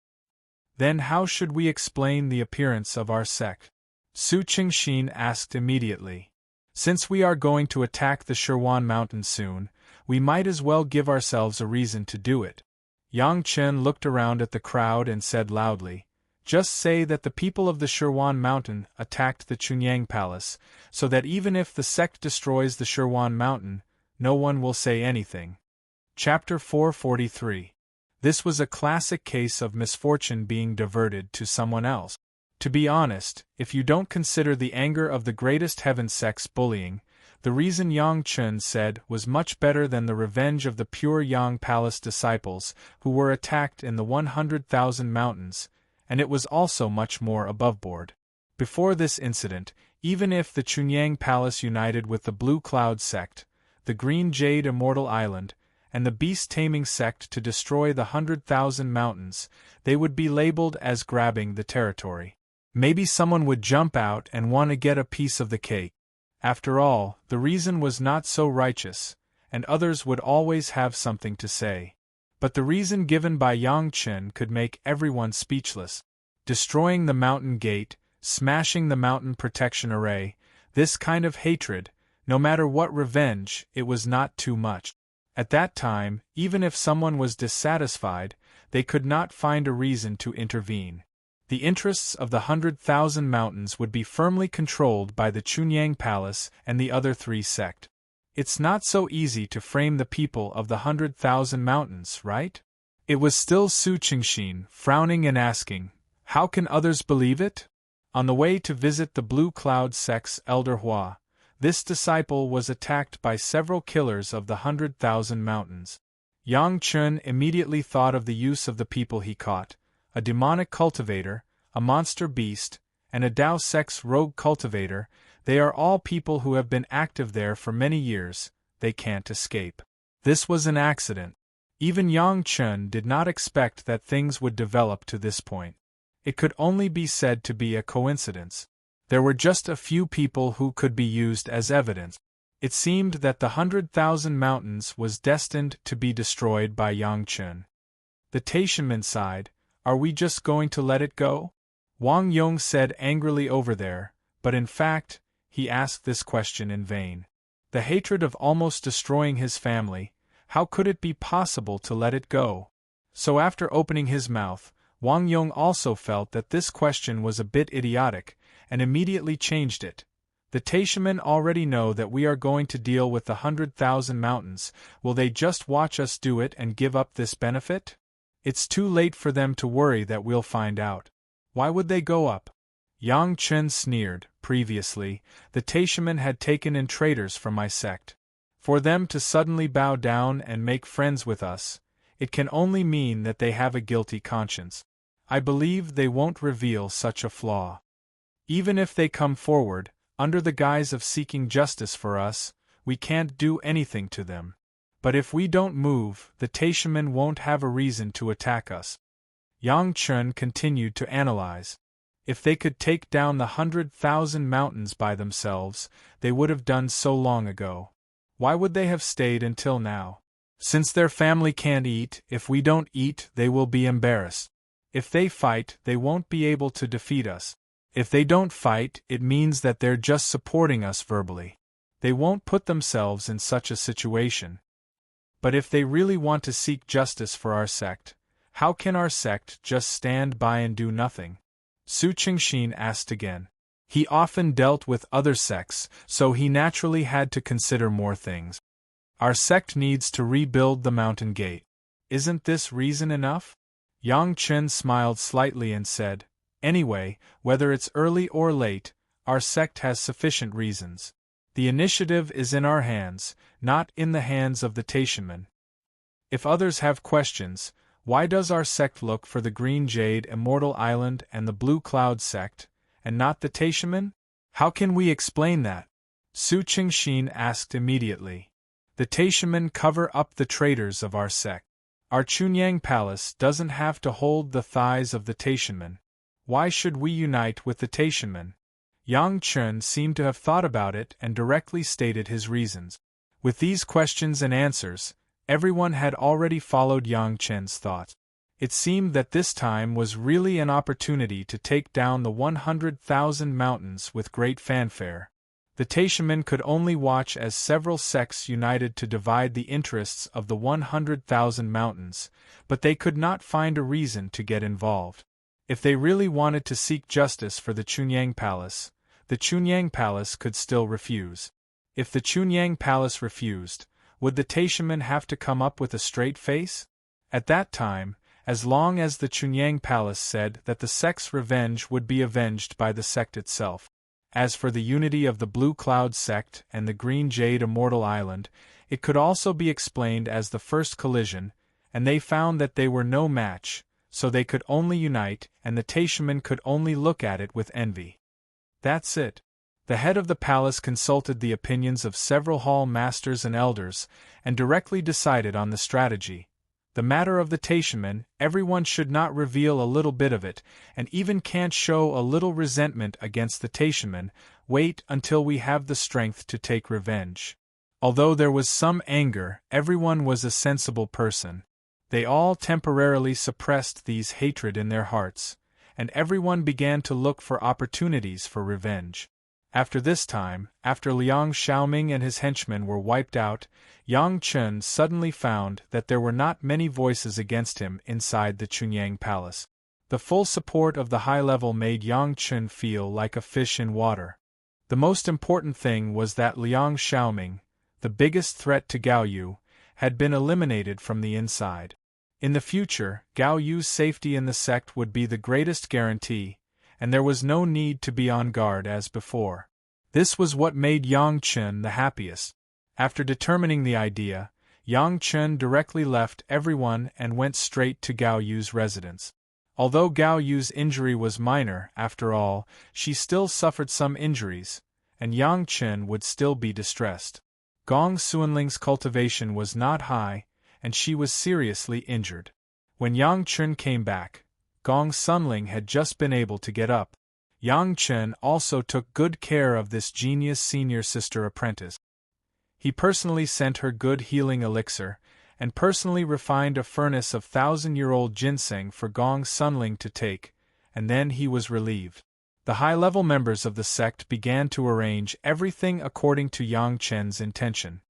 "Then how should we explain the appearance of our sect?" Su Qingxin asked immediately. "Since we are going to attack the Shirwan Mountain soon, we might as well give ourselves a reason to do it." Yang Chen looked around at the crowd and said loudly, "Just say that the people of the Shirwan Mountain attacked the Chunyang Palace, so that even if the sect destroys the Shirwan Mountain, no one will say anything." Chapter 443. This was a classic case of misfortune being diverted to someone else. To be honest, if you don't consider the anger of the greatest heaven sect's bullying, the reason Yang Chun said was much better than the revenge of the pure Yang Palace disciples who were attacked in the 100,000 mountains, and it was also much more aboveboard. Before this incident, even if the Chunyang Palace united with the Blue Cloud sect, the Green Jade Immortal Island, and the beast-taming sect to destroy the 100,000 mountains, they would be labeled as grabbing the territory. Maybe someone would jump out and want to get a piece of the cake. After all, the reason was not so righteous, and others would always have something to say. But the reason given by Yang Chen could make everyone speechless. Destroying the mountain gate, smashing the mountain protection array, this kind of hatred, no matter what revenge, it was not too much. At that time, even if someone was dissatisfied, they could not find a reason to intervene. The interests of the 100,000 mountains would be firmly controlled by the Chunyang Palace and the other three sects. It's not so easy to frame the people of the 100,000 mountains, right? It was still Su Qingxin, frowning and asking, "How can others believe it?" On the way to visit the Blue Cloud sect's elder Hua, this disciple was attacked by several killers of the 100,000 mountains. Yang Chun immediately thought of the use of the people he caught, a demonic cultivator, a monster beast, and a Dao sect's rogue cultivator. They are all people who have been active there for many years, they can't escape. This was an accident. Even Yang Chun did not expect that things would develop to this point. It could only be said to be a coincidence. There were just a few people who could be used as evidence. It seemed that the 100,000 mountains was destined to be destroyed by Yang Chun. The Taishanmen sighed, "Are we just going to let it go?" Wang Yong said angrily over there, but in fact, he asked this question in vain. The hatred of almost destroying his family, how could it be possible to let it go? So after opening his mouth, Wang Yong also felt that this question was a bit idiotic, and immediately changed it. The Taishamen already know that we are going to deal with the 100,000 mountains. Will they just watch us do it and give up this benefit? It's too late for them to worry that we'll find out. Why would they go up? Yang Chen sneered. Previously, the Taishamen had taken in traitors from my sect. For them to suddenly bow down and make friends with us, it can only mean that they have a guilty conscience. I believe they won't reveal such a flaw. Even if they come forward, under the guise of seeking justice for us, we can't do anything to them. But if we don't move, the Taishamen won't have a reason to attack us. Yang Chen continued to analyze. If they could take down the 100,000 mountains by themselves, they would have done so long ago. Why would they have stayed until now? Since their family can't eat, if we don't eat, they will be embarrassed. If they fight, they won't be able to defeat us. If they don't fight, it means that they're just supporting us verbally. They won't put themselves in such a situation. But if they really want to seek justice for our sect, how can our sect just stand by and do nothing? Su Qingxin asked again. He often dealt with other sects, so he naturally had to consider more things. Our sect needs to rebuild the mountain gate. Isn't this reason enough? Yang Chen smiled slightly and said, Anyway, whether it's early or late, our sect has sufficient reasons. The initiative is in our hands, not in the hands of the Taishamen. If others have questions, why does our sect look for the Green Jade Immortal Island and the Blue Cloud sect, and not the Taishamen? How can we explain that? Su Qingxin asked immediately. The Taishamen cover up the traitors of our sect. Our Chunyang Palace doesn't have to hold the thighs of the Taishamen. Why should we unite with the Taishamen? Yang Chen seemed to have thought about it and directly stated his reasons. With these questions and answers, everyone had already followed Yang Chen's thoughts. It seemed that this time was really an opportunity to take down the 100,000 mountains with great fanfare. The Taishamen could only watch as several sects united to divide the interests of the 100,000 mountains, but they could not find a reason to get involved. If they really wanted to seek justice for the Chunyang Palace, the Chunyang Palace could still refuse. If the Chunyang Palace refused, would the Taishamen have to come up with a straight face? At that time, as long as the Chunyang Palace said that the sect's revenge would be avenged by the sect itself. As for the unity of the Blue Cloud sect and the Green Jade Immortal Island, it could also be explained as the first collision, and they found that they were no match, so they could only unite, and the Taishamen could only look at it with envy. That's it. The head of the palace consulted the opinions of several hall masters and elders, and directly decided on the strategy. The matter of the Taishamen, everyone should not reveal a little bit of it, and even can't show a little resentment against the Taishamen. Wait until we have the strength to take revenge. Although there was some anger, everyone was a sensible person. They all temporarily suppressed these hatred in their hearts, and everyone began to look for opportunities for revenge. After this time, after Liang Xiaoming and his henchmen were wiped out, Yang Chen suddenly found that there were not many voices against him inside the Chunyang Palace. The full support of the high level made Yang Chen feel like a fish in water. The most important thing was that Liang Xiaoming, the biggest threat to Gao Yu, had been eliminated from the inside. In the future, Gao Yu's safety in the sect would be the greatest guarantee, and there was no need to be on guard as before. This was what made Yang Chen the happiest. After determining the idea, Yang Chen directly left everyone and went straight to Gao Yu's residence. Although Gao Yu's injury was minor, after all, she still suffered some injuries, and Yang Chen would still be distressed. Gong Xuanling's cultivation was not high, and she was seriously injured. When Yang Chen came back, Gong Sunling had just been able to get up. Yang Chen also took good care of this genius senior sister apprentice. He personally sent her good healing elixir, and personally refined a furnace of 1,000-year-old ginseng for Gong Sunling to take, and then he was relieved. The high-level members of the sect began to arrange everything according to Yang Chen's intention.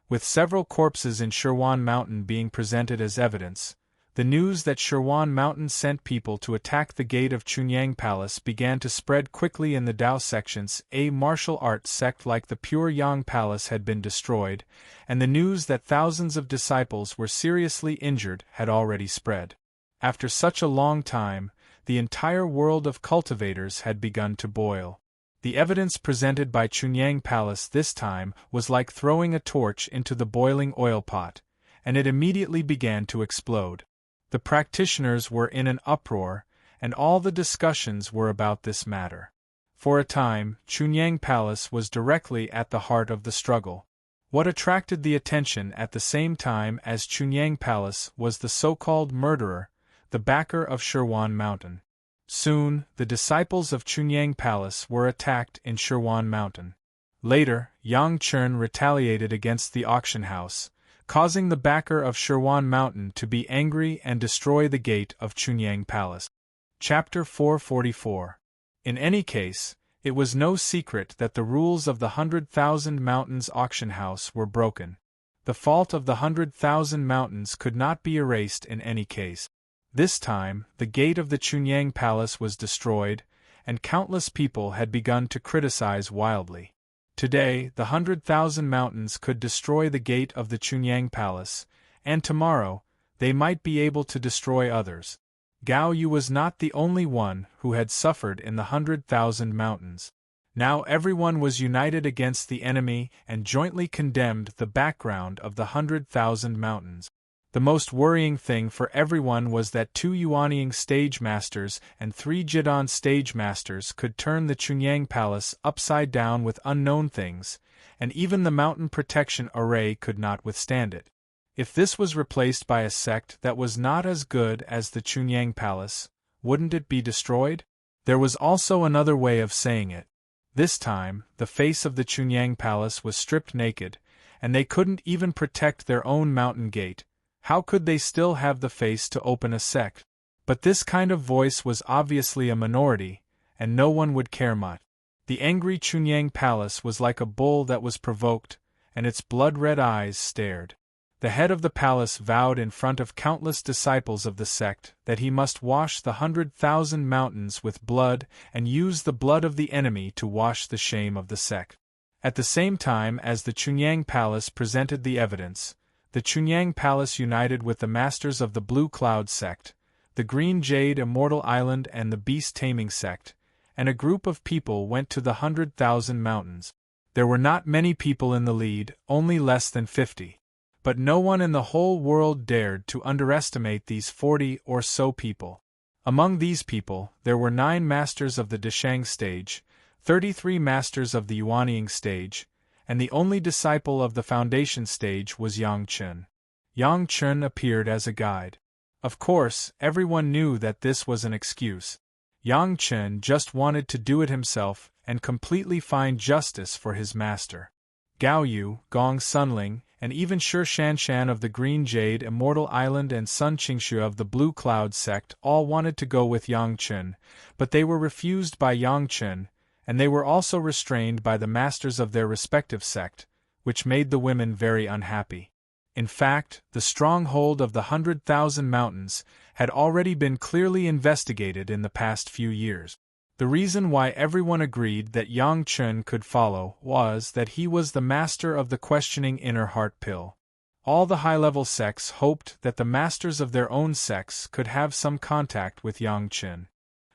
With several corpses in Shirwan Mountain being presented as evidence, the news that Shirwan Mountain sent people to attack the gate of Chunyang Palace began to spread quickly in the Dao sections. A martial arts sect like the Pure Yang Palace had been destroyed, and the news that thousands of disciples were seriously injured had already spread. After such a long time, the entire world of cultivators had begun to boil. The evidence presented by Chunyang Palace this time was like throwing a torch into the boiling oil pot, and it immediately began to explode. The practitioners were in an uproar, and all the discussions were about this matter. For a time, Chunyang Palace was directly at the heart of the struggle. What attracted the attention at the same time as Chunyang Palace was the so-called murderer, the backer of Shirwan Mountain. Soon, the disciples of Chunyang Palace were attacked in Shirwan Mountain. Later, Yang Chun retaliated against the auction house, causing the backer of Shirwan Mountain to be angry and destroy the gate of Chunyang Palace. Chapter 444. In any case, it was no secret that the rules of the 100,000 Mountains auction house were broken. The fault of the 100,000 Mountains could not be erased in any case. This time, the gate of the Chunyang Palace was destroyed, and countless people had begun to criticize wildly. Today, the 100,000 Mountains could destroy the gate of the Chunyang Palace, and tomorrow, they might be able to destroy others. Gao Yu was not the only one who had suffered in the 100,000 Mountains. Now everyone was united against the enemy and jointly condemned the background of the 100,000 Mountains. The most worrying thing for everyone was that 2 Yuanying stage masters and 3 Jidan stage masters could turn the Chunyang Palace upside down with unknown things, and even the mountain protection array could not withstand it. If this was replaced by a sect that was not as good as the Chunyang Palace, wouldn't it be destroyed? There was also another way of saying it. This time, the face of the Chunyang Palace was stripped naked, and they couldn't even protect their own mountain gate. How could they still have the face to open a sect? But this kind of voice was obviously a minority, and no one would care much. The angry Chunyang Palace was like a bull that was provoked, and its blood-red eyes stared. The head of the palace vowed in front of countless disciples of the sect that he must wash the 100,000 mountains with blood and use the blood of the enemy to wash the shame of the sect. At the same time as the Chunyang Palace presented the evidence, the Chunyang Palace united with the masters of the Blue Cloud sect, the Green Jade Immortal Island and the Beast Taming sect, and a group of people went to the 100,000 Mountains. There were not many people in the lead, only less than 50. But no one in the whole world dared to underestimate these 40 or so people. Among these people, there were 9 masters of the Deshang stage, 33 masters of the Yuanying stage, and the only disciple of the foundation stage was Yang Chun. Yang Chun appeared as a guide. Of course, everyone knew that this was an excuse. Yang Chun just wanted to do it himself and completely find justice for his master. Gao Yu, Gong Sunling, and even Shi Shanshan of the Green Jade Immortal Island and Sun Qingshu of the Blue Cloud sect all wanted to go with Yang Chun, but they were refused by Yang Chun, and they were also restrained by the masters of their respective sect, which made the women very unhappy. In fact, the stronghold of the 100,000 Mountains had already been clearly investigated in the past few years. The reason why everyone agreed that Yang Chun could follow was that he was the master of the questioning inner heart pill. All the high-level sects hoped that the masters of their own sects could have some contact with Yang Chun.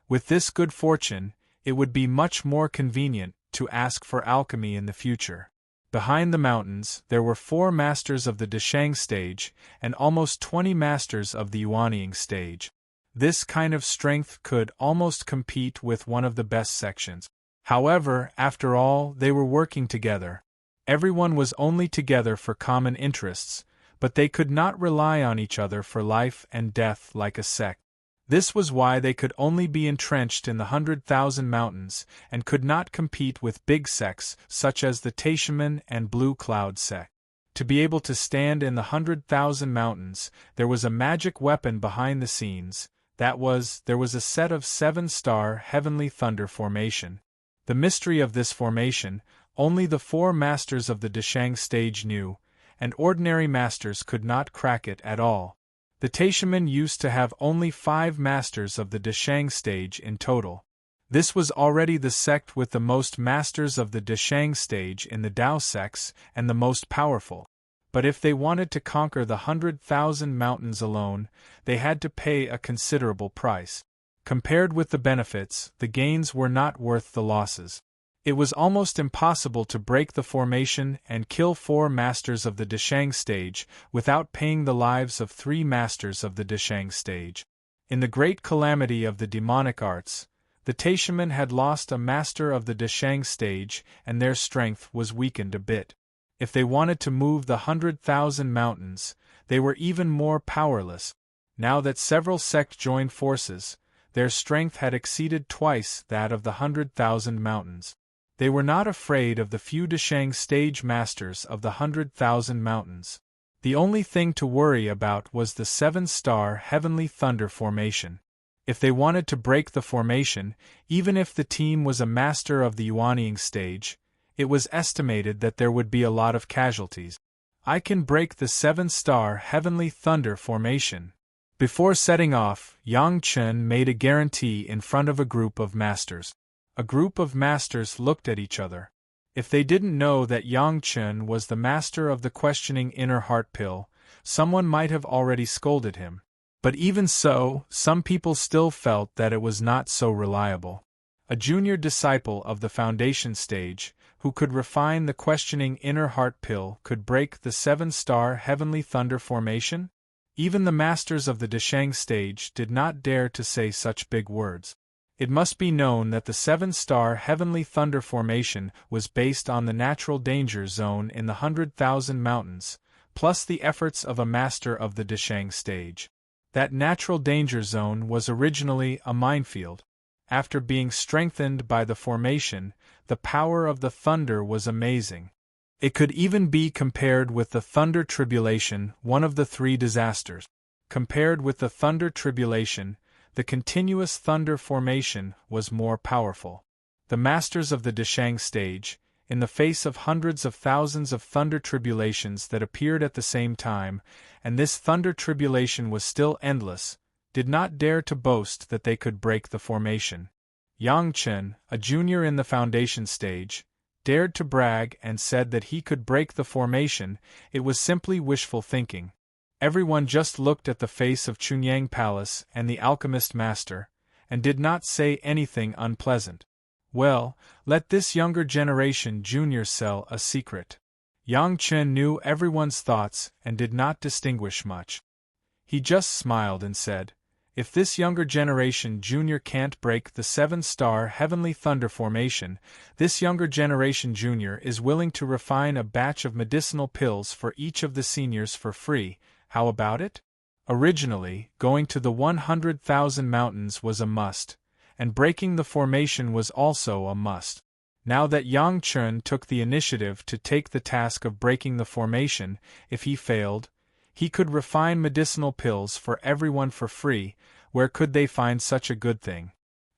With this good fortune, it would be much more convenient to ask for alchemy in the future. Behind the mountains, there were 4 masters of the Deshang stage and almost 20 masters of the Yuanying stage. This kind of strength could almost compete with one of the best sections. However, after all, they were working together. Everyone was only together for common interests, but they could not rely on each other for life and death like a sect. This was why they could only be entrenched in the 100,000 Mountains and could not compete with big sects such as the Taishaman and Blue Cloud sect. To be able to stand in the 100,000 Mountains, there was a magic weapon behind the scenes. There was a set of 7-star heavenly thunder formation. The mystery of this formation, only the 4 masters of the Deshang stage knew, and ordinary masters could not crack it at all. The Taishaman used to have only 5 masters of the Deshang stage in total. This was already the sect with the most masters of the Deshang stage in the Tao sects and the most powerful. But if they wanted to conquer the 100,000 mountains alone, they had to pay a considerable price. Compared with the benefits, the gains were not worth the losses. It was almost impossible to break the formation and kill 4 masters of the Deshang stage without paying the lives of 3 masters of the Deshang stage. In the great calamity of the demonic arts, the Taishaman had lost a master of the Deshang stage and their strength was weakened a bit. If they wanted to move the 100,000 mountains, they were even more powerless. Now that several sects joined forces, their strength had exceeded twice that of the 100,000 mountains. They were not afraid of the few Deshang stage masters of the 100,000 mountains. The only thing to worry about was the 7-star Heavenly Thunder formation. If they wanted to break the formation, even if the team was a master of the Yuanying stage, it was estimated that there would be a lot of casualties. I can break the 7-star Heavenly Thunder formation. Before setting off, Yang Chen made a guarantee in front of a group of masters. A group of masters looked at each other. If they didn't know that Yang Chen was the master of the questioning inner heart pill, someone might have already scolded him. But even so, some people still felt that it was not so reliable. A junior disciple of the foundation stage, who could refine the questioning inner heart pill, could break the 7-star Heavenly Thunder formation? Even the masters of the Deshang stage did not dare to say such big words. It must be known that the 7-star Heavenly Thunder formation was based on the natural danger zone in the 100,000 mountains, plus the efforts of a master of the Deshang stage. That natural danger zone was originally a minefield. After being strengthened by the formation, the power of the thunder was amazing. It could even be compared with the Thunder Tribulation, one of the 3 disasters. Compared with the Thunder Tribulation, the continuous thunder formation was more powerful. The masters of the Deshang stage, in the face of hundreds of thousands of thunder tribulations that appeared at the same time, and this thunder tribulation was still endless, did not dare to boast that they could break the formation. Yang Chen, a junior in the foundation stage, dared to brag and said that he could break the formation. It was simply wishful thinking. Everyone just looked at the face of Chunyang Palace and the alchemist master, and did not say anything unpleasant. Well, let this younger generation junior sell a secret. Yang Chen knew everyone's thoughts and did not distinguish much. He just smiled and said, "If this younger generation junior can't break the 7-star Heavenly Thunder formation, this younger generation junior is willing to refine a batch of medicinal pills for each of the seniors for free. How about it?" Originally, going to the 100,000 mountains was a must, and breaking the formation was also a must. Now that Yang Chen took the initiative to take the task of breaking the formation, if he failed, he could refine medicinal pills for everyone for free. Where could they find such a good thing?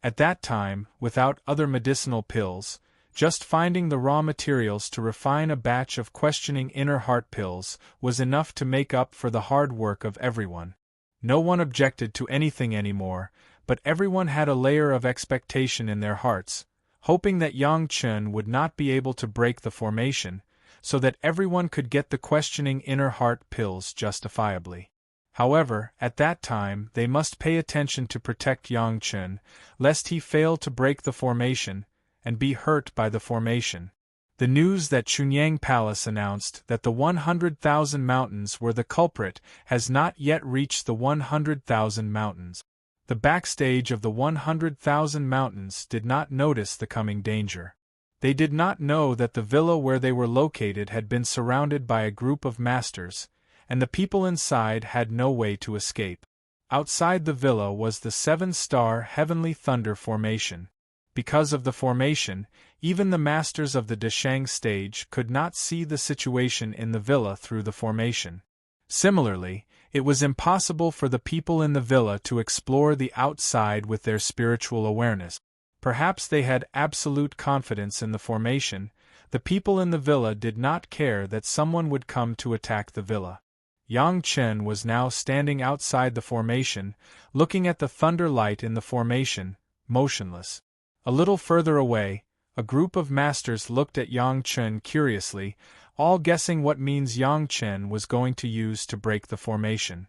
At that time, without other medicinal pills, just finding the raw materials to refine a batch of questioning inner heart pills was enough to make up for the hard work of everyone. No one objected to anything anymore, but everyone had a layer of expectation in their hearts, hoping that Yang Chen would not be able to break the formation, so that everyone could get the questioning inner heart pills justifiably. However, at that time they must pay attention to protect Yang Chen, lest he fail to break the formation, and be hurt by the formation. The news that Chunyang Palace announced that the 100,000 mountains were the culprit has not yet reached the 100,000 mountains. The backstage of the 100,000 mountains did not notice the coming danger. They did not know that the villa where they were located had been surrounded by a group of masters, and the people inside had no way to escape. Outside the villa was the 7-star Heavenly Thunder formation. Because of the formation, even the masters of the Deshang stage could not see the situation in the villa through the formation. Similarly, it was impossible for the people in the villa to explore the outside with their spiritual awareness. Perhaps they had absolute confidence in the formation. The people in the villa did not care that someone would come to attack the villa. Yang Chen was now standing outside the formation, looking at the thunder light in the formation, motionless. A little further away, a group of masters looked at Yang Chen curiously, all guessing what means Yang Chen was going to use to break the formation.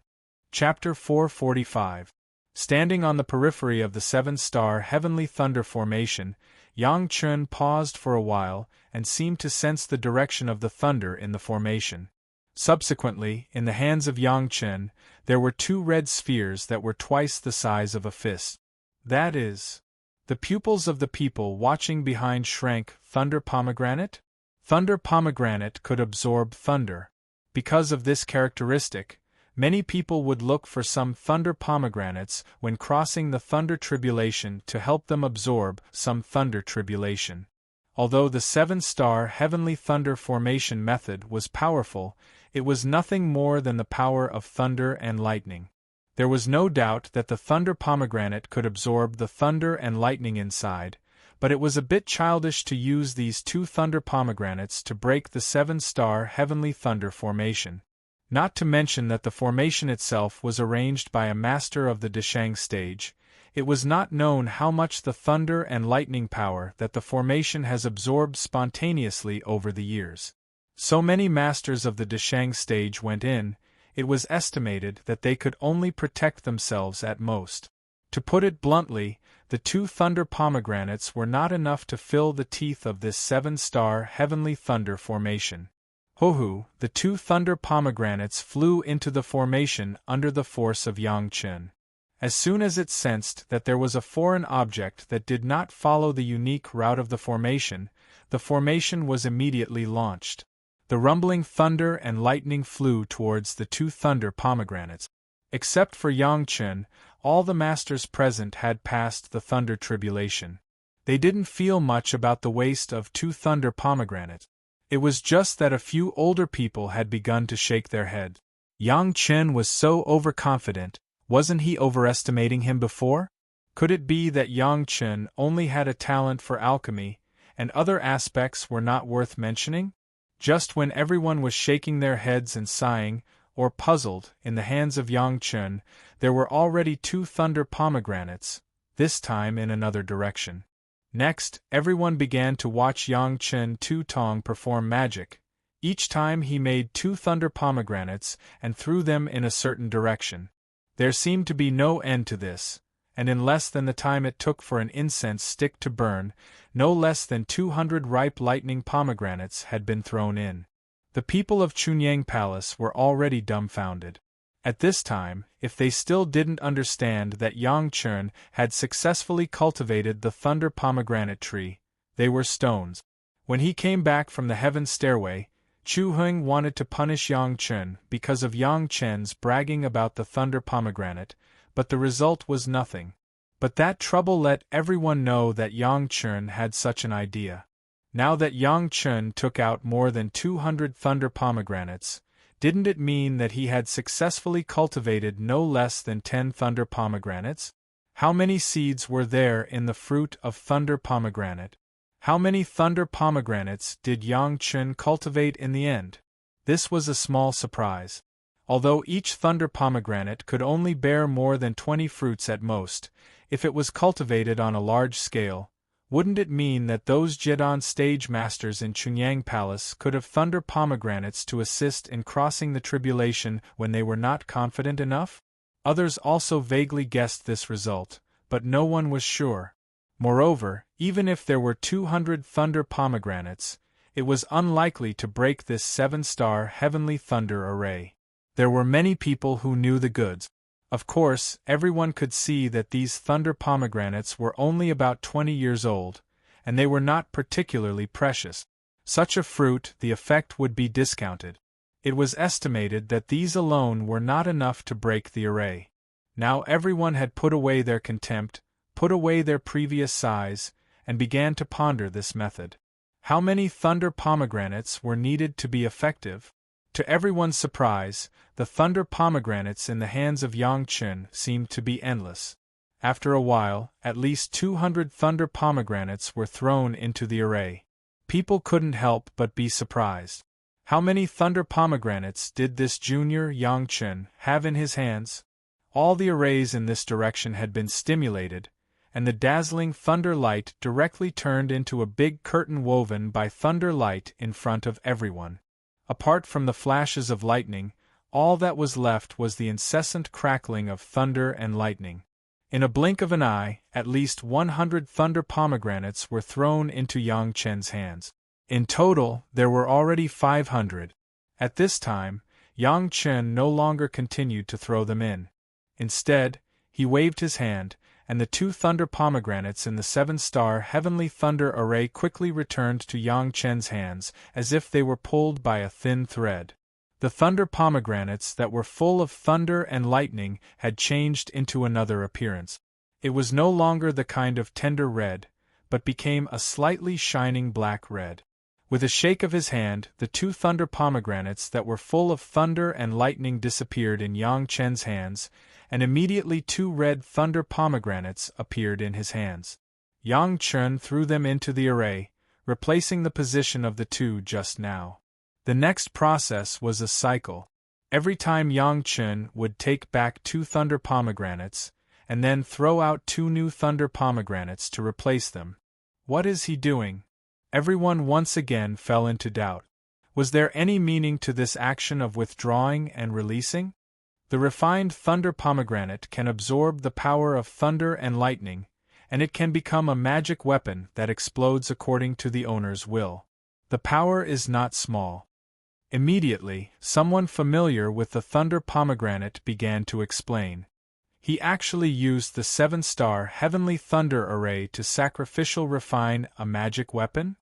Chapter 445. Standing on the periphery of the seven-star heavenly thunder formation, Yang Chen paused for a while and seemed to sense the direction of the thunder in the formation. Subsequently, in the hands of Yang Chen, there were two red spheres that were twice the size of a fist. That is, the pupils of the people watching behind shrank. Thunder pomegranate? Thunder pomegranate could absorb thunder. Because of this characteristic, many people would look for some thunder pomegranates when crossing the thunder tribulation to help them absorb some thunder tribulation. Although the seven-star heavenly thunder formation method was powerful, it was nothing more than the power of thunder and lightning. There was no doubt that the thunder pomegranate could absorb the thunder and lightning inside, but it was a bit childish to use these two thunder pomegranates to break the seven-star heavenly thunder formation. Not to mention that the formation itself was arranged by a master of the Deshang stage. It was not known how much the thunder and lightning power that the formation has absorbed spontaneously over the years. So many masters of the Deshang stage went in, it was estimated that they could only protect themselves at most. To put it bluntly, the two thunder pomegranates were not enough to fill the teeth of this seven-star heavenly thunder formation. Ho-hoo, the two thunder pomegranates flew into the formation under the force of Yang Chen. As soon as it sensed that there was a foreign object that did not follow the unique route of the formation was immediately launched. The rumbling thunder and lightning flew towards the two thunder pomegranates. Except for Yang Chen, all the masters present had passed the thunder tribulation. They didn't feel much about the waste of two thunder pomegranates. It was just that a few older people had begun to shake their heads. Yang Chen was so overconfident. Wasn't he overestimating him before? Could it be that Yang Chen only had a talent for alchemy, and other aspects were not worth mentioning? Just when everyone was shaking their heads and sighing, or puzzled, in the hands of Yang Chen, there were already two thunder pomegranates, this time in another direction. Next, everyone began to watch Yang Chen Tu-Tong perform magic. Each time he made two thunder pomegranates and threw them in a certain direction. There seemed to be no end to this, and in less than the time it took for an incense stick to burn, no less than 200 ripe lightning pomegranates had been thrown in. The people of Chunyang Palace were already dumbfounded. At this time, if they still didn't understand that Yang Chen had successfully cultivated the thunder pomegranate tree, they were stones. When he came back from the heaven stairway, Chu Heng wanted to punish Yang Chen because of Yang Chen's bragging about the thunder pomegranate, but the result was nothing. But that trouble let everyone know that Yang Chen had such an idea. Now that Yang Chen took out more than 200 thunder pomegranates, didn't it mean that he had successfully cultivated no less than 10 thunder pomegranates? How many seeds were there in the fruit of thunder pomegranate? How many thunder pomegranates did Yang Chen cultivate in the end? This was a small surprise. Although each thunder pomegranate could only bear more than 20 fruits at most, if it was cultivated on a large scale, wouldn't it mean that those Jidan stage masters in Chunyang Palace could have thunder pomegranates to assist in crossing the tribulation when they were not confident enough? Others also vaguely guessed this result, but no one was sure. Moreover, even if there were 200 thunder pomegranates, it was unlikely to break this 7-star heavenly thunder array. There were many people who knew the goods. Of course, everyone could see that these thunder pomegranates were only about 20 years old, and they were not particularly precious. Such a fruit, the effect would be discounted. It was estimated that these alone were not enough to break the array. Now everyone had put away their contempt, put away their previous sighs, and began to ponder this method. How many thunder pomegranates were needed to be effective? To everyone's surprise, the thunder pomegranates in the hands of Yang Chen seemed to be endless. After a while, at least 200 thunder pomegranates were thrown into the array. People couldn't help but be surprised. How many thunder pomegranates did this junior Yang Chen have in his hands? All the arrays in this direction had been stimulated, and the dazzling thunder light directly turned into a big curtain woven by thunder light in front of everyone. Apart from the flashes of lightning, all that was left was the incessant crackling of thunder and lightning. In a blink of an eye, at least 100 thunder pomegranates were thrown into Yang Chen's hands. In total, there were already 500. At this time, Yang Chen no longer continued to throw them in. Instead, he waved his hand, and the 2 thunder pomegranates in the 7-star heavenly thunder array quickly returned to Yang Chen's hands, as if they were pulled by a thin thread. The thunder pomegranates that were full of thunder and lightning had changed into another appearance. It was no longer the kind of tender red, but became a slightly shining black red. With a shake of his hand, the 2 thunder pomegranates that were full of thunder and lightning disappeared in Yang Chen's hands, and immediately 2 red thunder pomegranates appeared in his hands. Yang Chen threw them into the array, replacing the position of the 2 just now. The next process was a cycle. Every time Yang Chen would take back 2 thunder pomegranates, and then throw out 2 new thunder pomegranates to replace them. What is he doing? Everyone once again fell into doubt. Was there any meaning to this action of withdrawing and releasing? The refined thunder pomegranate can absorb the power of thunder and lightning, and it can become a magic weapon that explodes according to the owner's will. The power is not small. Immediately, someone familiar with the thunder pomegranate began to explain. He actually used the 7-star heavenly thunder array to sacrificial refine a magic weapon?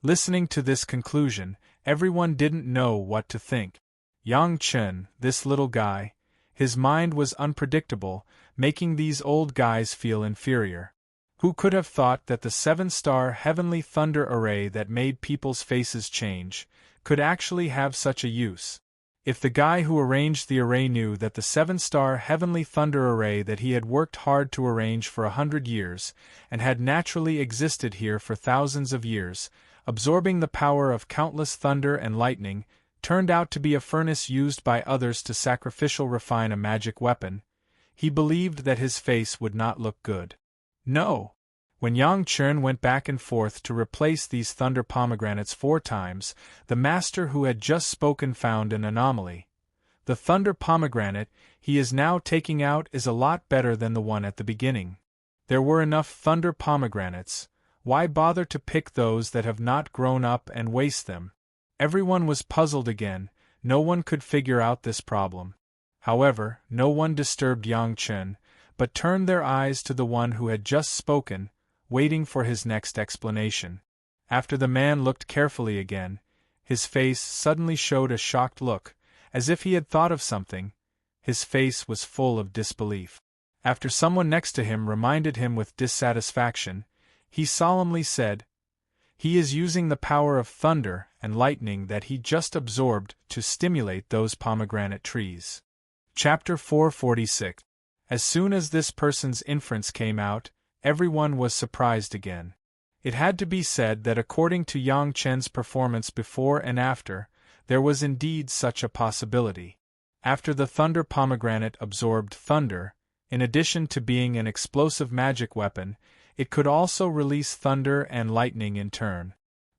Listening to this conclusion, everyone didn't know what to think. Yang Chen, this little guy, his mind was unpredictable, making these old guys feel inferior. Who could have thought that the 7-star heavenly thunder array that made people's faces change could actually have such a use? If the guy who arranged the array knew that the 7-star heavenly thunder array that he had worked hard to arrange for 100 years, and had naturally existed here for thousands of years, absorbing the power of countless thunder and lightning, turned out to be a furnace used by others to sacrificial refine a magic weapon, he believed that his face would not look good. No! When Yang Chen went back and forth to replace these thunder pomegranates 4 times, the master who had just spoken found an anomaly. The thunder pomegranate he is now taking out is a lot better than the one at the beginning. There were enough thunder pomegranates. Why bother to pick those that have not grown up and waste them? Everyone was puzzled again. No one could figure out this problem. However, no one disturbed Yang Chen, but turned their eyes to the one who had just spoken, waiting for his next explanation. After the man looked carefully again, his face suddenly showed a shocked look, as if he had thought of something. His face was full of disbelief. After someone next to him reminded him with dissatisfaction, he solemnly said, "He is using the power of thunder and lightning that he just absorbed to stimulate those pomegranate trees." Chapter 446. As soon as this person's inference came out, everyone was surprised again. It had to be said that according to Yang Chen's performance before and after, there was indeed such a possibility. After the thunder pomegranate absorbed thunder, in addition to being an explosive magic weapon, it could also release thunder and lightning in turn.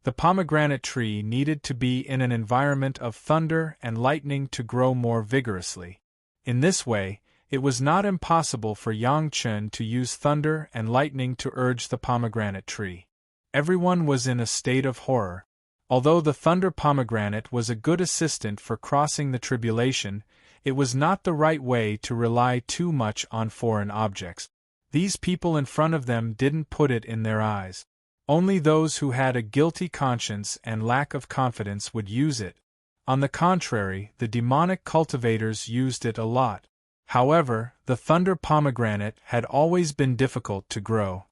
The pomegranate tree needed to be in an environment of thunder and lightning to grow more vigorously. In this way, it was not impossible for Yang Chen to use thunder and lightning to urge the pomegranate tree. Everyone was in a state of horror. Although the thunder pomegranate was a good assistant for crossing the tribulation, it was not the right way to rely too much on foreign objects. These people in front of them didn't put it in their eyes. Only those who had a guilty conscience and lack of confidence would use it. On the contrary, the demonic cultivators used it a lot. However, the thunder pomegranate had always been difficult to grow.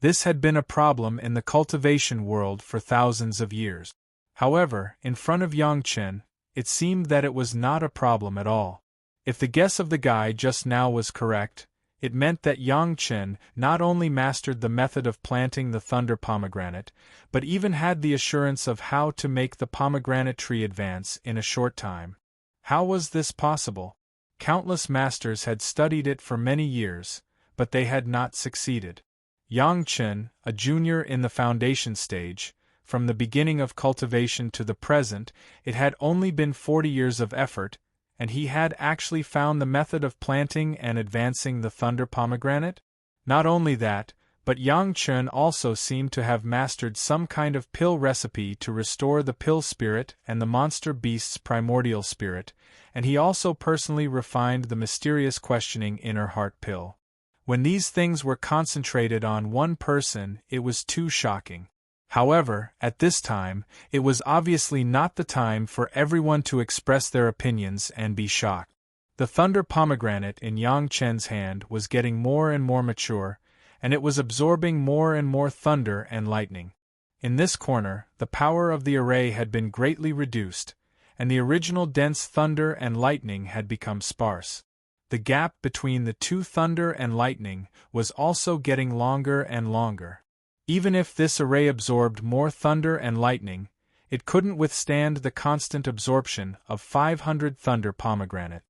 This had been a problem in the cultivation world for thousands of years. However, in front of Yang Chen, it seemed that it was not a problem at all. If the guess of the guy just now was correct, It meant that Yang Chen not only mastered the method of planting the thunder pomegranate, but even had the assurance of how to make the pomegranate tree advance in a short time. How was this possible? Countless masters had studied it for many years, but they had not succeeded. Yang Chen, a junior in the foundation stage, from the beginning of cultivation to the present, it had only been 40 years of effort, and he had actually found the method of planting and advancing the thunder pomegranate? Not only that, but Yang Chen also seemed to have mastered some kind of pill recipe to restore the pill spirit and the monster beast's primordial spirit, and he also personally refined the mysterious questioning inner heart pill. When these things were concentrated on one person, it was too shocking. However, at this time, it was obviously not the time for everyone to express their opinions and be shocked. The thunder pomegranate in Yang Chen's hand was getting more and more mature, and it was absorbing more and more thunder and lightning. In this corner, the power of the array had been greatly reduced, and the original dense thunder and lightning had become sparse. The gap between the two thunder and lightning was also getting longer and longer. Even if this array absorbed more thunder and lightning, it couldn't withstand the constant absorption of 500 thunder pomegranate.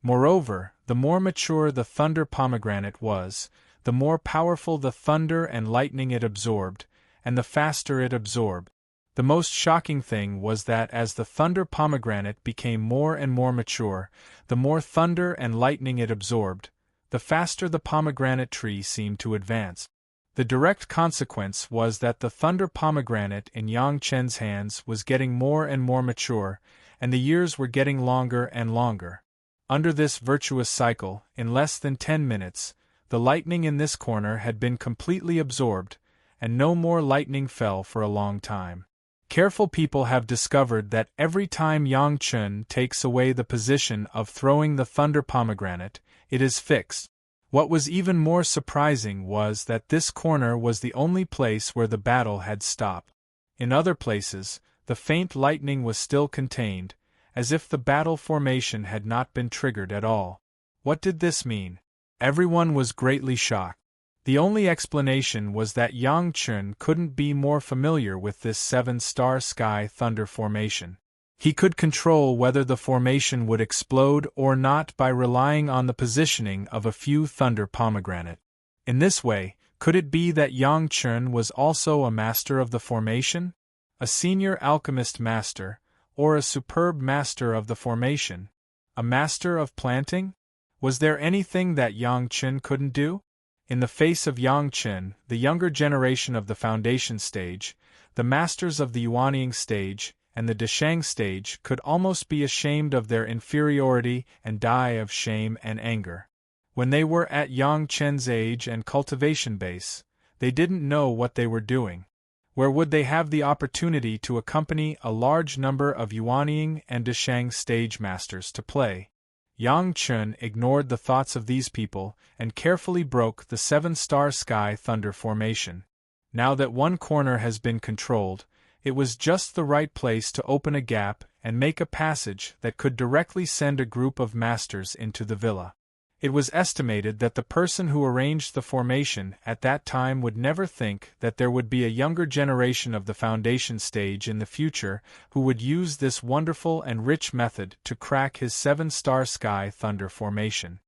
Moreover, the more mature the thunder pomegranate was, the more powerful the thunder and lightning it absorbed, and the faster it absorbed. The most shocking thing was that as the thunder pomegranate became more and more mature, the more thunder and lightning it absorbed, the faster the pomegranate tree seemed to advance. The direct consequence was that the thunder pomegranate in Yang Chen's hands was getting more and more mature, and the years were getting longer and longer. Under this virtuous cycle, in less than 10 minutes, the lightning in this corner had been completely absorbed, and no more lightning fell for a long time. Careful people have discovered that every time Yang Chen takes away the position of throwing the thunder pomegranate, it is fixed. What was even more surprising was that this corner was the only place where the battle had stopped. In other places, the faint lightning was still contained, as if the battle formation had not been triggered at all. What did this mean? Everyone was greatly shocked. The only explanation was that Yang Chen couldn't be more familiar with this 7-star sky thunder formation. He could control whether the formation would explode or not by relying on the positioning of a few thunder pomegranate. In this way, could it be that Yang Chen was also a master of the formation? A senior alchemist master, or a superb master of the formation? A master of planting? Was there anything that Yang Chen couldn't do? In the face of Yang Chen, the younger generation of the foundation stage, the masters of the Yuanying stage, and the Deshang stage could almost be ashamed of their inferiority and die of shame and anger. When they were at Yang Chen's age and cultivation base, they didn't know what they were doing. Where would they have the opportunity to accompany a large number of Yuanying and Deshang stage masters to play? Yang Chen ignored the thoughts of these people and carefully broke the 7-star sky thunder formation. Now that one corner has been controlled, it was just the right place to open a gap and make a passage that could directly send a group of masters into the villa. It was estimated that the person who arranged the formation at that time would never think that there would be a younger generation of the foundation stage in the future who would use this wonderful and rich method to crack his 7-star sky thunder formation.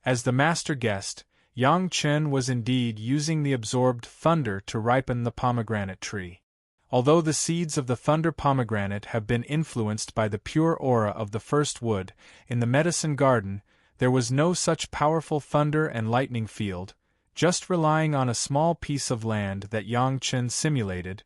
As the master guessed, Yang Chen was indeed using the absorbed thunder to ripen the pomegranate tree. Although the seeds of the thunder pomegranate have been influenced by the pure aura of the first wood, in the medicine garden, there was no such powerful thunder and lightning field. Just relying on a small piece of land that Yang Chen simulated,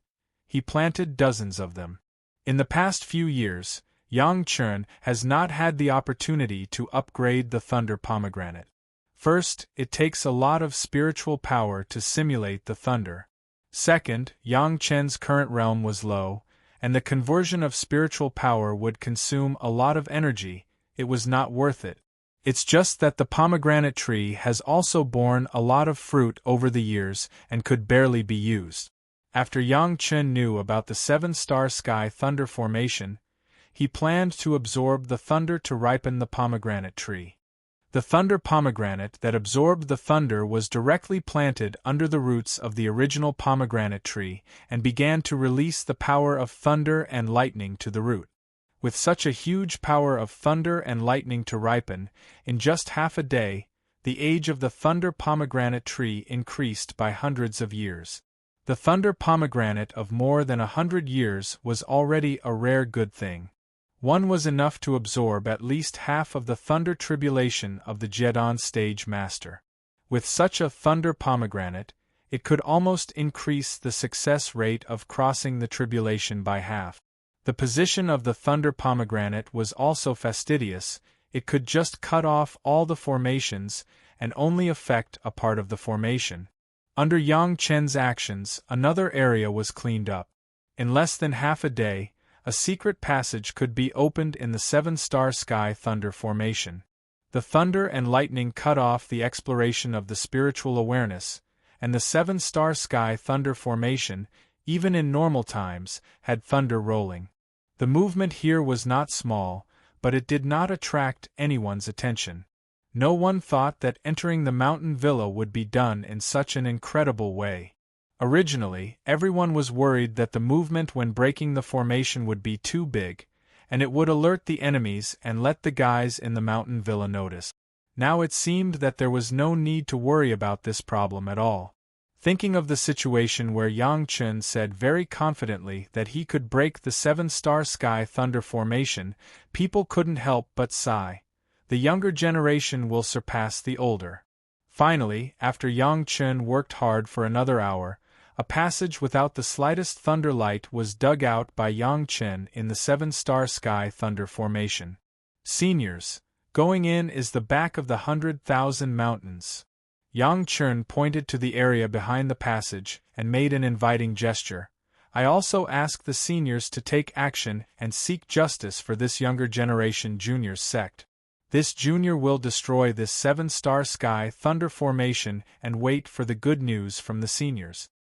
he planted dozens of them. In the past few years, Yang Chen has not had the opportunity to upgrade the thunder pomegranate. First, it takes a lot of spiritual power to simulate the thunder. Second, Yang Chen's current realm was low, and the conversion of spiritual power would consume a lot of energy. It was not worth it. It's just that the pomegranate tree has also borne a lot of fruit over the years and could barely be used. After Yang Chen knew about the 7-star sky thunder formation, he planned to absorb the thunder to ripen the pomegranate tree. The thunder pomegranate that absorbed the thunder was directly planted under the roots of the original pomegranate tree and began to release the power of thunder and lightning to the root. With such a huge power of thunder and lightning to ripen, in just half a day, the age of the thunder pomegranate tree increased by hundreds of years. The thunder pomegranate of more than 100 years was already a rare good thing. One was enough to absorb at least half of the thunder tribulation of the Gedon stage master. With such a thunder pomegranate, it could almost increase the success rate of crossing the tribulation by half. The position of the thunder pomegranate was also fastidious. It could just cut off all the formations and only affect a part of the formation. Under Yang Chen's actions, another area was cleaned up. In less than half a day, a secret passage could be opened in the seven-star sky thunder formation. The thunder and lightning cut off the exploration of the spiritual awareness, and the seven-star sky thunder formation, even in normal times, had thunder rolling. The movement here was not small, but it did not attract anyone's attention. No one thought that entering the mountain villa would be done in such an incredible way. Originally, everyone was worried that the movement when breaking the formation would be too big, and it would alert the enemies and let the guys in the mountain villa notice. Now it seemed that there was no need to worry about this problem at all. Thinking of the situation where Yang Chen said very confidently that he could break the seven-star sky thunder formation, people couldn't help but sigh. The younger generation will surpass the older. Finally, after Yang Chen worked hard for another hour, a passage without the slightest thunder light was dug out by Yang Chen in the seven-star sky thunder formation. Seniors, going in is the back of the 100,000 mountains. Yang Chen pointed to the area behind the passage and made an inviting gesture. I also ask the seniors to take action and seek justice for this younger generation junior sect. This junior will destroy this seven-star sky thunder formation and wait for the good news from the seniors.